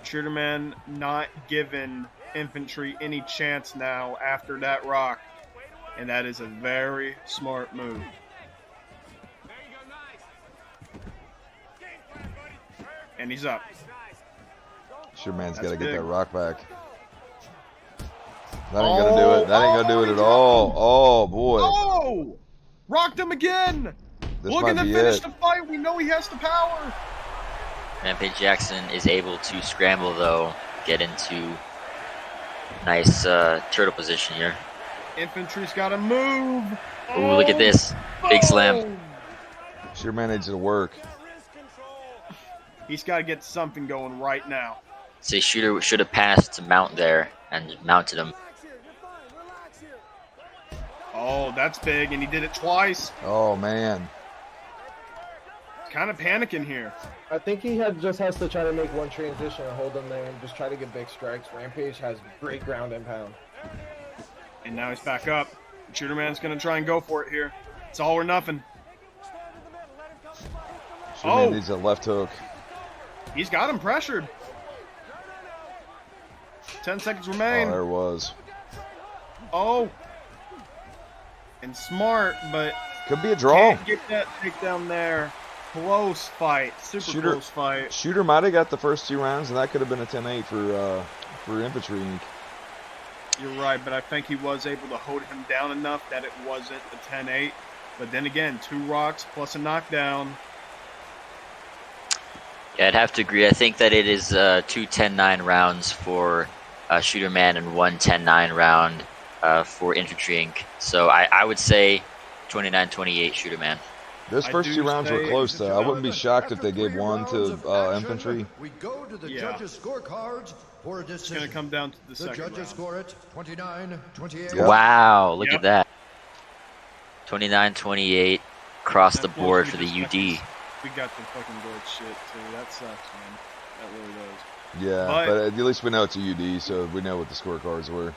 Shooter Man not giving Infantry any chance now after that rock, and that is a very smart move. And he's up. Sure, man's got to get that rock back. That ain't gonna do it. That ain't gonna do it at all. Oh boy. Oh! Rocked him again. Looking to finish the fight. We know he has the power. Rampage Jackson is able to scramble though, get into nice turtle position here. Infantry's got to move. Ooh, look at this. Big slam. Sure, man needs to work. He's got to get something going right now. Say Shooter should have passed to mount there and mounted him. Oh, that's big, and he did it twice. Oh, man. Kind of panicking here. I think he just has to try to make one transition and hold him there and just try to get big strikes. Rampage has great ground and pound. And now he's back up. Shooter Man's going to try and go for it here. It's all or nothing. Shooter Man needs a left hook. He's got him pressured. 10 seconds remain. Oh, there was. Oh. And smart, but... Could be a draw. Can't get that takedown there. Close fight. Super close fight. Shooter might have got the first 2 rounds, and that could have been a 10-8 for Infantry. You're right, but I think he was able to hold him down enough that it wasn't a 10-8. But then again, 2 rocks plus a knockdown. Yeah, I'd have to agree. I think that it is 2 10-9 rounds for Shooter Man and 1 10-9 round for Infantry Inc. So I would say 29-28 Shooter Man. Those first 2 rounds were close, though. I wouldn't be shocked if they gave 1 to Infantry. We go to the judges' scorecards for a decision. It's going to come down to the second judges round. score it 29-28. Yep. Wow, look at that. 29-28 across the board for the UD. We got the fucking gold shit, too. That sucks, man. That really does. Yeah, But but at least we know it's a UD, so we know what the scorecards were.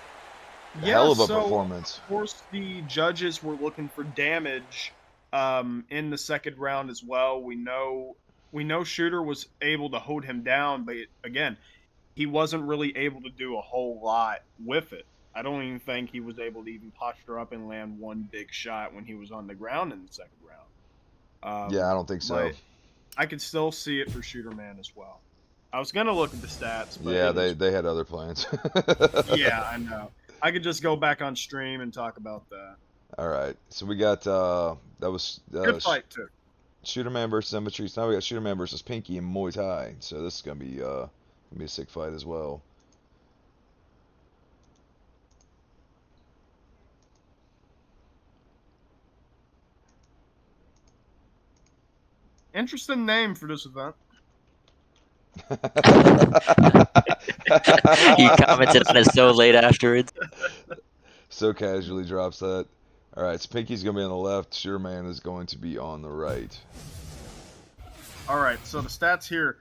yeah, Hell of a so performance. of course the judges were looking for damage in the second round as well. We know Shooter was able to hold him down, but again, he wasn't really able to do a whole lot with it. I don't even think he was able to even posture up and land one big shot when he was on the ground in the second round. Yeah, I don't think so. But I could still see it for Shooter Man as well. I was gonna look at the stats, but Yeah, it is. they had other plans. Yeah, I know. I could just go back on stream and talk about that. All right, so we got that was Good fight too. Shooter Man versus Embatrice. Now we got Shooter Man versus Pinky in Muay Thai. So this is gonna be a sick fight as well. Interesting name for this event. He commented on it so late afterwards. So casually drops that. All right, so Pinky's gonna be on the left. Shooter Man is going to be on the right. All right, so the stats here.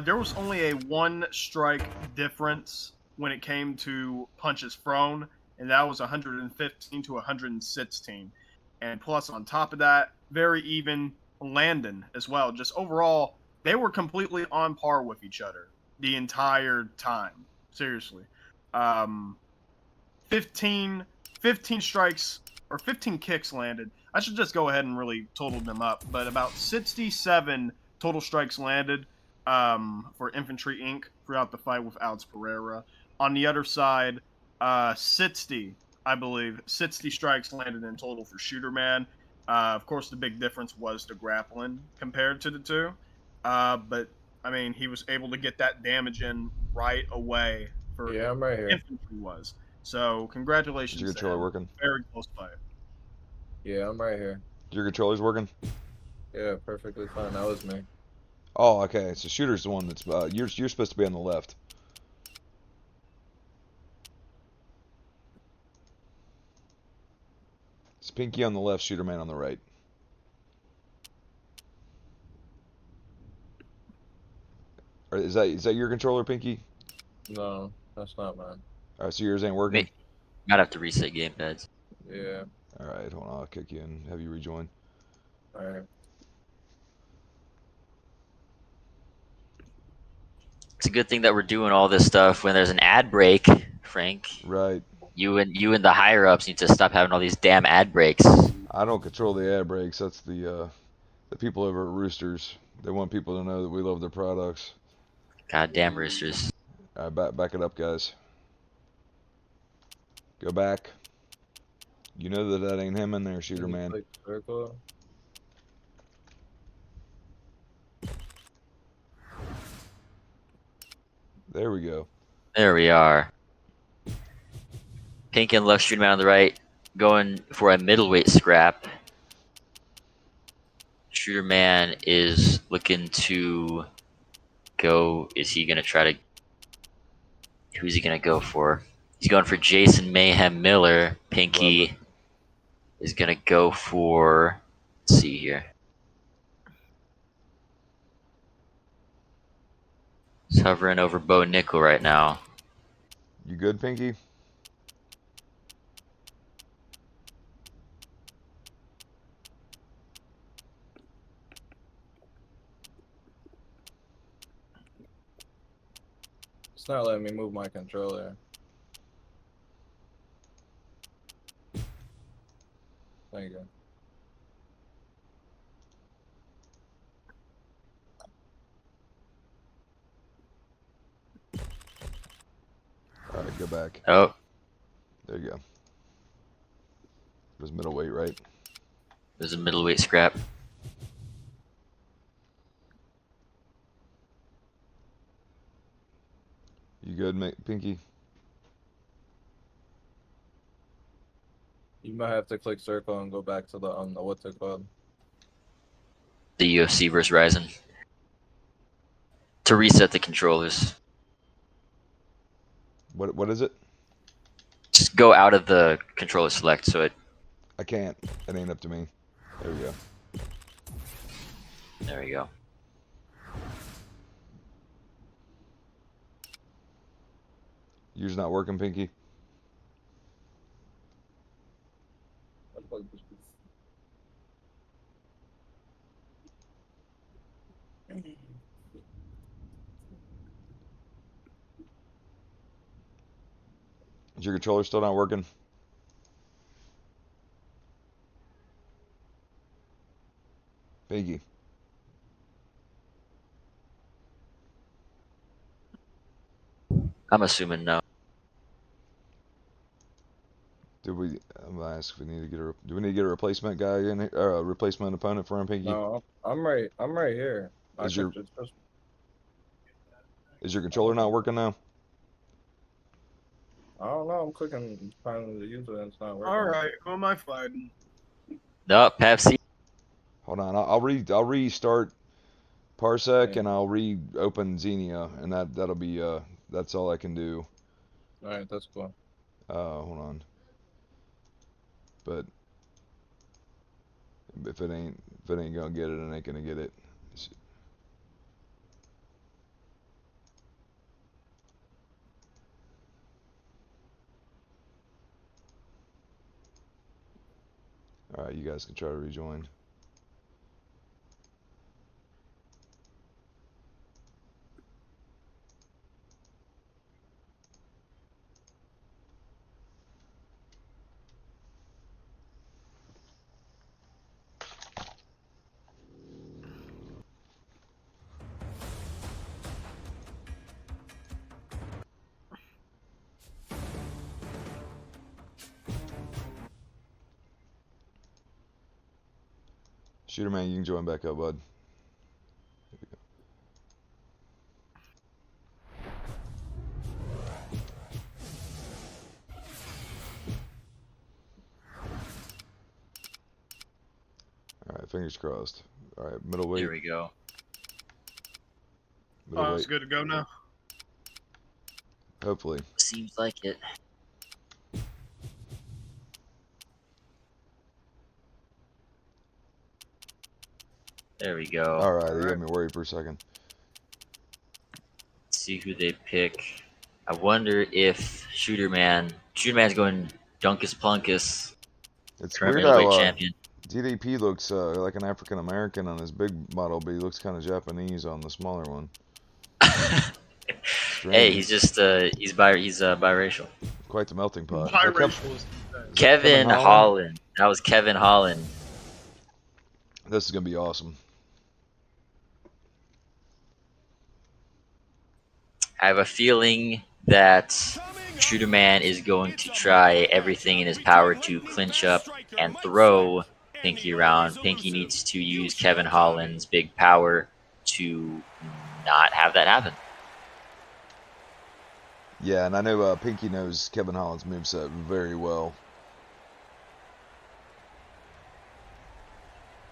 There was only a one strike difference when it came to punches thrown, and that was 115 to 116. And plus, on top of that, very even landing as well. Just overall, they were completely on par with each other the entire time. Seriously. Um, 15, 15 strikes or 15 kicks landed. I should just go ahead and really total them up, but about 67 total strikes landed for Infantry Inc. throughout the fight with Alex Pereira. On the other side, 60, I believe, 60 strikes landed in total for Shooter Man. Of course, the big difference was the grappling compared to the two. But, I mean, he was able to get that damage in right away for Yeah, I'm right here. Infantry was. So, Is congratulations your to controller him. working? Very close fight. Yeah, I'm right here. Your controller's working? Yeah, perfectly fine. That was me. Oh, okay. So Shooter's the one that's you're supposed to be on the left. It's Pinky on the left, Shooter Man on the right. Or is that your controller, Pinky? No, that's not mine. All right, so yours ain't working. Might have to reset game pads. Yeah. All right, hold on. I'll kick you and have you rejoin. All right. It's a good thing that we're doing all this stuff when there's an ad break, Frank. Right. You and the higher ups need to stop having all these damn ad breaks. I don't control the ad breaks. That's the people over at Roosters. They want people to know that we love their products. Goddamn roosters. All right, back it up, guys. Go back. You know that ain't him in there, Shooter Can you Man. click circle? There we go. There we are. Pink and left, Shooter Man on the right, going for a middleweight scrap. Shooter Man is looking to go. Is he gonna try to? Who's he gonna go for? He's going for Jason Mayhem Miller. Pinky is gonna go for. Let's see here. He's hovering over Bo Nickel right now. You good, Pinky? It's not letting me move my controller. There you go. All right, go back. Oh, There you go. It was middleweight, right? there's a middleweight scrap. You good, Pinky? You might have to click circle and go back to the what's it called? The UFC versus Ryzen. To reset the controllers. What is it? Just go out of the controller select so it. I can't. It ain't up to me. There we go. There we go. Yours not working, Pinky? Is your controller still not working? Pinky. I'm assuming no. I'm gonna ask if we need to get do we need to get a replacement guy in here, or a replacement opponent for him, Pinky? No, I'm right here. Is your controller not working now? I don't know. I'm clicking finally the user and it's not working. All right, who am I fighting? No, Pepsi. Hold on, I'll restart Parsec and I'll reopen Xenia, and that'll be that's all I can do. All right, that's cool. Hold on. But if it ain't gonna get it, it ain't gonna get it. All right, you guys can try to rejoin. Shooter man, you can join back up, bud. All right, fingers crossed. All right, middleweight. Here we go. Oh, it's good to go now. Hopefully. Seems like it. There we go. All right, you got me worried for a second. Let's see who they pick. I wonder if Shooterman's going Dunkus Plunkus. It's current weird middleweight how champion. DDP looks like an African American on his big model, but he looks kind of Japanese on the smaller one. Hey, he's just he's biracial. Quite the melting pot. Biracial is Kevin Holland. That was Kevin Holland. This is gonna be awesome. I have a feeling that Shooterman is going to try everything in his power to clinch up and throw Pinky around. Pinky needs to use Kevin Holland's big power to not have that happen. Yeah, and I know Pinky knows Kevin Holland's moveset very well.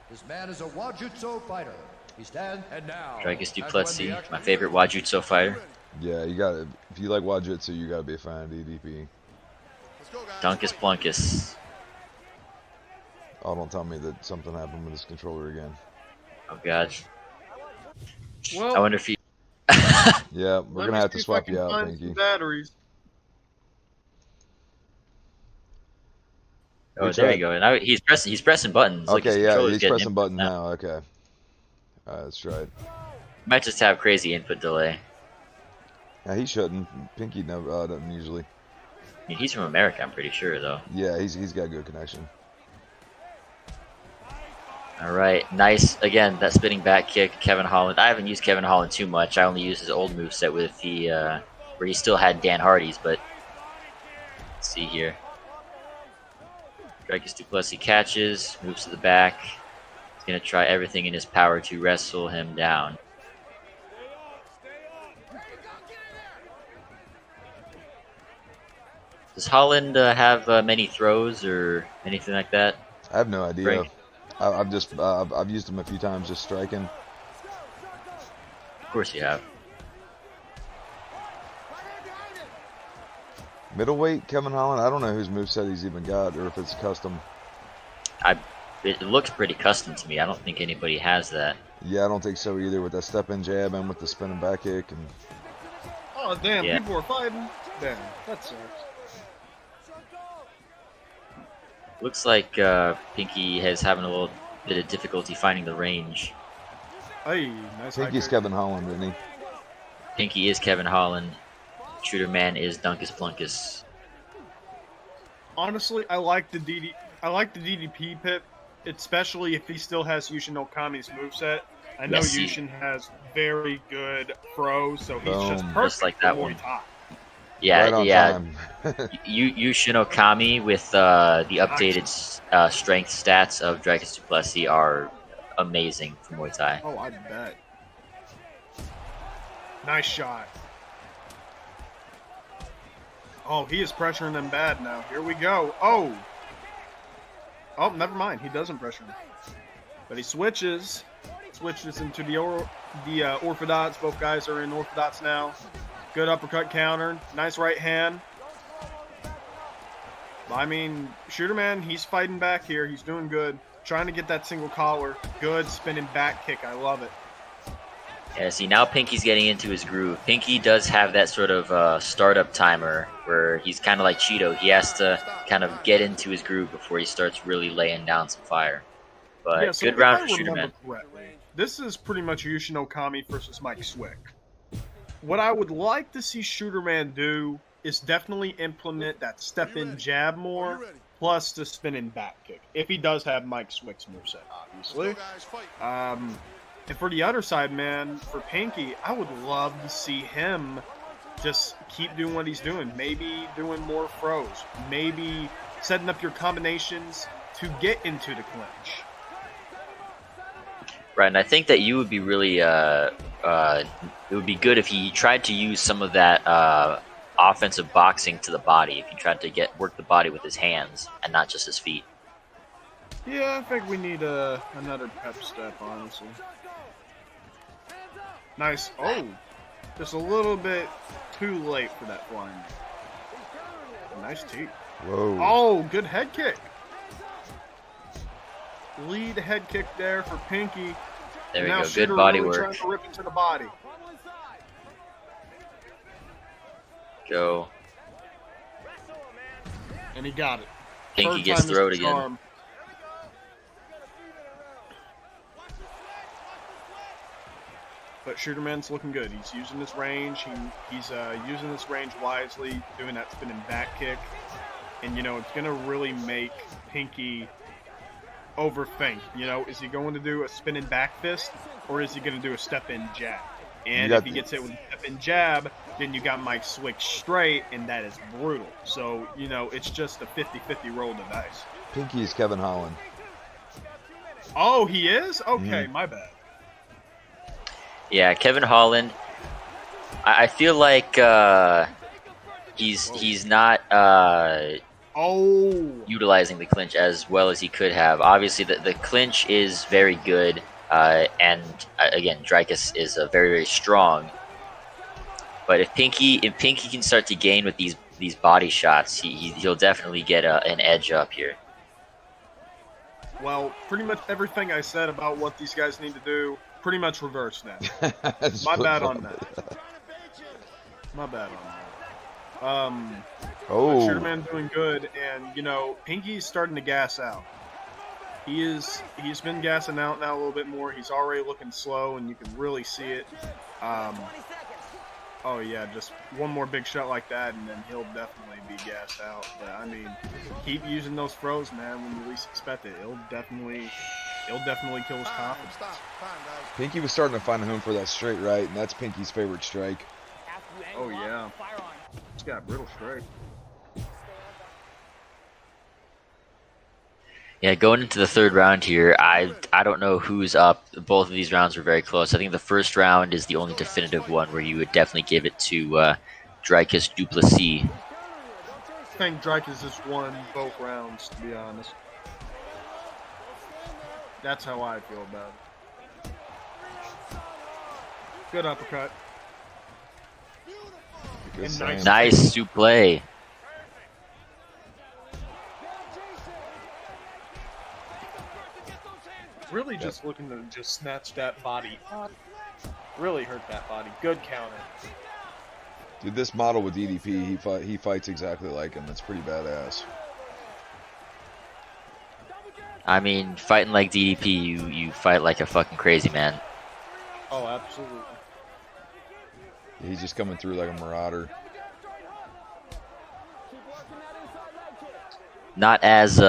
This man is a Wajutsu fighter. He stands and now. Dricus Duplessis, my favorite Wajutsu fighter. Yeah, you got if you like Wajutsu, you gotta be a fan of DDP. Dunkus Plunkus. Oh, don't tell me that something happened with this controller again. Oh god. Well, I wonder if he. Yeah, we're gonna have to swap you out, Pinky. Batteries. Oh, there you go. Now he's pressing buttons. Like Okay, yeah, he's getting pressing buttons now. Okay. That's right. Might just have crazy input delay. Yeah, he shouldn't. Pinky never doesn't usually. I mean, he's from America, I'm pretty sure, though. Yeah, he's got good connection. All right, nice. Again, that spinning back kick, Kevin Holland. I haven't used Kevin Holland too much. I only used his old moveset with the where he still had Dan Hardy's. But let's see here. Dricus Duplessis catches, moves to the back. He's gonna try everything in his power to wrestle him down. Does Holland have many throws or anything like that? I have no idea. Frank? I've used him a few times just striking. Of course you have. Middleweight Kevin Holland. I don't know whose moveset he's even got, or if it's custom. It looks pretty custom to me. I don't think anybody has that. Yeah, I don't think so either. With that step-in jab and with the spinning back kick and. Oh damn! Yeah. People are fighting. Damn, that sucks. Looks like Pinky is having a little bit of difficulty finding the range. Hey, nice high Pinky's kick. Kevin Holland, isn't he? Pinky is Kevin Holland. Shooter Man is Dunkus Plunkus. Honestly, I like the DDP pip, especially if he still has Yushin Okami's moveset. I know Yes, Yushin has very good throws, so he's just Boom. perfect Just like for that Muay one. Thai. Yeah, Right on yeah. time. Yushin Okami with the updated strength stats of Dracus Duplessis are amazing for Muay Thai. Oh, I bet. Nice shot. Oh, he is pressuring them bad now. Here we go. Oh. Oh, never mind. He doesn't pressure him. But he switches. Switches into the orthodox. Both guys are in orthodox now. Good uppercut counter. Nice right hand. I mean, Shooter Man, he's fighting back here. He's doing good. Trying to get that single collar. Good spinning back kick. I love it. Yeah, see, now Pinky's getting into his groove. Pinky does have that sort of startup timer where he's kind of like Cheeto. He has to kind of get into his groove before he starts really laying down some fire. But Yeah, so good if round I for Shooter remember Man. correctly, this is pretty much Yushin Okami versus Mike Swick. What I would like to see Shooter Man do is definitely implement that step-in jab more, plus the spinning back kick. If he does have Mike Swick's moveset, obviously. And for the other side, man, for Pinky, I would love to see him just keep doing what he's doing. Maybe doing more throws. Maybe setting up your combinations to get into the clinch. Right, and I think that you would be really, it would be good if he tried to use some of that offensive boxing to the body. If he tried to work the body with his hands and not just his feet. Yeah, I think we need another pep step, honestly. Nice. Oh, just a little bit too late for that flying. Nice tee. Whoa. Oh, good head kick. Lead head kick there for Pinky. There we Now go. Shooter Good body really work. trying to rip into the body. Go. And he got it. Pinky Third gets time is throwed the again. charm. But Shooter Man's looking good. He's using this range. He's using this range wisely, doing that spinning back kick. And, you know, it's going to really make Pinky overthink. You know, is he going to do a spinning back fist, or is he going to do a step-in jab? And if he gets hit with a step-in jab, then you got Mike Swick straight, and that is brutal. So, you know, it's just a 50-50 roll of the dice. Pinky's Kevin Holland. Oh, he is? Okay, my bad. Yeah, Kevin Holland. I feel like he's not utilizing the clinch as well as he could have. Obviously, the clinch is very good, and again, Dracus is very, very strong. But if Pinky can start to gain with these body shots, he'll definitely get an edge up here. Well, pretty much everything I said about what these guys need to do, pretty much reversed now. My bad on that. My bad on that. Oh. Shooter Man doing good, and you know, Pinky's starting to gas out. He's been gassing out now a little bit more. He's already looking slow, and you can really see it. Oh yeah, just one more big shot like that, and then he'll definitely be gassed out. But I mean, keep using those throws, man. When you least expect it, it'll definitely kill his confidence. Pinky was starting to find a home for that straight right, and that's Pinky's favorite strike. Oh yeah, he's got brittle straight. Yeah, going into the third round here, I don't know who's up. Both of these rounds were very close. I think the first round is the only definitive one where you would definitely give it to Dracus Duplessis. I think Dracus just won both rounds, to be honest. That's how I feel about it. Good uppercut. Good Nice suplex. Really just looking to just snatch that body up. Really hurt that body. Good counter. Dude, this model with DDP, he fights exactly like him. It's pretty badass. I mean, fighting like DDP, you fight like a fucking crazy man. Oh, absolutely. He's just coming through like a marauder. Not as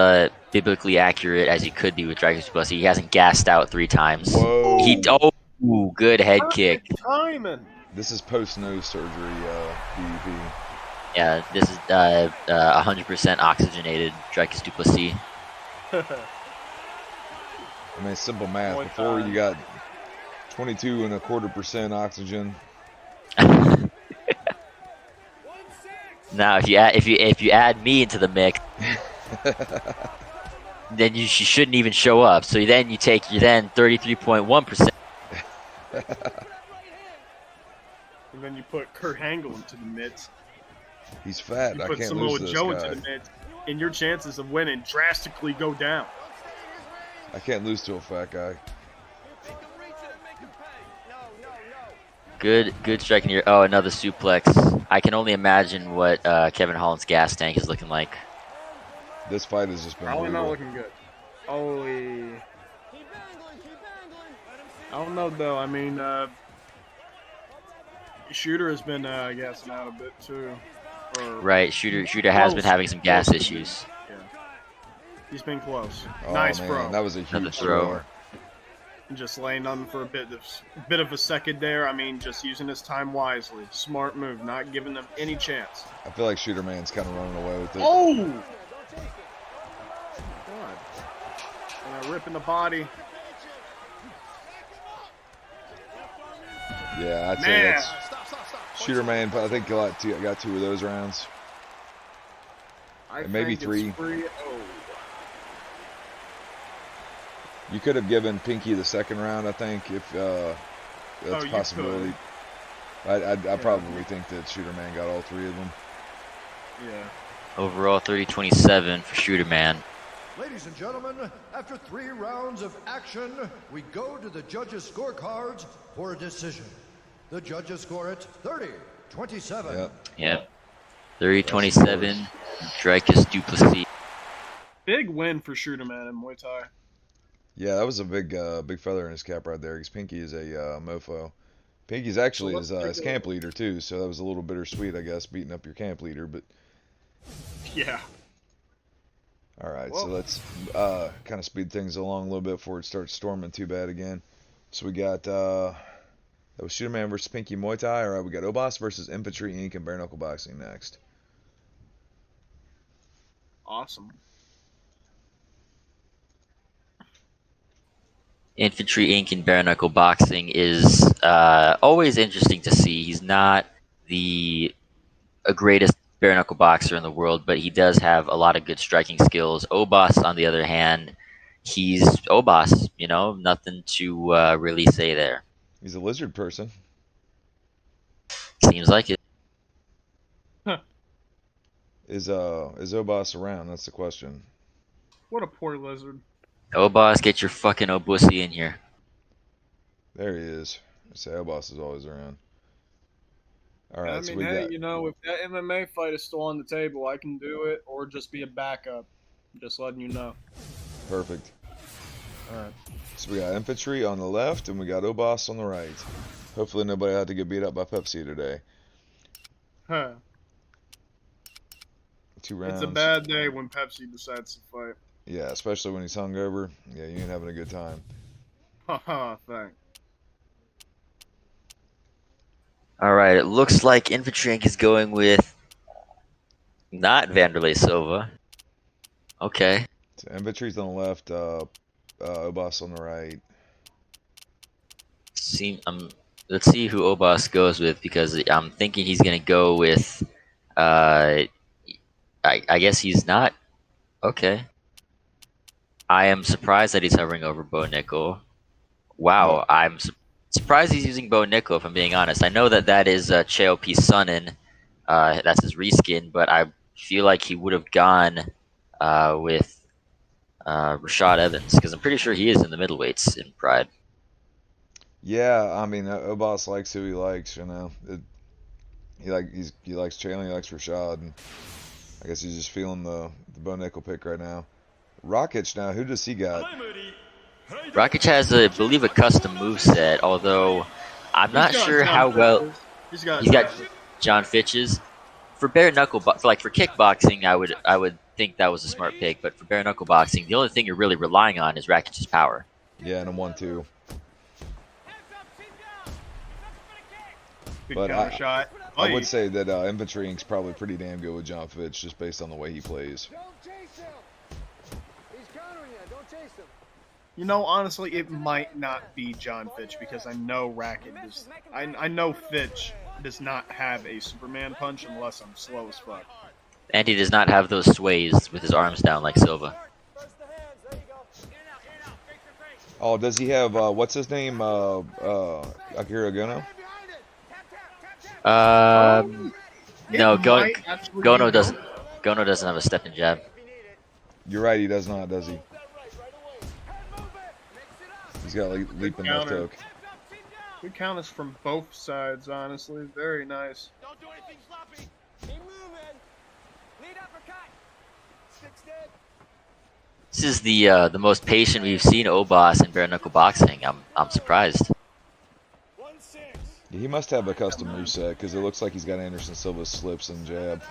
biblically accurate as he could be with Dragon Plus. He hasn't gassed out 3 times. Whoa. Ooh, good head kick. Perfect timing. This is post nose surgery, DDP. Yeah, this is 100% oxygenated Dracus Duplessis. I mean, simple math. Muay Before Thai. you got 22.25% oxygen. Now, if you add me into the mix, then you shouldn't even show up. So then you take your 33.1%. And then you put Kurt Angle into the midst. He's fat. You I put can't Samoa lose to this Joe guy. into the midst, and your chances of winning drastically go down. I can't lose to a fat guy. Good striking here. Oh, another suplex. I can only imagine what Kevin Holland's gas tank is looking like. This fight has just been Probably not brutal. looking good. Holy. I don't know though. I mean, Shooter has been gassing out a bit too. Right, Shooter has been having some gas issues. Yeah. He's been close. Oh, nice man, throw. that was a Another huge throw. throw. Just laying on for a bit of a second there. I mean, just using his time wisely. Smart move, not giving them any chance. I feel like Shooter Man's kind of running away with it. Oh! God. And a rip in the body. Yeah, I'd say Man. that's Shooter Man. I think got 2 of those rounds. I Maybe think 3. it's 3-0. You could have given Pinky the second round, I think, if that's a you possibility. I probably think that Shooter Man got all 3 of them. Yeah. Overall 30-27 for Shooter Man. Ladies and gentlemen, after 3 rounds of action, we go to the judges' scorecards for a decision. The judges score it 30-27. Yep. 30-27, Dracus Duplessis. Big win for Shooter Man in Muay Thai. Yeah, that was a big feather in his cap right there, because Pinky is a mofo. Pinky's actually his camp leader, too, so that was a little bittersweet, I guess, beating up your camp leader, but... Yeah. All right, Well, so let's kind of speed things along a little bit before it starts storming too bad again. So we got, that was Shooter Man versus Pinky Muay Thai. All right, we got Obas versus Infantry Inc. and Bare Knuckle Boxing next. awesome. Infantry Inc. and Bare Knuckle Boxing is always interesting to see. He's not the greatest bare knuckle boxer in the world, but he does have a lot of good striking skills. Obas, on the other hand, he's Obas. You know, nothing to really say there. He's a lizard person. Seems like it. Is Obas around? That's the question. What a poor lizard. Obas, get your fucking Obusi in here. There he is. I say Obas is always around. All right, I so mean, we hey, got... you know, if that MMA fight is still on the table, I can do it, or just be a backup. Just letting you know. Perfect. All right. So we got Infantry on the left, and we got Obas on the right. Hopefully nobody had to get beat up by Pepsi today. Huh. 2 rounds. It's a bad day when Pepsi decides to fight. Yeah, especially when he's hungover. Yeah, you ain't having a good time. Haha, thanks. All right, it looks like Infantry Inc. is going with not Vanderlei Silva. Okay. So Infantry's on the left, Obas on the right. Let's see who Obas goes with, because I'm thinking he's gonna go with. I guess he's not. Okay. I am surprised that he's hovering over Bo Nickel. Wow, Yeah. I'm surprised he's using Bo Nickel, if I'm being honest. I know that is Cheopi Sonnen. That's his reskin, but I feel like he would have gone with Rashad Evans, because I'm pretty sure he is in the middleweights in Pride. Yeah, I mean, Obas likes who he likes, you know. He likes Chandler, he likes Rashad, and I guess he's just feeling the Bo Nickel pick right now. Rakic now, who does he got? Rakic has, I believe, a custom moveset, although I'm not sure how well. He's got He's got John Fitch's. For bare knuckle, for kickboxing, I would think that was a smart pick. But for bare knuckle boxing, the only thing you're really relying on is Rakic's power. Yeah, and a 1-2. Big But counter shot. I would say that Infantry Inc.'s probably pretty damn good with John Fitch, just based on the way he plays. You know, honestly, it might not be John Fitch because I know I know Fitch does not have a Superman punch unless I'm slow as fuck. And he does not have those sways with his arms down like Silva. Oh, does he have, what's his name, Akira Gono? No, Gono doesn't. Gono doesn't have a step and jab. You're right, he does not, does he? He's got like leap and left hook. Good counters from both sides, honestly. Very nice. Don't do anything sloppy. Keep moving. Lead uppercut. Sticks dead. This is the most patient we've seen Obas in bare knuckle boxing. I'm surprised. 1-6. Yeah, he must have a custom moveset because it looks like he's got Anderson Silva's slips and jab.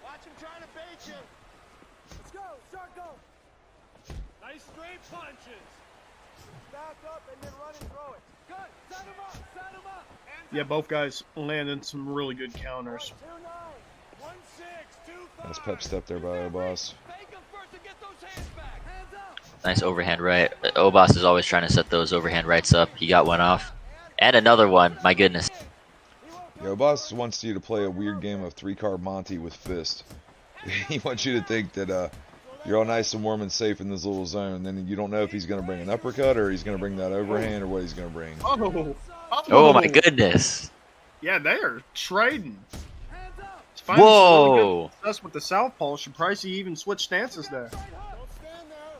Watch him trying to bait you. Let's go. Start go. Nice straight punches. Back up and then run and throw it. Good. Set him up. Set him up. Yeah, both guys landed some really good counters. 2-9. 1-6. 2-5. Nice pep step there by Obas. Fake him first and get those hands back. Hands up. Nice overhand right. Obas is always trying to set those overhand rights up. He got one off. And another one. My goodness. Yeah, Obas wants you to play a weird game of 3-card Monty with fist. He wants you to think that you're all nice and warm and safe in this little zone. Then you don't know if he's going to bring an uppercut or he's going to bring that overhand or what he's going to bring. Oh my goodness. Yeah, they are trading. Whoa. Really good success with the southpaw. Should Pricey even switch stances there?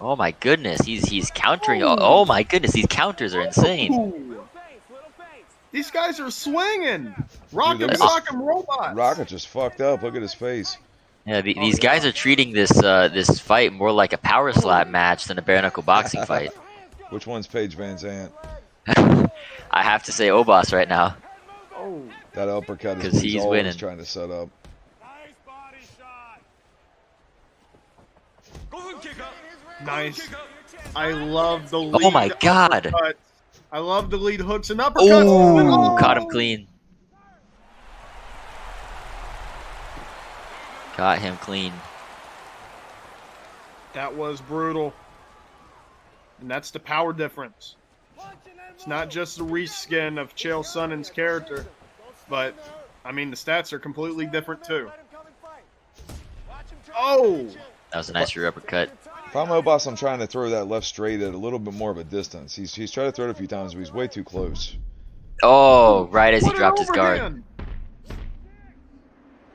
Oh my goodness. He's countering. Oh my goodness. These counters are insane. Ooh. These guys are swinging. Rock and sock and robots. Rocket just fucked up. Look at his face. Yeah, these guys are treating this fight more like a power slap match than a bare knuckle boxing fight. Which one's Paige Van Zant? I have to say Obas right now. Oh. That uppercut is 'Cause he's always winning. trying to set up. Nice body shot. Go and kick up. Nice. I love the lead. Oh my god. uppercuts. I love the lead hooks and uppercuts. Oh, caught him clean. Got him clean. That was brutal. And that's the power difference. It's not just the reskin of Chael Sonnen's character, but, I mean, the stats are completely different, too. Oh! That was a nice rear uppercut. If I'm Obas, I'm trying to throw that left straight at a little bit more of a distance. He's tried to throw it a few times, but he's way too close. Oh, right as he What an dropped his guard. overhand!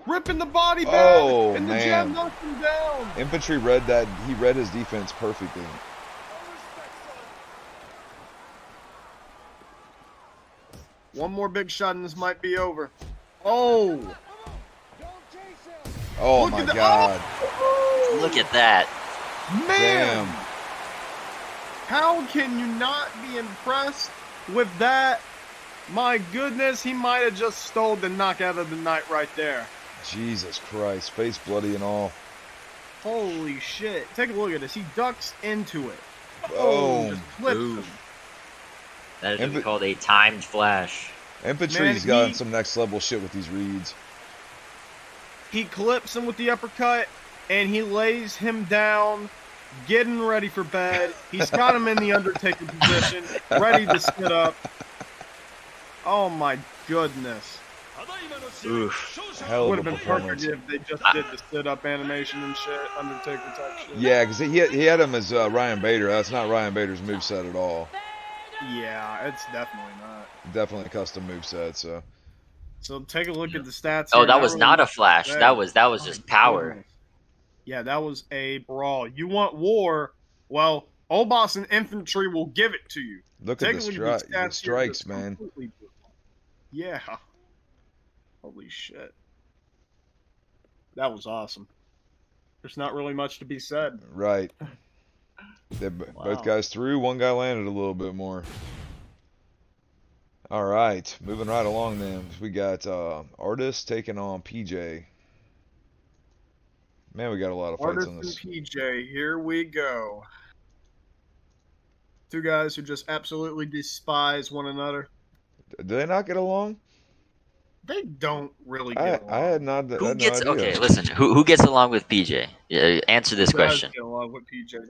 Ripping the body back, Oh, and the jab man. knocked him down. Infantry read that. He read his defense perfectly. One more big shot and this might be over. Oh! Oh Look my at the- god. Look at that. Man! Damn. How can you not be impressed with that? My goodness, he might have just stole the knockout of the night right there. Jesus Christ. Face bloody and all. Holy shit. Take a look at this. He ducks into it. Boom. Just flips Boom. him. That is what we called a timed flash. Infantry's Man, got some next level shit with these reads. He clips him with the uppercut, and he lays him down, getting ready for bed. He's got him in the Undertaker position, ready to sit up. Oh my goodness. Oof. Hell Would of have a been perfect performance. if they just did the sit-up animation and shit, Undertaker type shit. Yeah, because he had him as Ryan Bader. That's not Ryan Bader's moveset at all. Yeah, it's definitely not. Definitely a custom moveset, so. So take a look at the stats. Oh, here. that was really not a much to flash. say. That was just power. Goodness. Yeah, that was a brawl. You want war? Well, Obas and Infantry will give it to you. Look Take at a the, look at these stats here. strikes, Just man. completely brutal. Yeah. Holy shit. That was awesome. There's not really much to be said. Right. Wow. Both guys threw. One guy landed a little bit more. All right, moving right along then. We got Artist taking on PJ. Man, we got a lot of fights Artist on and this. PJ, here we go. Two guys who just absolutely despise one another. Do they not get along? They don't really I get along. had Who no gets idea. okay? Listen, who gets along with PJ? Yeah, answer this Who does question. get along with PJ?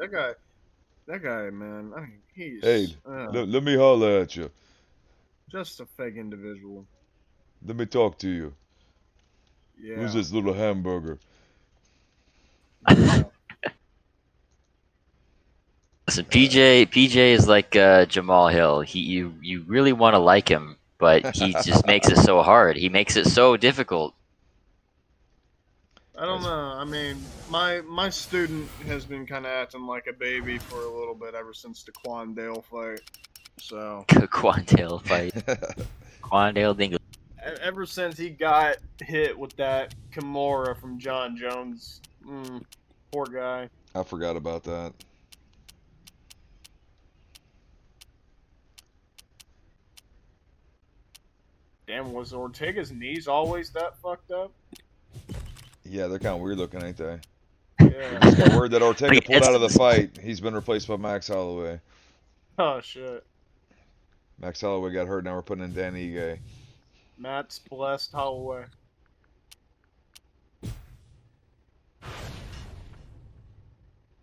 That guy, man. I mean, he's Hey, let me holler at you. just a fake individual. Let me talk to you. Yeah. Who's this little hamburger? Yeah. Listen, PJ is like Jamal Hill. You really want to like him, but he just makes it so hard. He makes it so difficult. I don't know. I mean, my student has been kind of acting like a baby for a little bit ever since the Quandale fight. So Quandale fight. Quandale Dingle. ever since he got hit with that Kimura from John Jones, poor guy. I forgot about that. Damn, was Ortega's knees always that fucked up? Yeah, they're kind of weird looking, ain't they? Yeah. Just got word that Ortega Like, pulled out of the it's- fight. He's been replaced by Max Holloway. Oh shit. Max Holloway got hurt. Now we're putting in Dan Ige. Matt's blessed Holloway.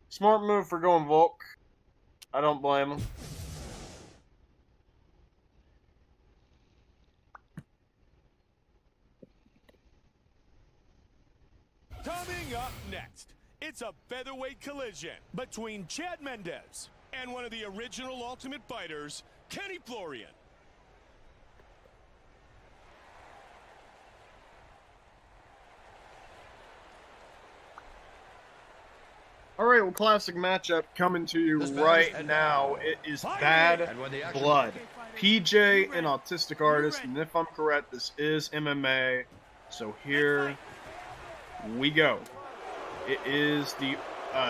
Smart move for going Volk. I don't blame him. Coming up next, it's a featherweight collision between Chad Mendez and one of the original Ultimate Fighters, Kenny Florian. Alright, well, classic matchup coming to you right now. It is Bad Blood. PJ, an autistic artist, and if I'm correct, this is MMA. So here we go. It is the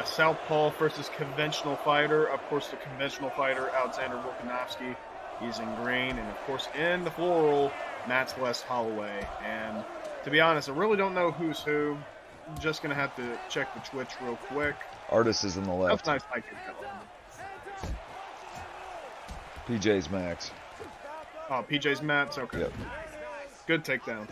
Southpaw versus conventional fighter. Of course, the conventional fighter, Alexander Volkanovski. He's in green, and of course, in the floral, Matt's West Holloway. And to be honest, I really don't know who's who. I'm just gonna have to check the Twitch real quick. Artist is on the left. That's nice. I could go. PJ's Max. Oh, PJ's Matt's okay. Yep. Good takedown.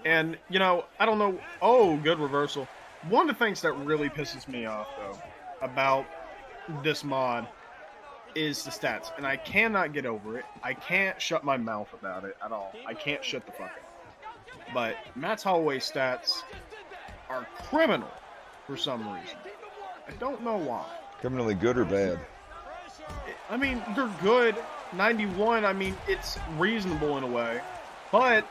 And, you know, I don't know. Oh, good reversal. One of the things that really pisses me off, though, about this mod is the stats. And I cannot get over it. I can't shut my mouth about it at all. I can't shut the fuck up. But Matt's Holloway's stats are criminal for some reason. I don't know why. Criminally good or bad? I mean, they're good. 91, I mean, it's reasonable in a way. But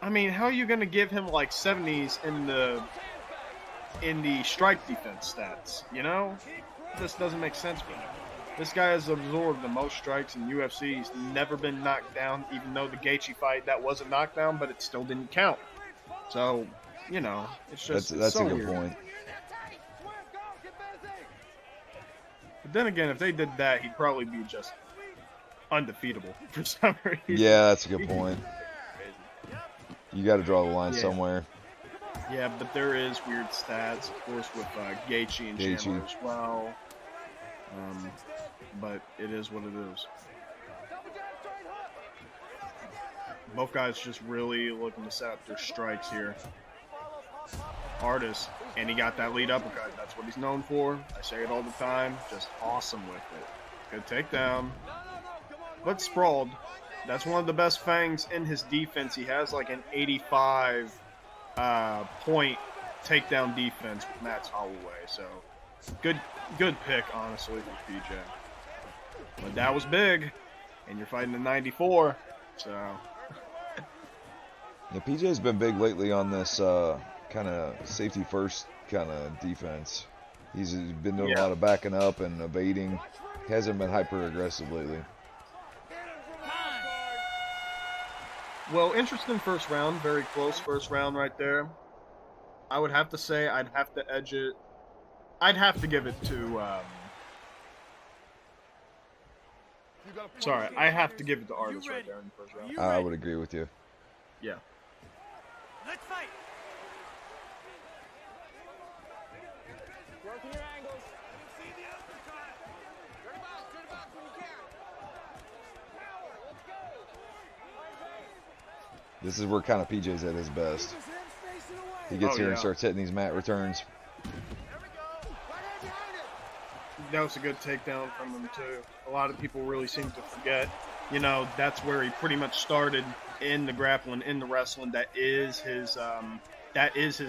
I mean, how are you going to give him like 70s in the strike defense stats, you know? This doesn't make sense for me. This guy has absorbed the most strikes in UFC. He's never been knocked down, even though the Gaethje fight, that was a knockdown, but it still didn't count. So, you know, it's just That's so a good weird. point. But then again, if they did that, he'd probably be just undefeatable for some reason. Yeah, that's a good point. You got to draw the line somewhere. Yeah, but there is weird stats, of course, with Gaethje and Chandler as well. But it is what it is. Both guys just really looking to set up their strikes here. Artist, and he got that lead uppercut. That's what he's known for. I say it all the time. Just awesome with it. Good takedown. But sprawled. That's one of the best fangs in his defense. He has like an 85 point takedown defense with Matt Holloway. So good pick, honestly, for PJ. But that was big, and you're fighting a 94. So Yeah, PJ's been big lately on this kind of safety first kind of defense. He's been doing a lot of backing up and evading. He hasn't been hyper aggressive lately. Well, interesting first round. Very close first round right there. I would have to say I'd have to edge it. I'd have to give it to... sorry, I have to give it to Artis right there in the first round. I would agree with you. Yeah. Let's fight. Working your angles. See the uppercut. Turn the box when you can. Power, let's go. This is where kind of PJ's at his best. He gets here and starts hitting these mat returns. That was a good takedown from him too. A lot of people really seem to forget, you know, that's where he pretty much started in the grappling, in the wrestling. That is his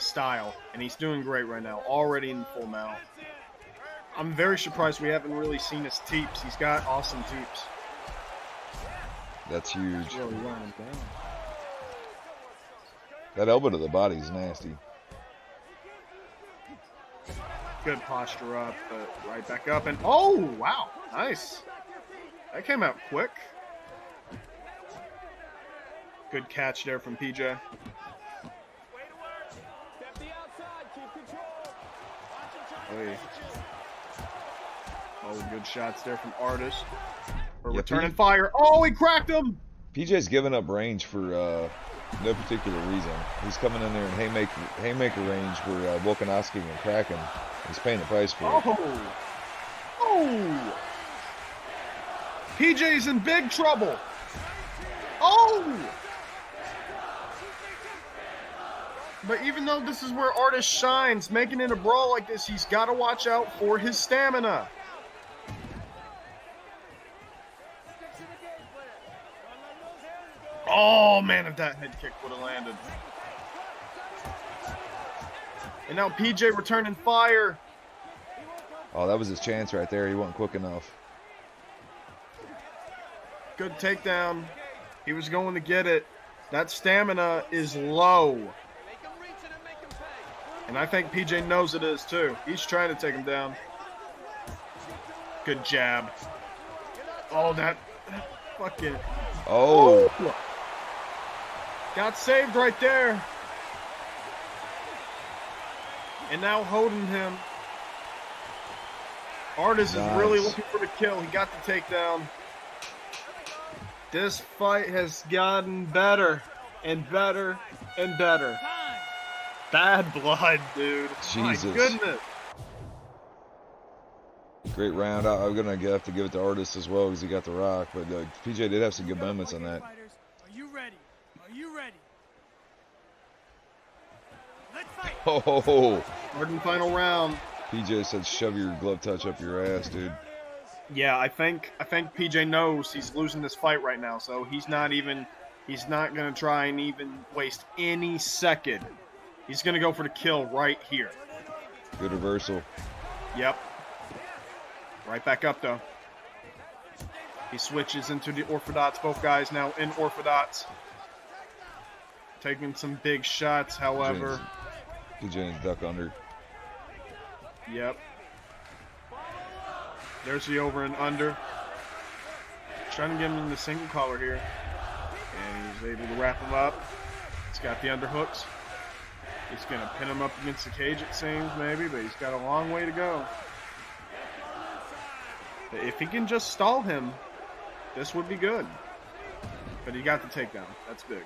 style, and he's doing great right now. Already in the full mount. I'm very surprised we haven't really seen his teeps. He's got awesome teeps. That's huge. Really wearing him down. That elbow to the body is nasty. Good posture up, but right back up, and oh wow, nice. That came out quick. Good catch there from PJ. Hey. Oh, good shots there from Artis. Or Yeah, return and fire. Oh, he cracked him! PJ's giving up range for no particular reason. He's coming in there in haymaker range where Volkanovski and Kraken. He's paying the price for it. Oh! Oh! PJ's in big trouble. Oh! But even though this is where Artis shines, making it a brawl like this, he's got to watch out for his stamina. Oh, man, if that head kick would have landed. And now PJ returning fire. Oh, that was his chance right there. He wasn't quick enough. Good takedown. He was going to get it. That stamina is low. And I think PJ knows it is too. He's trying to take him down. Good jab. Oh, that fucking... Oh! Got saved right there. And now holding him. Artis is really looking for the kill. He got the takedown. This fight has gotten better and better and better. Bad blood, dude. Jesus. My goodness. Great round. I'm going to have to give it to Artis as well because he got the rock. But PJ did have some good moments on that. Are you ready? Are you ready? Let's fight. Oh! Third and final round. PJ said shove your glove touch up your ass, dude. Yeah, I think PJ knows he's losing this fight right now, so he's not gonna try and even waste any second. He's gonna go for the kill right here. Good reversal. Yep. Right back up though. He switches into the orthodox. Both guys now in orthodox. Taking some big shots, however. PJ duck under. Yep. There's the over and under. Trying to get him in the single collar here. And he's able to wrap him up. He's got the underhooks. He's going to pin him up against the cage, it seems, maybe, but he's got a long way to go. If he can just stall him, this would be good. But he got the takedown. That's big.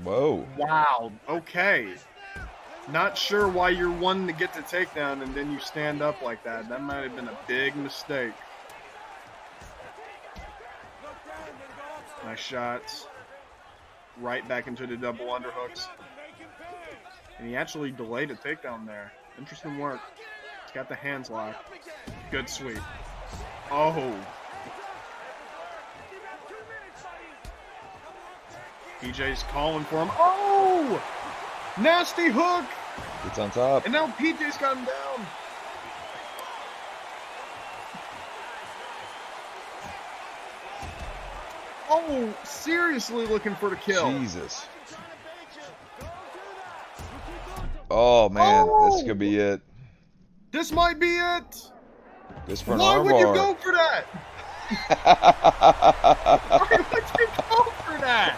Whoa. Wow. Okay. Not sure why you're wanting to get the takedown and then you stand up like that. That might have been a big mistake. Nice shots. Right back into the double underhooks. And he actually delayed a takedown there. Interesting work. He's got the hands locked. Good sweep. Oh. PJ's calling for him. Oh! Nasty hook! It's on top. And now PJ's got him down. Oh, seriously looking for the kill. Jesus. Oh, man. This could be it. This might be it. Goes for an Why would you armbar. go for that? Why would you go for that?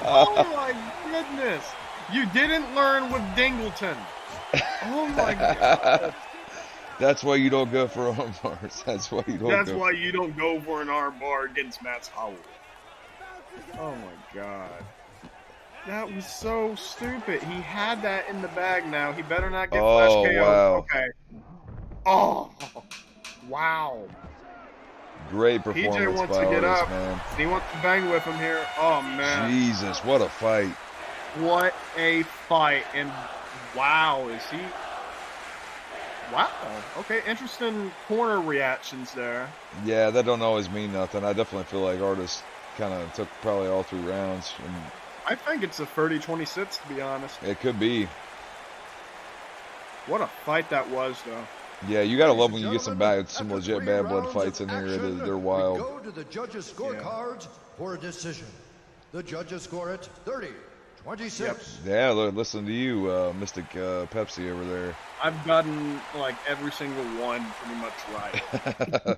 Oh my goodness. You didn't learn with Dingleton. Oh my god. That's why you don't go for arm bars. That's why you don't That's go why you don't go for an arm bar against Matt Howell. Oh my god. That was so stupid. He had that in the bag now. He better not get flash Oh, KO. wow. Okay. Oh. Wow. Great PJ performance wants by to get Artis, up. man. He wants to bang with him here. Oh man. Jesus, what a fight. What a fight. And wow, is he... Wow. Okay, interesting corner reactions there. Yeah, that don't always mean nothing. I definitely feel like Artis kind of took probably all 3 rounds. And I think it's a 30-26, to be honest. it could be. What a fight that was, though. Yeah, you gotta love when Ladies you and get some gentlemen, legit after 3 bad blood rounds fights of in here. action, They're We wild. go to the judges' scorecards for a decision. The judges score it 30-26. Yep. Yeah, listen to you, Mystic Pepsi over there. I've gotten, like, every single one pretty much right.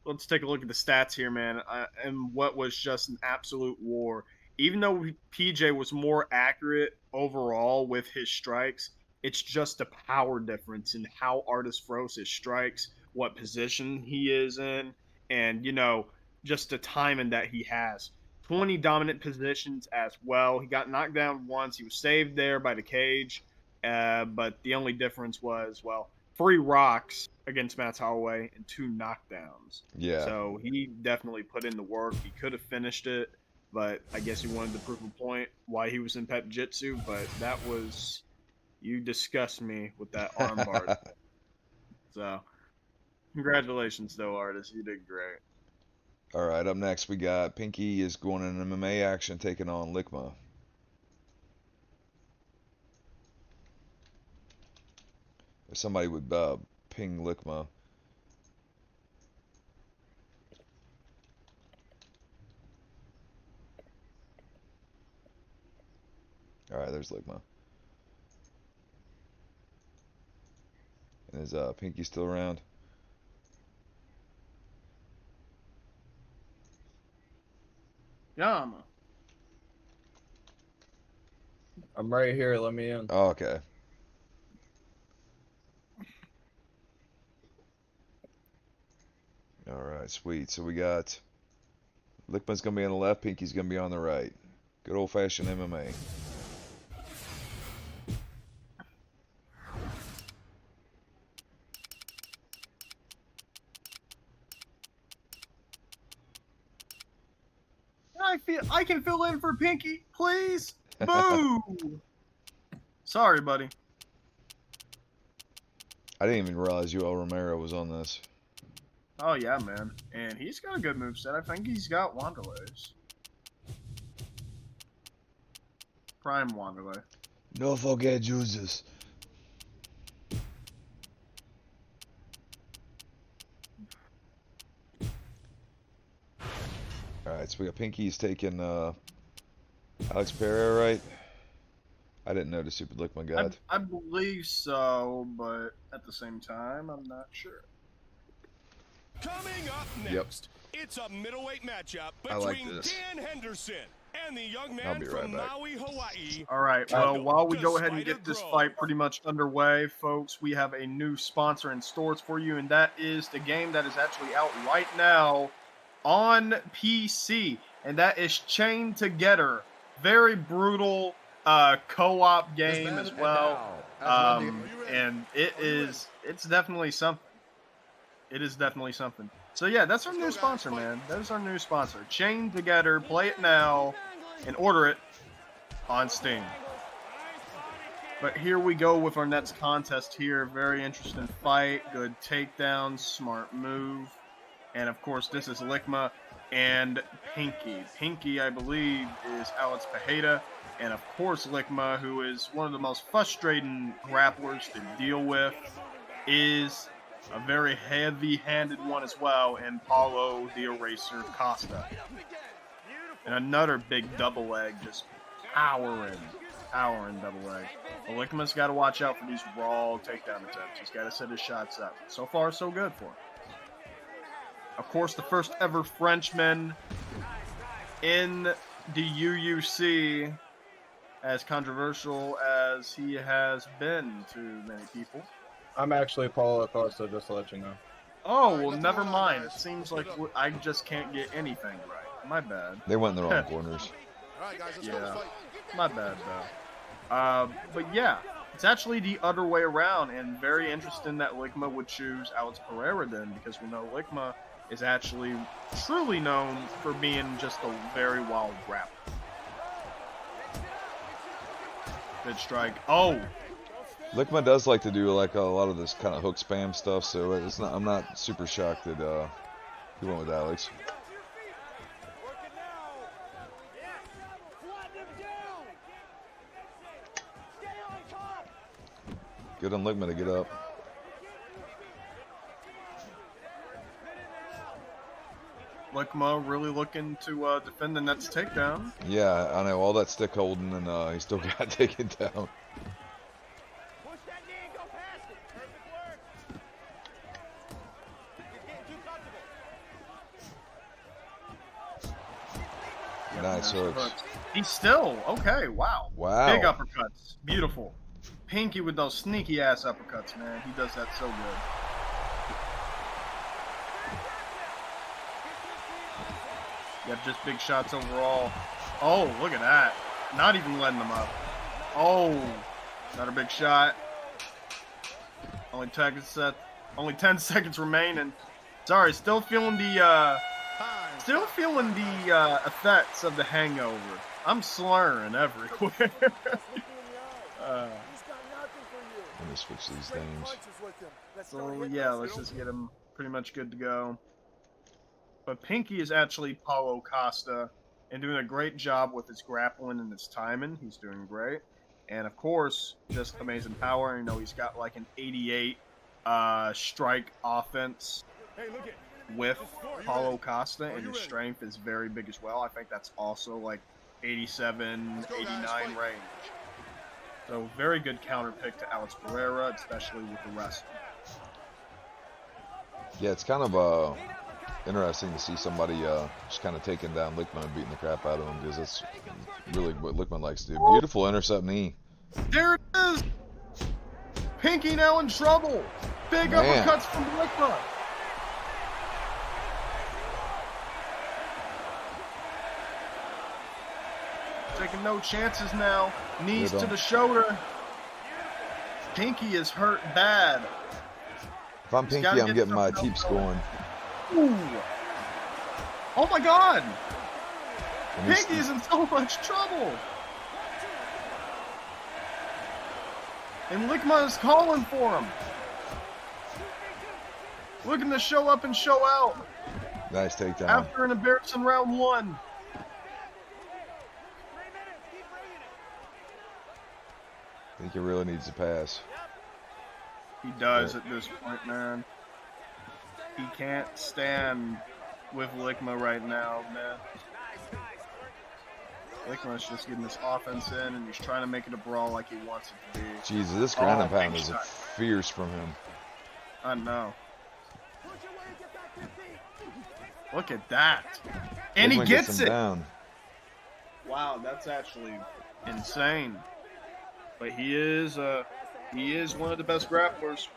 Let's take a look at the stats here, man. And what was just an absolute war. Even though PJ was more accurate overall with his strikes, it's just a power difference in how Artis throws his strikes, what position he is in, and, you know, just the timing that he has. 20 dominant positions as well. He got knocked down once. He was saved there by the cage. But the only difference was, well, 3 rocks against Matt Holloway and 2 knockdowns. Yeah. So he definitely put in the work. He could have finished it, but I guess he wanted to prove a point why he was in Pep Jitsu. But that was, you disgust me with that armbar. So congratulations, though, Artis. You did great. All right, up next we got Pinky is going in MMA action, taking on Lickma. If somebody would ping Lickma. All right, there's Lickma. And is Pinky still around? Yeah, man. I'm right here. Let me in. Oh, okay. All right, sweet. So we got Lickman's gonna be on the left, Pinky's gonna be on the right. Good old-fashioned MMA. I can fill in for Pinky, please. Boo. Sorry, buddy. I didn't even realize UL Romero was on this. Oh yeah, man, and he's got a good moveset. I think he's got Wanderlays. Prime Wanderlay. No forget Jesus. Alright, so we got Pinky's taking Alex Pereira, right? I didn't notice Super Lickman got. I believe so, but at the same time, I'm not sure. Coming up next, it's a middleweight matchup between Dan Henderson and the young man from Maui, Hawaii. All right, well, while we go ahead and get this fight pretty much underway, folks, we have a new sponsor in stores for you, and that is the game that is actually out right now on PC, and that is Chained Together. Very brutal co-op game as well, and it's definitely something. It is definitely something. So yeah, that's our new sponsor, man. That is our new sponsor. Chained Together. Play it now and order it on Steam. But here we go with our next contest here. Very interesting fight. Good takedown. Smart move. And of course, this is Lickma and Pinky. Pinky, I believe, is Alex Pajeda. And of course, Lickma, who is one of the most frustrating grapplers to deal with, is a very heavy-handed one as well, and Paulo the Eraser Costa. And another big double leg just powering power in double leg. But Lickman's got to watch out for these raw takedown attempts. He's got to set his shots up. So far, so good for him. Of course, the first ever Frenchman in the UUC, as controversial as he has been to many people. I'm actually Paulo Costa, just to let you know. Oh, well, never mind. It seems like I just can't get anything right. My bad. They went in the wrong corners. Yeah, my bad, though. But yeah, it's actually the other way around, and very interesting that Lickma would choose Alex Pereira then, because we know Lickma is actually truly known for being just a very wild grappler. Good strike. Oh! Lickma does like to do like a lot of this kind of hook spam stuff, so it's not. I'm not super shocked that he went with Alex. Good on Lickma to get up. Lickma really looking to defend the next takedown. Yeah, I know all that stick holding, and he still got taken down. Nice hooks. He's still okay. Wow. Wow. Big uppercuts. Beautiful. Pinky with those sneaky ass uppercuts, man. He does that so good. Yep, just big shots overall. Oh, look at that. Not even letting them up. Oh, another big shot. Only 10 seconds remaining. Sorry, still feeling the effects of the hangover. I'm slurring everywhere. Let me switch these things. So yeah, let's just get him pretty much good to go. But Pinky is actually Paulo Costa and doing a great job with his grappling and his timing. He's doing great. And of course, just amazing power. You know, he's got like an 88 strike offense with Paulo Costa, and his strength is very big as well. I think that's also like 87, 89 range. So very good counter pick to Alex Pereira, especially with the wrestling. Yeah, it's kind of interesting to see somebody just kind of taking down Lickman and beating the crap out of him, because that's really what Lickman likes to do. Beautiful intercept knee. There it is! Pinky now in trouble. Big uppercuts from Lickman. Taking no chances now. Knees to the shoulder. Pinky is hurt bad. If I'm Pinky, I'm getting my teeps going. Ooh. Oh my God! Pinky's in so much trouble. And Lickma is calling for him. Looking to show up and show out. Nice takedown. After an embarrassing round one. I think he really needs to pass. He does at this point, man. He can't stand with Lickma right now, man. Lickma's just getting this offense in, and he's trying to make it a brawl like he wants it to be. Jesus, this ground and pound is fierce from him. I know. Look at that. And he gets it. Down. Wow, that's actually insane. But he is one of the best grapplers.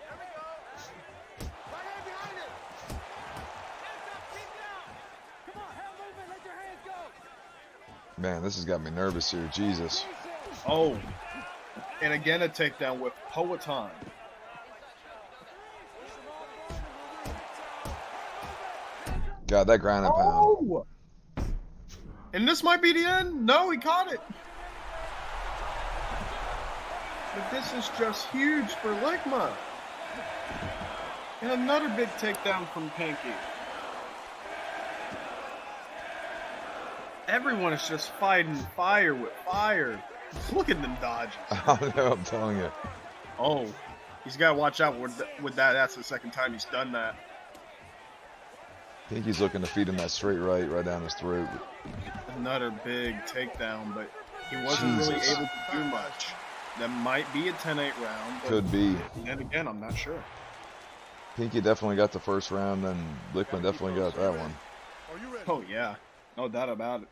Man, this has got me nervous here. Jesus. Oh. And again, a takedown with Powhatan. God, that ground and pound. Oh! And this might be the end. No, he caught it. But this is just huge for Lickma. And another big takedown from Pinky. Everyone is just fighting fire with fire. Look at them dodges. I know, I'm telling you. Oh, he's got to watch out with that. That's the second time he's done that. Pinky's looking to feed him that straight right down his throat. Another big takedown, but He wasn't really Jesus. able to do much. That might be a 10-8 round. But Could be. then again, I'm not sure. Pinky definitely got the first round, and Lickman definitely got that one. Oh, yeah. No doubt about it.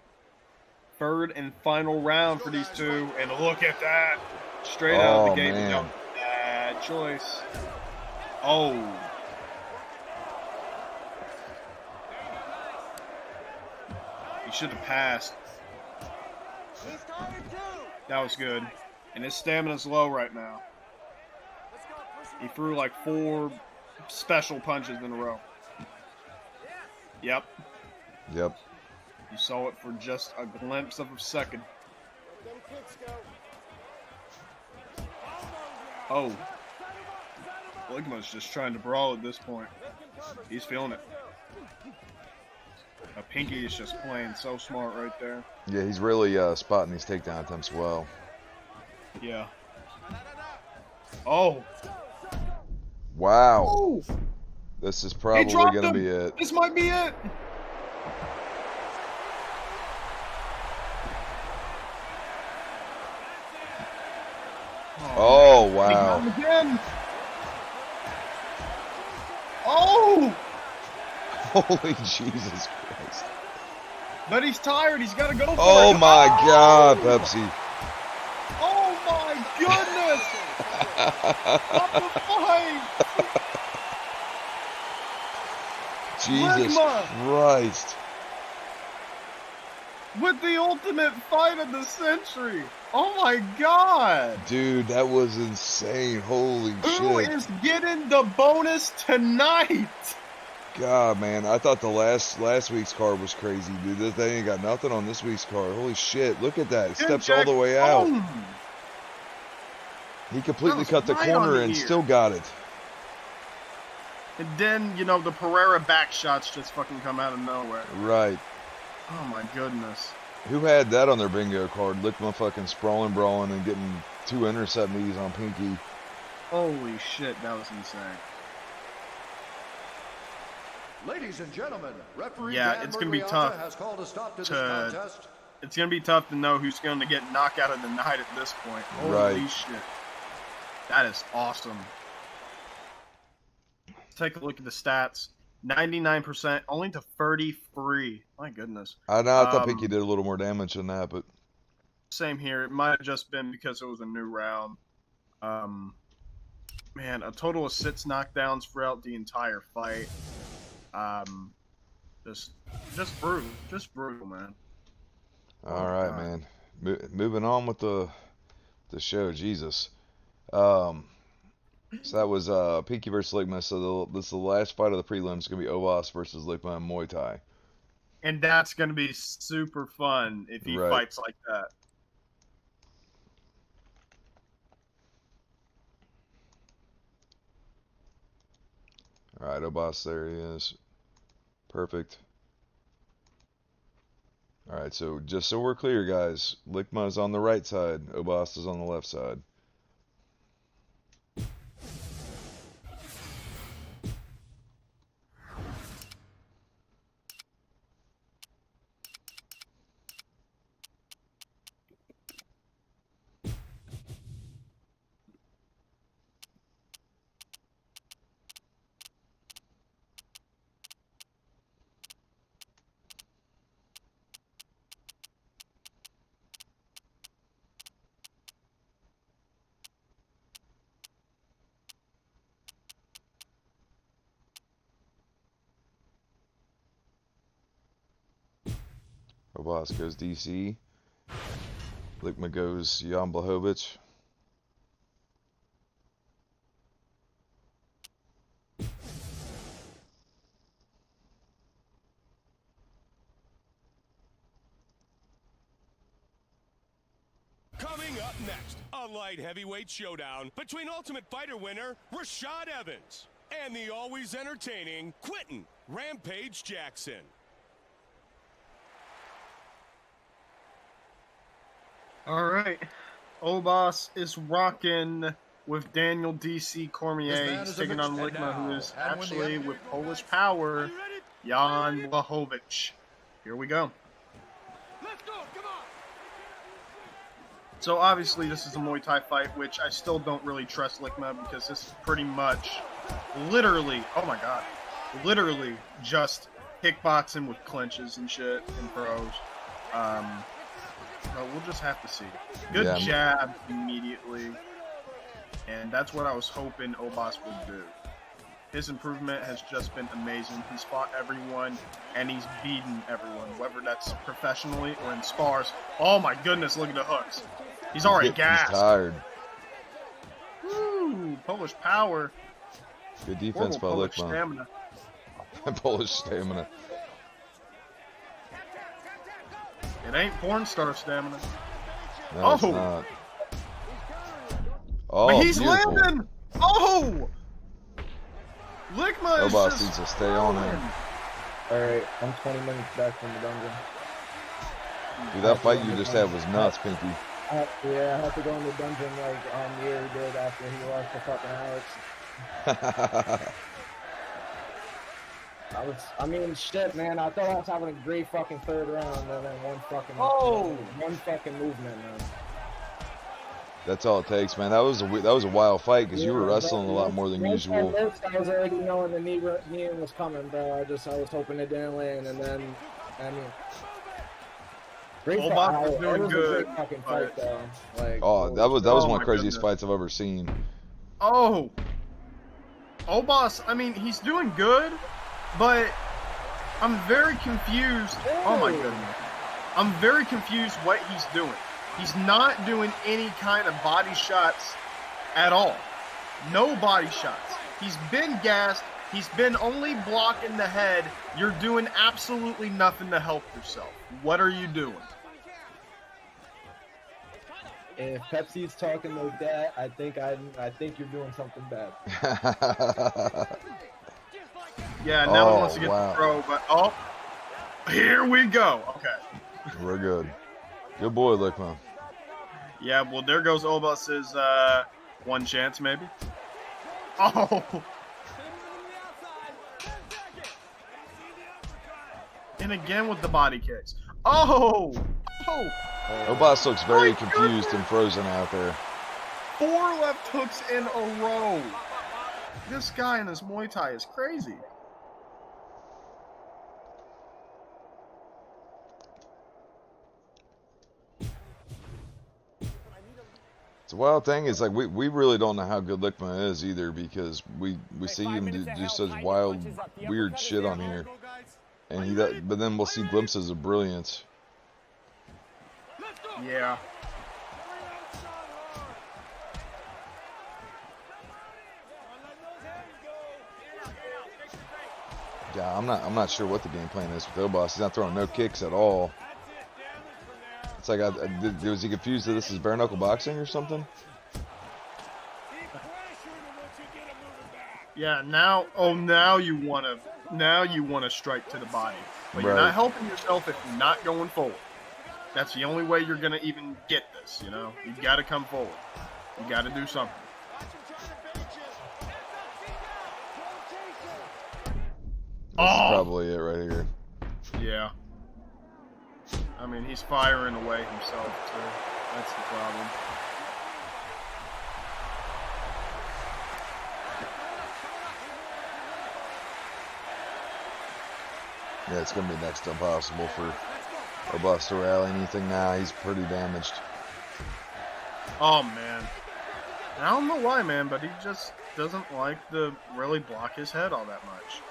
Third and final round for these two. And look at that. Straight out of the gate. Man. No, bad choice. Oh. He should have passed. That was good. And his stamina's low right now. He threw like 4 special punches in a row. Yep. Yep. You saw it for just a glimpse of a second. Oh. Ligma's just trying to brawl at this point. He's feeling it. Pinky is just playing so smart right there. Yeah, he's really spotting these takedown attempts well. Yeah. Oh. Wow. Oh. This is He probably dropped going to him. be it. This might be it. Oh, He got wow. him again. Oh. Holy Jesus Christ. But he's tired. He's got to go for Oh, it. my God, Pepsi. Oh, my goodness. Stop the fight. Jesus Ligma. Christ. With the ultimate fight of the century. Oh, my God. Dude, that was insane. Holy Who shit. is getting the bonus tonight? God, man, I thought the last week's card was crazy, dude. They ain't got nothing on this week's card. Holy shit, look at that. It steps all the way out. He completely cut the right on corner the and ear. still got it. And then, you know, the Pereira back shots just fucking come out of nowhere. Right. Oh, my goodness. Who had that on their bingo card? Lickma fucking sprawling, brawling, and getting 2 intercept knees on Pinky. Holy shit, that was insane. Ladies and gentlemen, referee Yeah, Dan it's gonna be Murrieta tough has called a stop to this to- contest. It's going to be tough to know who's going to get knockout of the night at this point. Holy Right. shit. That is awesome. Take a look at the stats. 99%, only to 33. My goodness. I know, I thought Pinky did a little more damage than that, but Same here. It might have just been because it was a new round. Man, a total of 6 knockdowns throughout the entire fight. Just brutal. Just brutal, man. all right, man. Moving on with the show, Jesus. So that was Pinky versus Lickma. So this is the last fight of the prelims. It's gonna be Obas versus Lickma in Muay Thai. And that's going to be super fun if he Right. fights like that. All right, Obas, there he is. Perfect. All right, so just so we're clear, guys, Lickma is on the right side. Obas is on the left side. Obas goes DC. Lickma goes Jan Blachowicz. Coming up next, a light heavyweight showdown between Ultimate Fighter winner Rashad Evans and the always entertaining Quentin Rampage Jackson. All right. Obas is rocking with Daniel DC Cormier. He's taking on Lickma, who is actually with Polish power, Jan Blachowicz. Here we go. Let's go, come on. So obviously this is a Muay Thai fight, which I still don't really trust Lickma because this is pretty much literally, oh my god, literally just kickboxing with clinches and shit and throws. But we'll just have to see. Good jab immediately, and that's what I was hoping Obas would do. His improvement has just been amazing. He's fought everyone, and he's beaten everyone, whether that's professionally or in spars. Oh my goodness, look at the hooks. He's already gassed. He's tired. Woo, Polish power. Good defense by Polish Lickma. stamina. Polish stamina. It ain't porn star stamina. No, it's not. Oh, but he's beautiful. landing. Oh, Lickma is Obas just needs to stay on him. Alright, I'm 20 minutes back from the dungeon. Dude, that fight you just had was nuts, Pinky. Yeah, I have to go in the dungeon like Yuri did after he lost to fucking Alex. I mean, shit, man. I thought I was having a great fucking third round, and then one fucking movement, man. That's all it takes, man. That was a wild fight because you were wrestling a lot more than usual. I was already knowing the knee was coming, bro. I was hoping it didn't land, and then, I mean, great Obas was doing good. Great fucking fight, though. Like, Oh, that was one of the craziest fights I've ever seen. Oh, Obas. I mean, he's doing good, but I'm very confused. Oh my goodness, I'm very confused what he's doing. He's not doing any kind of body shots at all. No body shots. He's been gassed. He's been only blocking the head. You're doing absolutely nothing to help yourself. What are you doing? If Pepsi's talking like that, I think you're doing something bad. Yeah, now he wants to get the throw, but here we go. Okay. We're good. Good boy, Lickma. Yeah, well, there goes Obas's one chance, maybe. Oh! And again with the body kicks. Oh! Oh! Obas looks very confused and frozen out there. 4 left hooks in a row. This guy in his Muay Thai is crazy. The wild thing is, like, we really don't know how good Lickma is either because we see him do such wild, weird shit on here, and but then we'll see glimpses of brilliance. Yeah. Yeah, I'm not sure what the game plan is with Obas. He's not throwing no kicks at all. It's like, was he confused that this is bare knuckle boxing or something? Yeah, now you wanna strike to the body. But you're not helping yourself if you're not going forward. That's the only way you're gonna even get this, you know? You gotta come forward. You gotta do something. That's probably it right here. Yeah. I mean, he's firing away himself, too. That's the problem. Yeah, it's going to be next to impossible for Obas to rally anything now. He's pretty damaged. Oh, man. I don't know why, man, but he just doesn't like to really block his head all that much.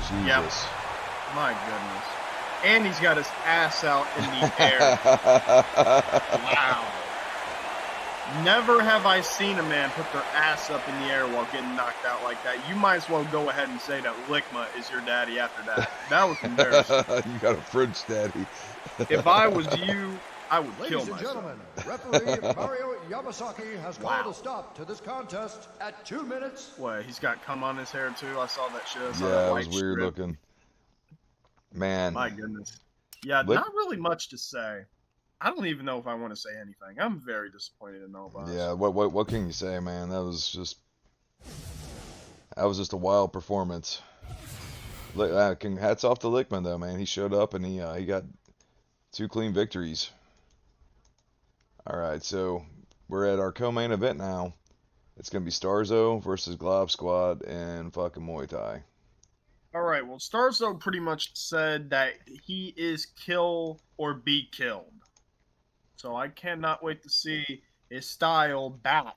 Jesus. Yep. My goodness. And he's got his ass out in the air. Wow. Never have I seen a man put their ass up in the air while getting knocked out like that. You might as well go ahead and say that Lickma is your daddy after that. That was embarrassing. You got a French daddy. If I was you, I would kill Ladies and myself. gentlemen, referee Mario Yamasaki has called a stop to this contest at 2 minutes. What, he's got cum on his hair too? I saw that shit. I saw Yeah, that it white was weird strip. looking. Man. My goodness. Yeah, not really much to say. I don't even know if I want to say anything. I'm very disappointed in Obas. Yeah, what can you say, man? That was just a wild performance. Hats off to Lickman though, man. He showed up and he got 2 clean victories. All right, so we're at our co-main event now. It's gonna be Starzo versus Glob Squad and fucking Muay Thai. All right. Well, Starzo pretty much said that he is kill or be killed. So I cannot wait to see his style back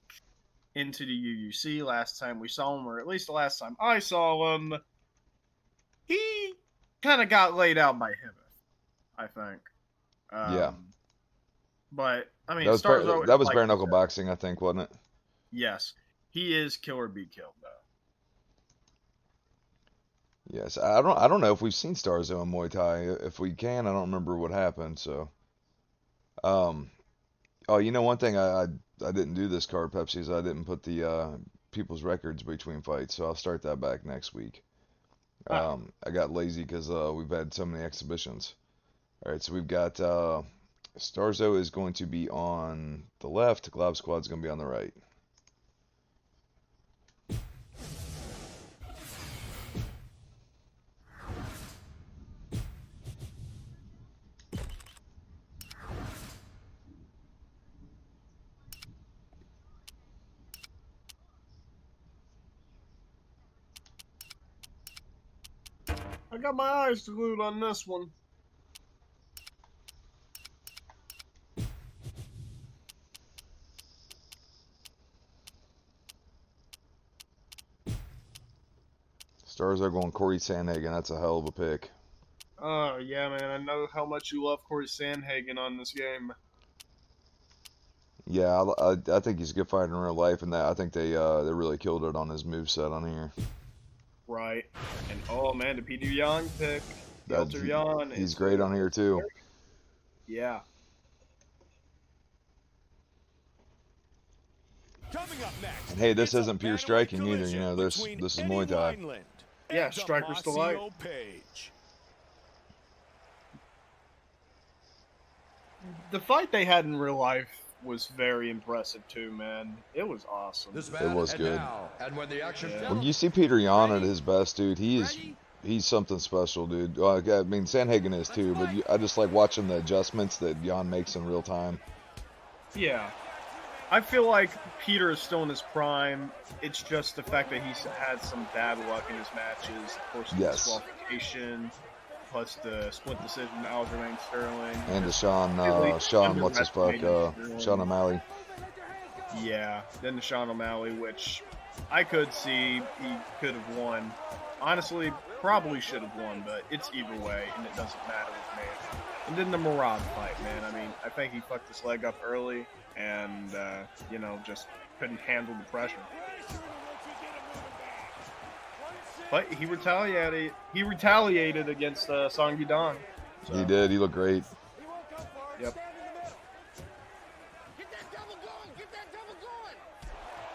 into the UUC. Last time we saw him, or at least the last time I saw him, he kind of got laid out by him, I think. Yeah. But I mean, That was Starzo. that was like bare you knuckle said, boxing, I think, wasn't it? Yes, he is kill or be killed though. Yes. I don't know if we've seen Starzo in Muay Thai. If we can, I don't remember what happened. So, um, oh, you know one thing I didn't do this card, Pepsi, is I didn't put the people's records between fights. So I'll start that back next week. I got lazy because we've had so many exhibitions. All right, so we've got Starzo is going to be on the left. Glob Squad's going to be on the right. I got my eyes glued on this one. Starzo going Corey Sandhagen. That's a hell of a pick. Oh yeah, man. I know how much you love Corey Sandhagen on this game. Yeah, I think he's a good fighter in real life, and that I think they really killed it on his moveset on here. Right. And oh man, the Peter Yan pick. That, Peter Yan. he's great on here too. Yeah. Coming up next. And hey, this it's a isn't pure bantamweight striking either. You know, this collision is between Muay Thai. Eddie Wineland Yeah, and Striker's Delight. Damasio Page. The fight they had in real life was very impressive too, man. It was awesome. This It was and good. now, and when the action When you see Peter Yan at his best, dude, he's something special, dude. I mean, Sandhagen is too, but I just like watching the adjustments that Yan makes in real time. Yeah. I feel like Peter is still in his prime. It's just the fact that he's had some bad luck in his matches. Of course, the Yes. disqualification, plus the split decision to Aljamain Sterling. And to Sean, what's his fuck, Sean O'Malley. Yeah, then the Sean O'Malley, which I could see he could have won. Honestly, probably should have won, but it's either way, and it doesn't matter with me. And then the Murad fight, man. I mean, I think he fucked his leg up early, and just couldn't handle the pressure. But he retaliated. He retaliated against Song Yudong. So, He did. He looked great. Yep. Get that double going! Get that double going!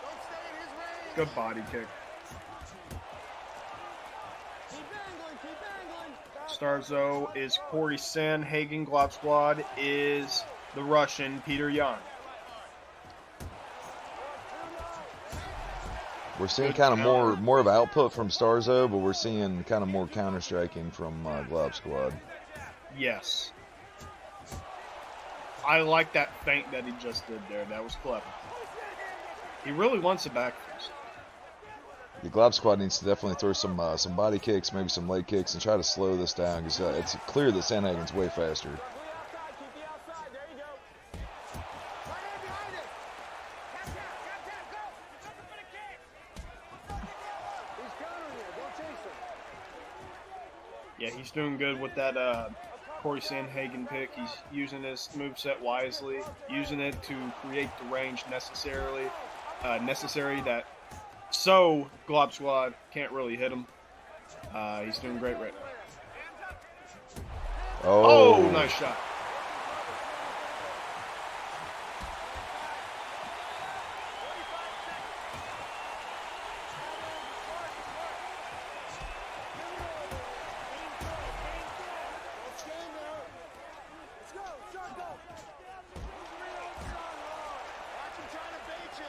Don't stay in his range! Good body kick. Keep angling! Keep angling! Starzo is Corey Sandhagen. Glob Squad is the Russian Peter Yan. We're seeing kind of more of output from Starzo, but we're seeing kind of more counter striking from Glob Squad. Yes. I like that feint that he just did there. That was clever. He really wants a back fist. The Glob Squad needs to definitely throw some body kicks, maybe some leg kicks, and try to slow this down because it's clear that Sandhagen's way faster. Keep the outside. There you go. Right in behind it. Tap, go. Looking for the kick. He's countering you. Don't chase him. Yeah, he's doing good with that Corey Sandhagen pick. He's using his moveset wisely, using it to create the range necessary that so Glob Squad can't really hit him. He's doing great right now. Oh, nice shot. Let's go. Start go. Watch him trying to bait you.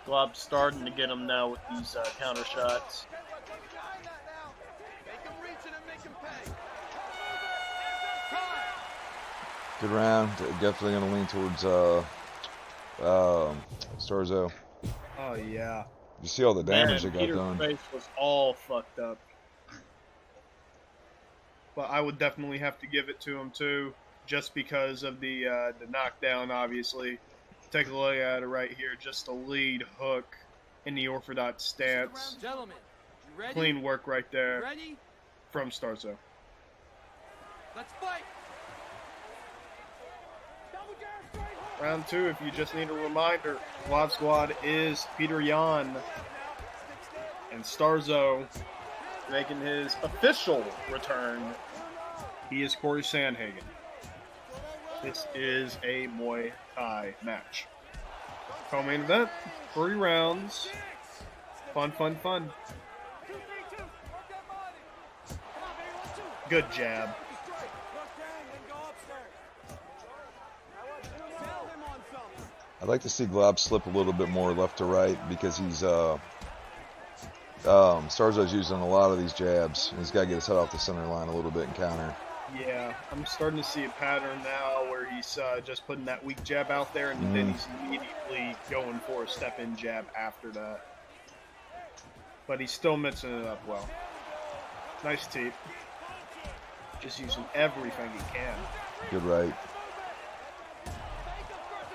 Glob's starting to get him now with these counter shots. Get behind that now. Make him reach it and make him pay. Good round. Definitely going to lean Starzo. Oh yeah. You see all the damage Man, that got Peter's done. face was all fucked up. But I would definitely have to give it to him too, just because of the knockdown. Obviously, take a look at it right here. Just a lead hook in the orthodox stance. Gentlemen, you ready? Clean work right there Ready? from Starzo. Let's fight. Round 2, if you just need a reminder, Glob Squad is Peter Yan and Starzo making his official return. He is Corey Sandhagen. This is a Muay Thai match. Co-main event, 3 rounds. Fun, fun, fun. Good jab. I'd like to see Glob slip a little bit more left to right because he's Starzo's using a lot of these jabs. He's got to get his head off the center line a little bit and counter. Yeah, I'm starting to see a pattern now where he's just putting that weak jab out there and then he's immediately going for a step-in jab after that. But he's still mixing it up well. Nice teep. Just using everything he can. Good right.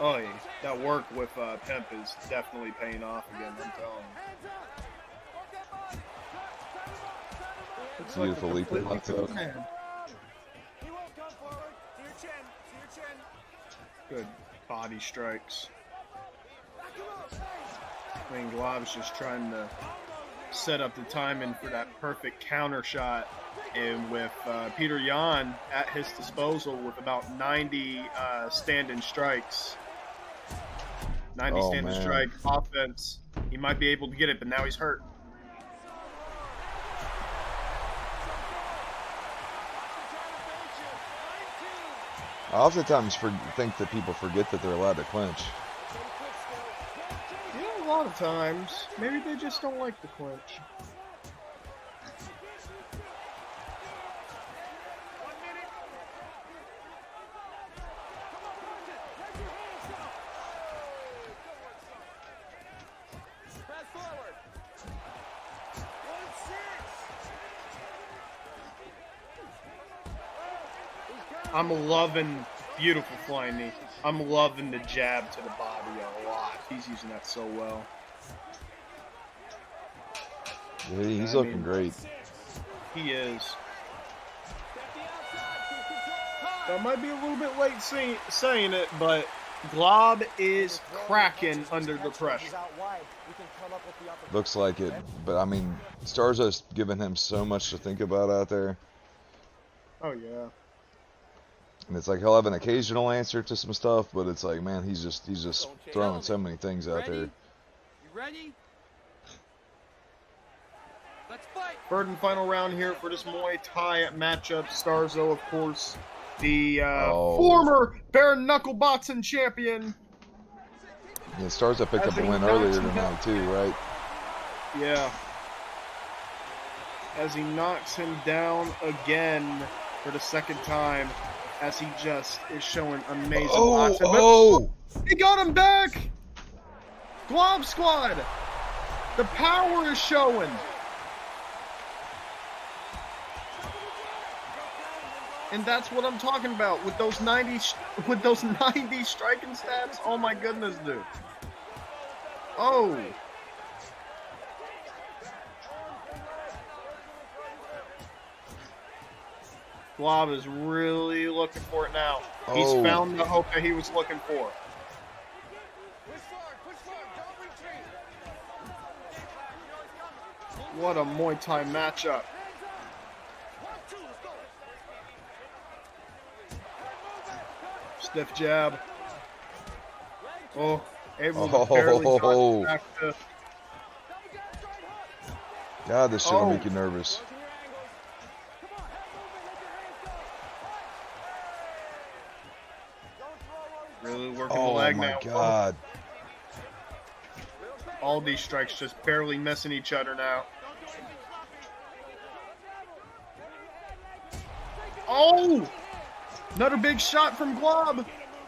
Oh, yeah. That work with Pimp is definitely paying off again, I'm telling you. Looks Beautiful like a leap in completely left hook. different man. Good body strikes. I mean, Glob's just trying to set up the timing for that perfect counter shot. And with Peter Yan at his disposal with about 90 stand-in strikes, 90 stand-in strike offense, he might be able to get it, but now he's hurt. I oftentimes think that people forget that they're allowed to clinch. Yeah, a lot of times. Maybe they just don't like the clinch. I'm loving beautiful flying knee. I'm loving the jab to the body a lot. He's using that so well. Yeah, he's looking great. He is. I might be a little bit late saying it, but Glob is cracking under the pressure. Looks like it, but I mean, Starzo's giving him so much to think about out there. Oh yeah. And it's like he'll have an occasional answer to some stuff, but it's like, man, he's just throwing so many things out there. You ready? Let's fight. Third and final round here for this Muay Thai matchup. Starzo, of course, the former bare knuckle boxing champion. Yeah, Starzo picked up a win earlier tonight too, right? Yeah. As he knocks him down again for the second time, as he just is showing amazing boxing. He got him back! Glob Squad! The power is showing. And that's what I'm talking about with those 90 striking stats. Oh my goodness, dude. Oh. Glob is really looking for it now. He's found the hope that he was looking for. What a Muay Thai matchup. Stiff jab. Oh, able to barely dodge back to... God, this shit will make you nervous. Really working the leg now. Oh my God. All these strikes just barely missing each other now. Oh! Another big shot from Glob.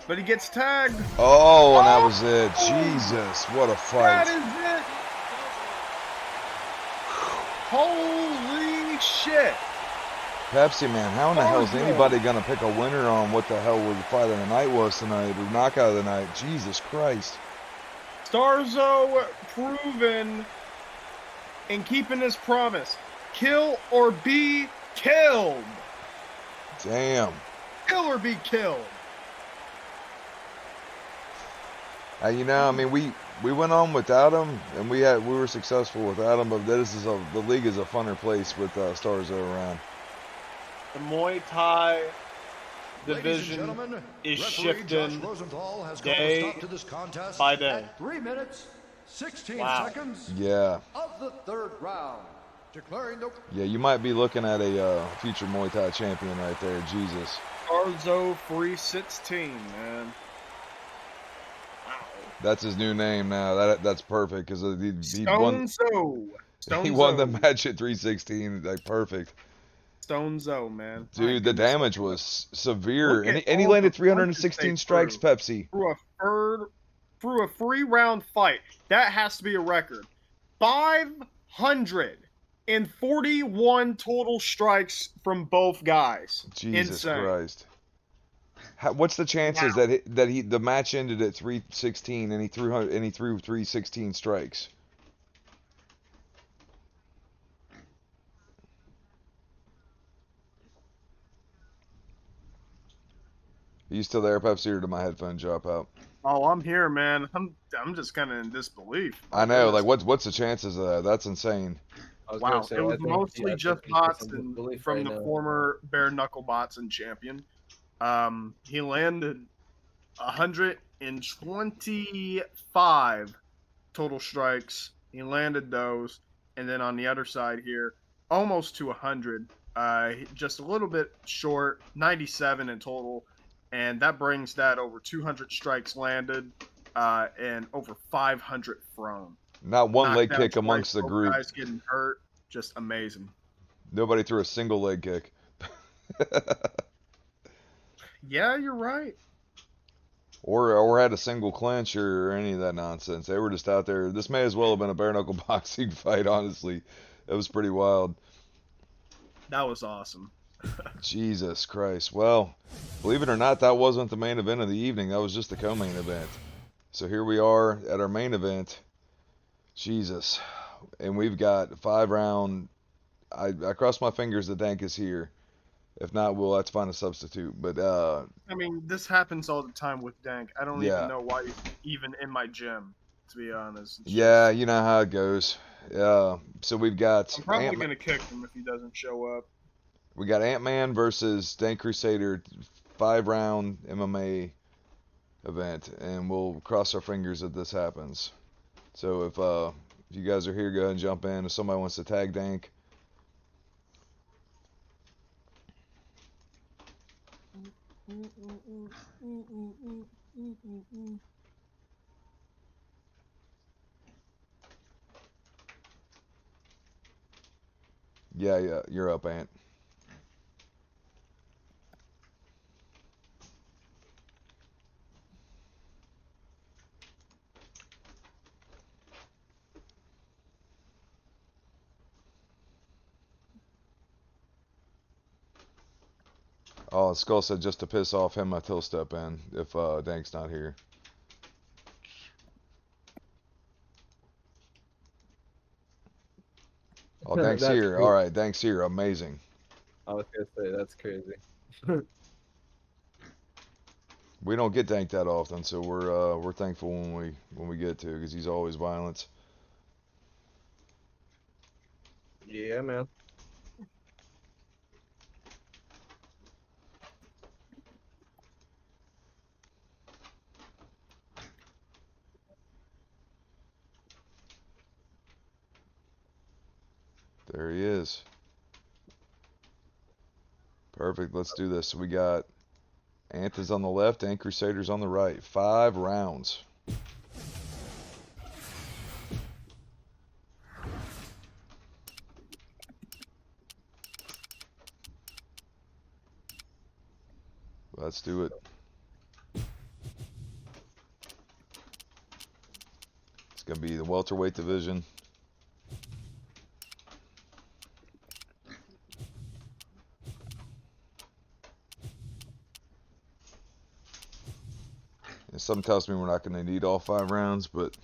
but he gets tagged. Oh, and that was it. Jesus, what a That fight. is it. Holy shit. Pepsi, man, how in the hell is anybody going to pick a winner on what the hell the fight of the night was tonight, or knockout of the night? Jesus Christ. Starzo proven and keeping his promise. Kill or be killed. Damn. Kill or be killed. You know, I mean, we went on without him, and we were successful without him, but the league is a funner place with Starzo around. The Muay Thai Ladies and division gentlemen, is referee Josh shifting Rosenthal has called a day stop to this contest by day. at 3 minutes, 16 Wow. seconds Yeah. of the third round. Declaring the Yeah, you might be looking at a future Muay Thai champion right there. Jesus. Starzo 316, man. That's his new name now. That's perfect because he won. Stonezo. He won the match at 316. Like perfect. Stonezo, man. Dude, the damage was severe, Look and at he all landed the 316 punches they strikes. threw. Pepsi. Through a 3-round fight. That has to be a record. 541 total strikes from both guys. Jesus Insane. Christ. What's the chances that the match ended at 316 and he threw 316 strikes? Are you still there, Pepsi, or did my headphone drop out? Oh, I'm here, man. I'm just kind of in disbelief. I know. Like, what's the chances of that? That's insane. Wow, it was mostly just Botson from right the now. former bare knuckle Botson champion. He landed 125 total strikes. He landed those, and then on the other side here, almost to 100. Just a little bit short, 97 in total, and that brings that over 200 strikes landed, and over 500 thrown. Not one Knocked leg out kick twice, amongst the both group. guys getting hurt, just amazing. Nobody threw a single leg kick. Yeah, you're right. Or had a single clinch or any of that nonsense. They were just out there. This may as well have been a bare knuckle boxing fight, honestly. It was pretty wild. That was awesome. Jesus Christ. Well, believe it or not, that wasn't the main event of the evening. That was just the co-main event. So here we are at our main event. Jesus. And we've got 5-round. I cross my fingers that Dank is here. If not, we'll have to find a substitute. But I mean, this happens all the time with Dank. I don't Yeah. even know why he's even in my gym, to be honest. It's yeah, just- you know how it goes. So we've got I'm probably going to kick him if he doesn't show up. we got Ant-Man versus Dank Crusader, 5-round MMA event, and we'll cross our fingers that this happens. So if you guys are here, go ahead and jump in. If somebody wants to tag Dank. Yeah, you're up, Ant. Oh, Skull said just to piss off him, he'll step in if Dank's not here. Oh, Dank's That's here. cool. All right, Dank's here. Amazing. I was gonna say that's crazy. We don't get Dank that often, so we're thankful when we get to, because he's always violent. Yeah, man. There he is. Perfect. Let's do this. So we got Ant is on the left, and Crusader's on the right. 5 rounds. Let's do it. going to be the welterweight division. And something tells me we're not going to need all 5 rounds, but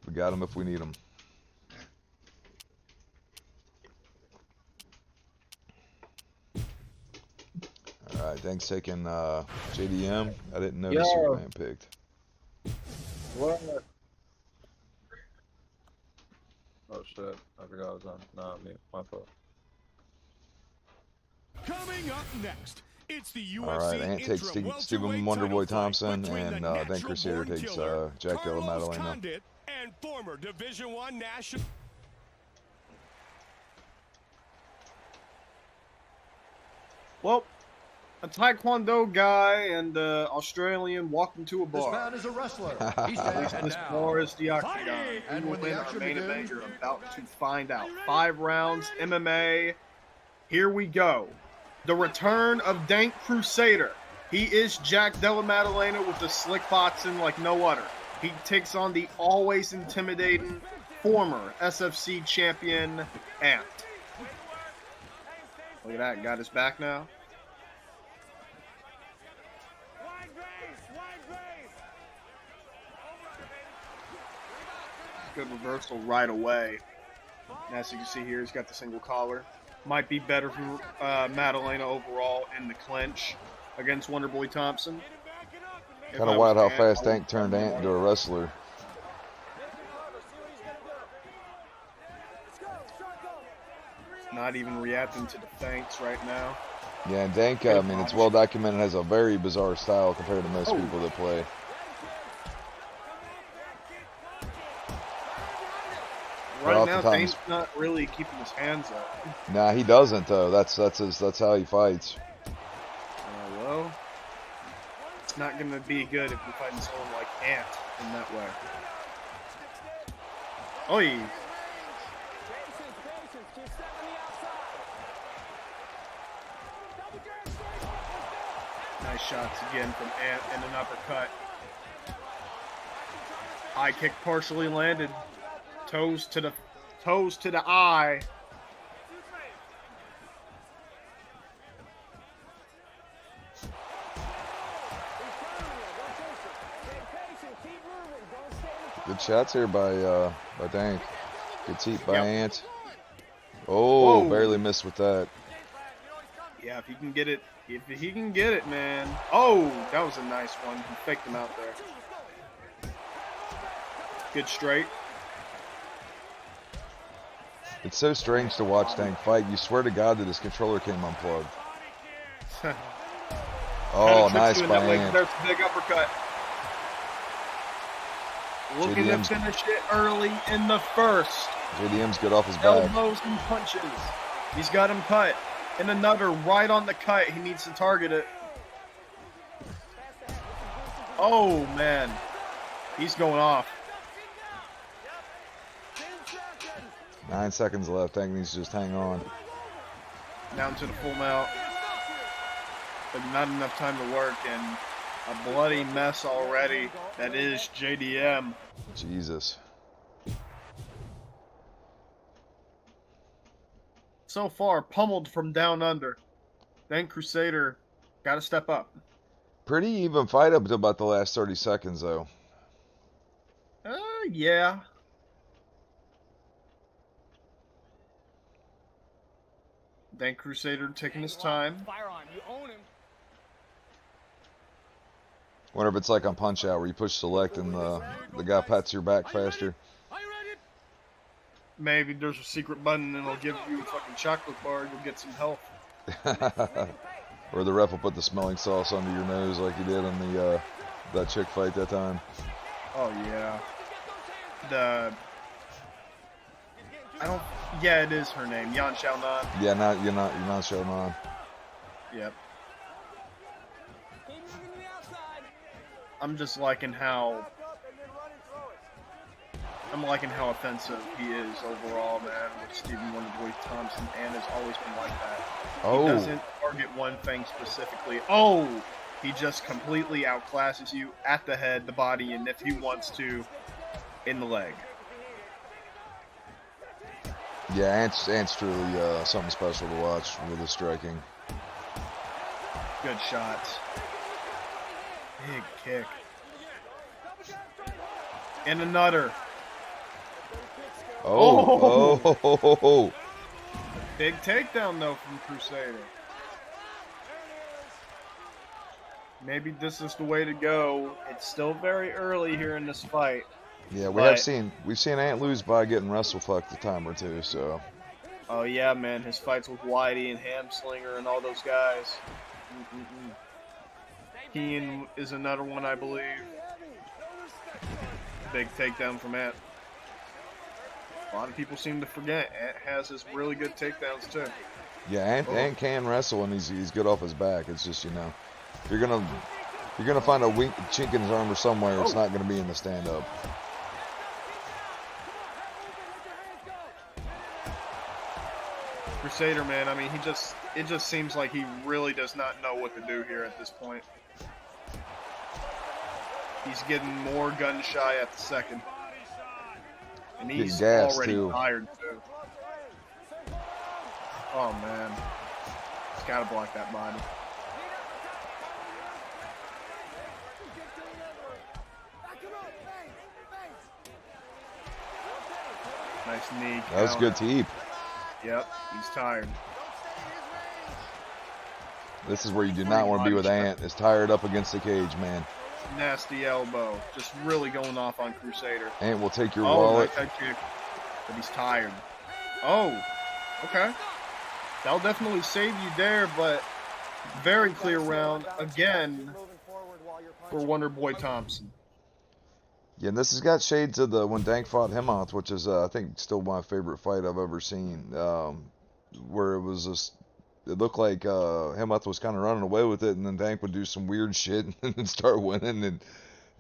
we got them if we need them. All right, thanks taking JDM. I didn't notice you were handpicked. What? Oh shit! I forgot I was on. Nah, me, my fault. Coming up next, it's the UFC. All right, Ant takes Stephen Wonderboy Thompson, and then Crusader takes Jack Della Maddalena. And former Division I national. Well, a Taekwondo guy and Australian walk into a This bar. man is a wrestler. He's At least this bar is the octagon. And Who will when the win our action main event? begins- You're about to find out. 5 rounds, MMA. Here we go. The return of Dank Crusader. He is Jack Della Maddalena with the slick boxing like no other. He takes on the always intimidating former SFC champion Ant. Look at that, got his back now. Good reversal right away. And as you can see here, he's got the single collar. Might be better for Maddalena overall in the clinch against Wonderboy Thompson. Kind of wild how fast Ant turned Ant into a wrestler. Not even reacting to the feints right now. Yeah, and Dank, I mean, it's well documented, has a very bizarre style compared to most people that play. Right now, Dank's not really keeping his hands up. Nah, he doesn't though. That's how he fights. Well, it's not going to be good if you're fighting someone like Ant in that way. Oi! Nice shots again from Ant and an uppercut. High kick partially landed. Toes to the eye. Good shots here by Dank. Good teep by Ant. Oh, whoa. Barely missed with that. Yeah, if he can get it, man. Oh, that was a nice one. He faked him out there. Good straight. It's so strange to watch Dank fight. You swear to God that his controller came unplugged. Oh, nice by Ant. There's a big uppercut. Looking to finish it early in the first. JDM's good off his back. Elbows and punches. He's got him cut. And another right on the cut. He needs to target it. Oh, man. He's going off. 9 seconds left. Dank needs to just hang on. Down to the full mount. But not enough time to work. And a bloody mess already. That is JDM. Jesus. So far, pummeled from down under. Then Crusader got to step up. Pretty even fight up to about the last 30 seconds, though. Yeah. Then Crusader taking his time. Wonder if it's like on Punch Out where you push select and the guy pats your back faster. Maybe there's a secret button and it'll give you a fucking chocolate bar. You'll get some health. Or the ref will put the smelling sauce under your nose like he did on the that chick fight that time. Oh yeah. Yeah, it is her name, Yan Xiaonan. Yeah, you're not Xiaonan. Yep. I'm just liking how offensive he is overall, man, with Stephen Wonderboy Thompson, and has always been like that. Oh. He doesn't target one thing specifically. Oh, He just completely outclasses you at the head, the body, and if he wants to, in the leg. Yeah, Ant's truly something special to watch with his striking. Good shots. Big kick. And another. Oh. Big takedown, though, from Crusader. Maybe this is the way to go. It's still very early here in this fight. Yeah, we've seen Ant lose by getting wrestle fucked a time or two, so. Oh yeah, man, his fights with Whitey and Hamslinger and all those guys. Keen is another one, I believe. Big takedown from Ant. A lot of people seem to forget Ant has his really good takedowns too. Yeah, Ant can wrestle and he's good off his back. It's just, you know, if you're gonna find a weak chink in his armor somewhere, it's not gonna be in the stand up. Crusader, man, I mean, it just seems like he really does not know what to do here at this point. He's getting more gun shy at the second. And he's already tired, too. Oh, man. He's got to block that body. Nice knee. That was good teep. Yep, he's tired. This is where you do not want to be with Ant. Is tired up against the cage, man. Nasty elbow. Just really going off on Crusader. Ant will take your wallet. Nice head kick, but he's tired. Oh, okay. That'll definitely save you there, but very clear round again for Wonder Boy Thompson. Yeah, and this has got shades of the when Dank fought Hemoth, which is I think still my favorite fight I've ever seen. Where it was just, it looked like Hemoth was kind of running away with it, and then Dank would do some weird shit and then start winning. And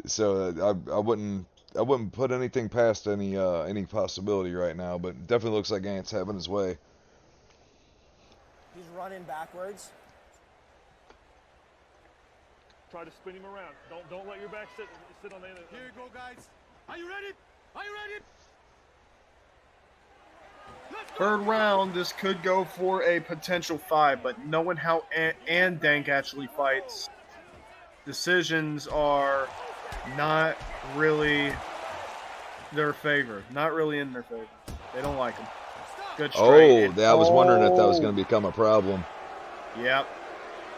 so I wouldn't put anything past any possibility right now, but it definitely looks like Ant's having his way. He's running backwards. Try to spin him around. Don't let your back sit on the end. Here you go, guys. Are you ready? Are you ready? Third round, this could go for a potential 5, but knowing how and Dank actually fights, decisions are not really their favor. Not really in their favor. They don't like him. Good straight. I was wondering if that was going to become a problem. Yep.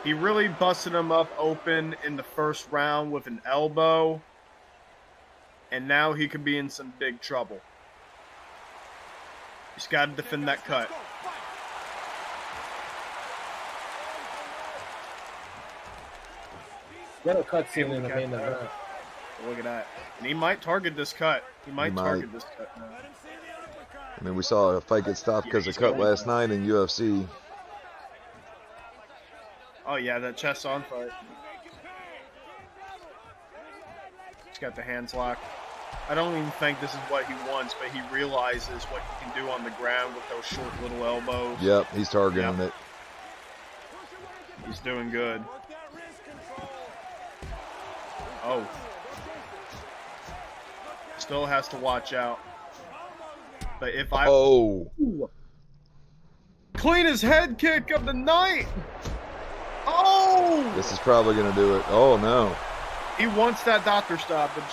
He really busted him up open in the first round with an elbow, and now he could be in some big trouble. He's got to defend that cut. Get a cut scene in the main event. Look at that. And he might target this cut. He might target this cut now. I mean, we saw a fight get stopped because of cut last night in UFC. Oh, yeah, that chest on fight. He's got the hands locked. I don't even think this is what he wants, but he realizes what he can do on the ground with those short little elbows. Yep, he's targeting it. He's doing good. Oh. Still has to watch out. But if I... Oh. Cleanest head kick of the night! Oh! This is probably going to do it. Oh, no. He wants that doctor stoppage.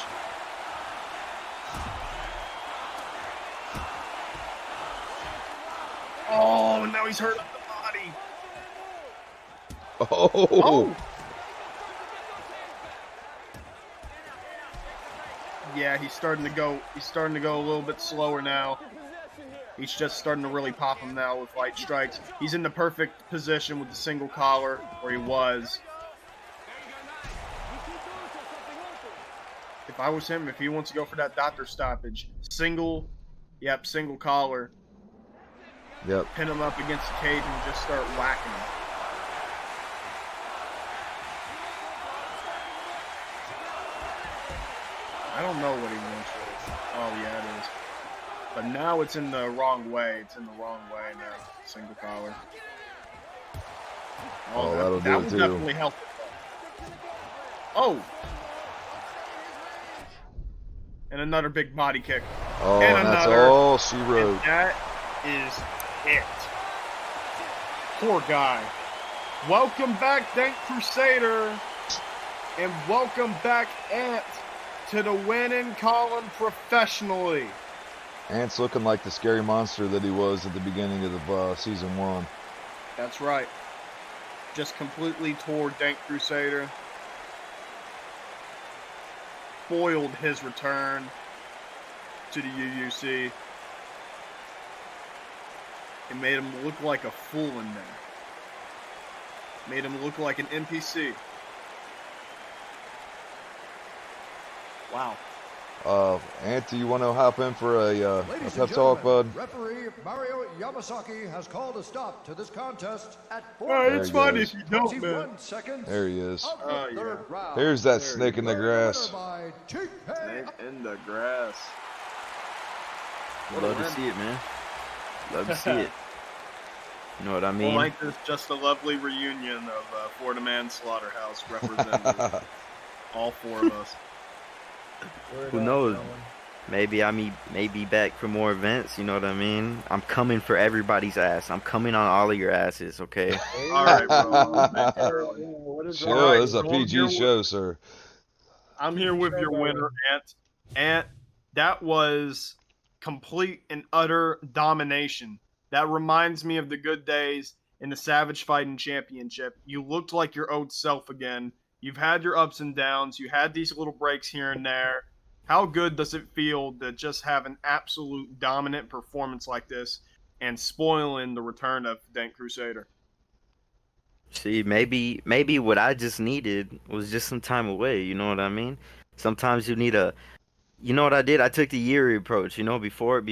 Oh, now he's hurt the body. Oh. Yeah, he's starting to go a little bit slower now. He's just starting to really pop him now with light strikes. He's in the perfect position with the single collar, where he was. If I was him, if he wants to go for that doctor stoppage, single collar. Yep. Pin him up against the cage and just start whacking him. I don't know what he wants with it. Oh, yeah, it is. But now it's in the wrong way. It's in the wrong way now. Single collar. Oh, that'll that do was it too. definitely helpful. Oh. And another big body kick. Oh, and and that's another. all she And wrote. that is it. Poor guy. Welcome back, Dank Crusader. And welcome back, Ant, to the winning column professionally. Ant's looking like the scary monster that he was at the beginning of the season 1. That's right. Just completely tore Dank Crusader. Spoiled his return to the UUC. It made him look like a fool in there. Made him look like an NPC. Wow. Ant, do you want to hop in for a Ladies pep and talk, gentlemen, bud? referee Mario Yamasaki has called a stop to this contest at 4 Oh, There it's he fine goes. if you don't, man. 21 seconds There he is. of the third round. Here's that There snake he in the Declaring the grass. winner by TK. Snake in the grass. Love to see it, man. Love to see it. You know what I mean? Well, like this, just a lovely reunion of Florida Man Slaughterhouse representing all 4 of us. Who knows? Maybe I may be back for more events. You know what I mean? I'm coming for everybody's ass. I'm coming on all of your asses. Okay. All right, bro. Chill, this is a PG show, sir. I'm here with your winner, Ant. Ant, that was complete and utter domination. That reminds me of the good days in the Savage Fighting Championship. You looked like your old self again. You've had your ups and downs. You had these little breaks here and there. How good does it feel to just have an absolute dominant performance like this and spoiling the return of Dank Crusader? See, maybe what I just needed was just some time away. You know what I mean? Sometimes you need a. You know what I did? I took the Yuri approach. You know, before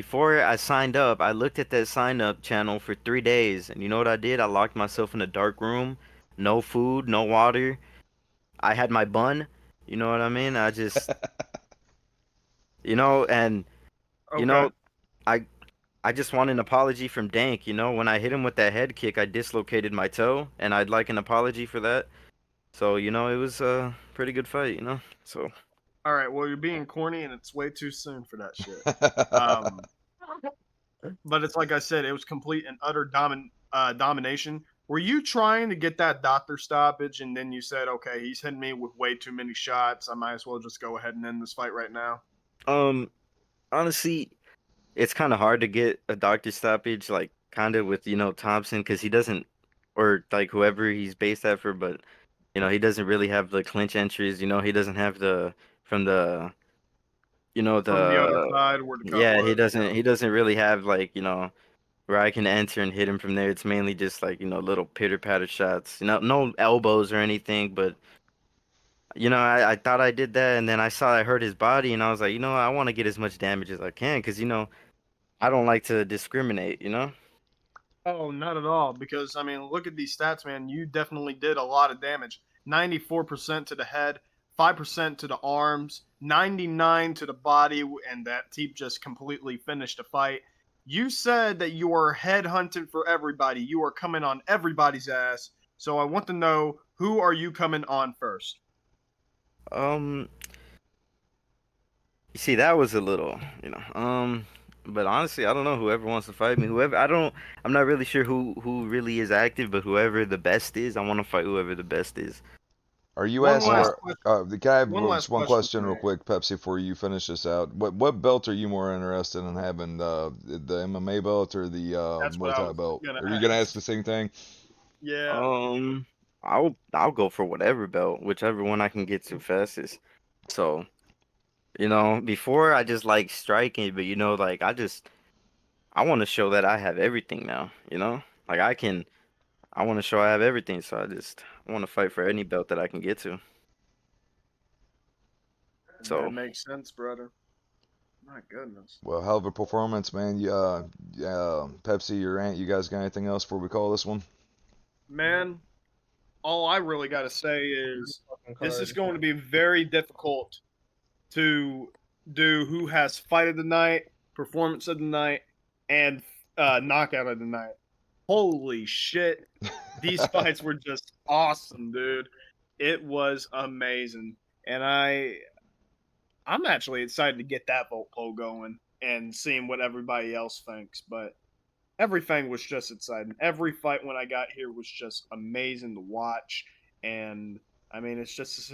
I signed up, I looked at that sign up channel for 3 days, and you know what I did? I locked myself in a dark room, no food, no water. I had my bun. You know what I mean? I just, and you know, I I just want an apology from Dank. You know, when I hit him with that head kick, I dislocated my toe, and I'd like an apology for that. So, it was a pretty good fight, So, All right, well, you're being corny, and it's way too soon for that shit. But it's like I said, it was complete and utter domination. Were you trying to get that doctor stoppage, and then you said, okay, he's hitting me with way too many shots. I might as well just go ahead and end this fight right now? honestly, it's kind of hard to get a doctor stoppage, like, kind of with, Thompson, because he doesn't, or, like, whoever he's based at for, but, he doesn't really have the clinch entries, he doesn't have from the, From the other side where the cut was. he doesn't really have, like, where I can enter and hit him from there. It's mainly just like, little pitter-patter shots. No elbows or anything, but I thought I did that, and then I hurt his body, and I was like, I want to get as much damage as I can, because, I don't like to discriminate. Oh, not at all. Because, I mean, look at these stats, man. You definitely did a lot of damage. 94% to the head, 5% to the arms, 99 to the body, and that Teep just completely finished the fight. You said that you are headhunting for everybody. You are coming on everybody's ass. So I want to know, who are you coming on first? You see, that was a little, but honestly, I don't know. Whoever wants to fight me, I'm not really sure who really is active, but whoever the best is, I want to fight whoever the best is. Are you One asking? last Can I have one last just one question question for real me. quick, Pepsi, before you finish this out? What belt are you more interested in having, the MMA belt or the That's what Muay I Thai was belt? gonna Are you gonna ask ask. the same thing? Yeah. I'll go for whatever belt, whichever one I can get to fastest. So, before I just like striking, but like I want to show that I have everything now, Like I want to show I have everything, so I want to fight for any belt that I can get to. So, That makes sense, brother. My goodness. Well, hell of a performance, man. Pepsi, your aunt, you guys got anything else before we call this one? Man, all I really got to say is this is going to be very difficult to do who has fight of the night, performance of the night, and knockout of the night. Holy shit. These fights were just awesome, dude. It was amazing, and I'm actually excited to get that vote poll going and seeing what everybody else thinks. But everything was just exciting. Every fight when I got here was just amazing to watch, and I mean it's just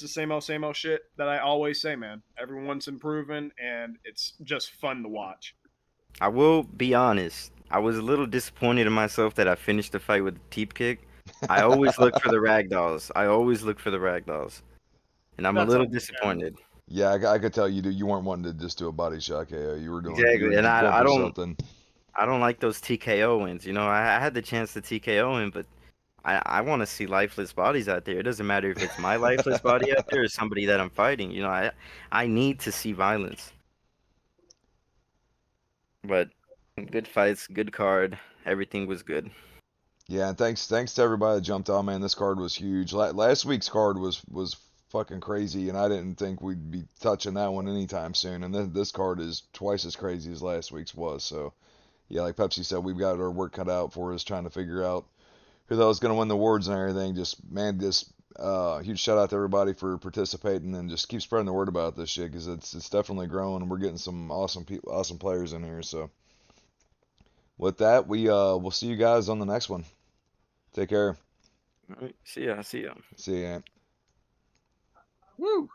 the same old shit that I always say, man. Everyone's improving, and it's just fun to watch. I will be honest. I was a little disappointed in myself that I finished the fight with a teep kick. I always look for the ragdolls. I always look for the ragdolls, and I'm a That's little understandable. disappointed. Yeah, I could tell you weren't wanting to just do a body shot KO. You were Exactly, and going I for don't something. I don't like those TKO wins. You know, I had the chance to TKO him, but I want to see lifeless bodies out there. It doesn't matter if it's my lifeless body out there or somebody that I'm fighting. You know, I need to see violence. But good fights, good card. Everything was good. Yeah, and thanks to everybody that jumped on, man. This card was huge. Last week's card was fucking crazy, and I didn't think we'd be touching that one anytime soon. And then this card is twice as crazy as last week's was. So yeah, like Pepsi said, we've got our work cut out for us trying to figure out who the hell's going to win the awards and everything. Just huge shout out to everybody for participating and just keep spreading the word about this shit because it's definitely growing and we're getting some awesome players in here. So with that, we'll see you guys on the next one. Take care. All right, see ya. See ya. See ya. Woo!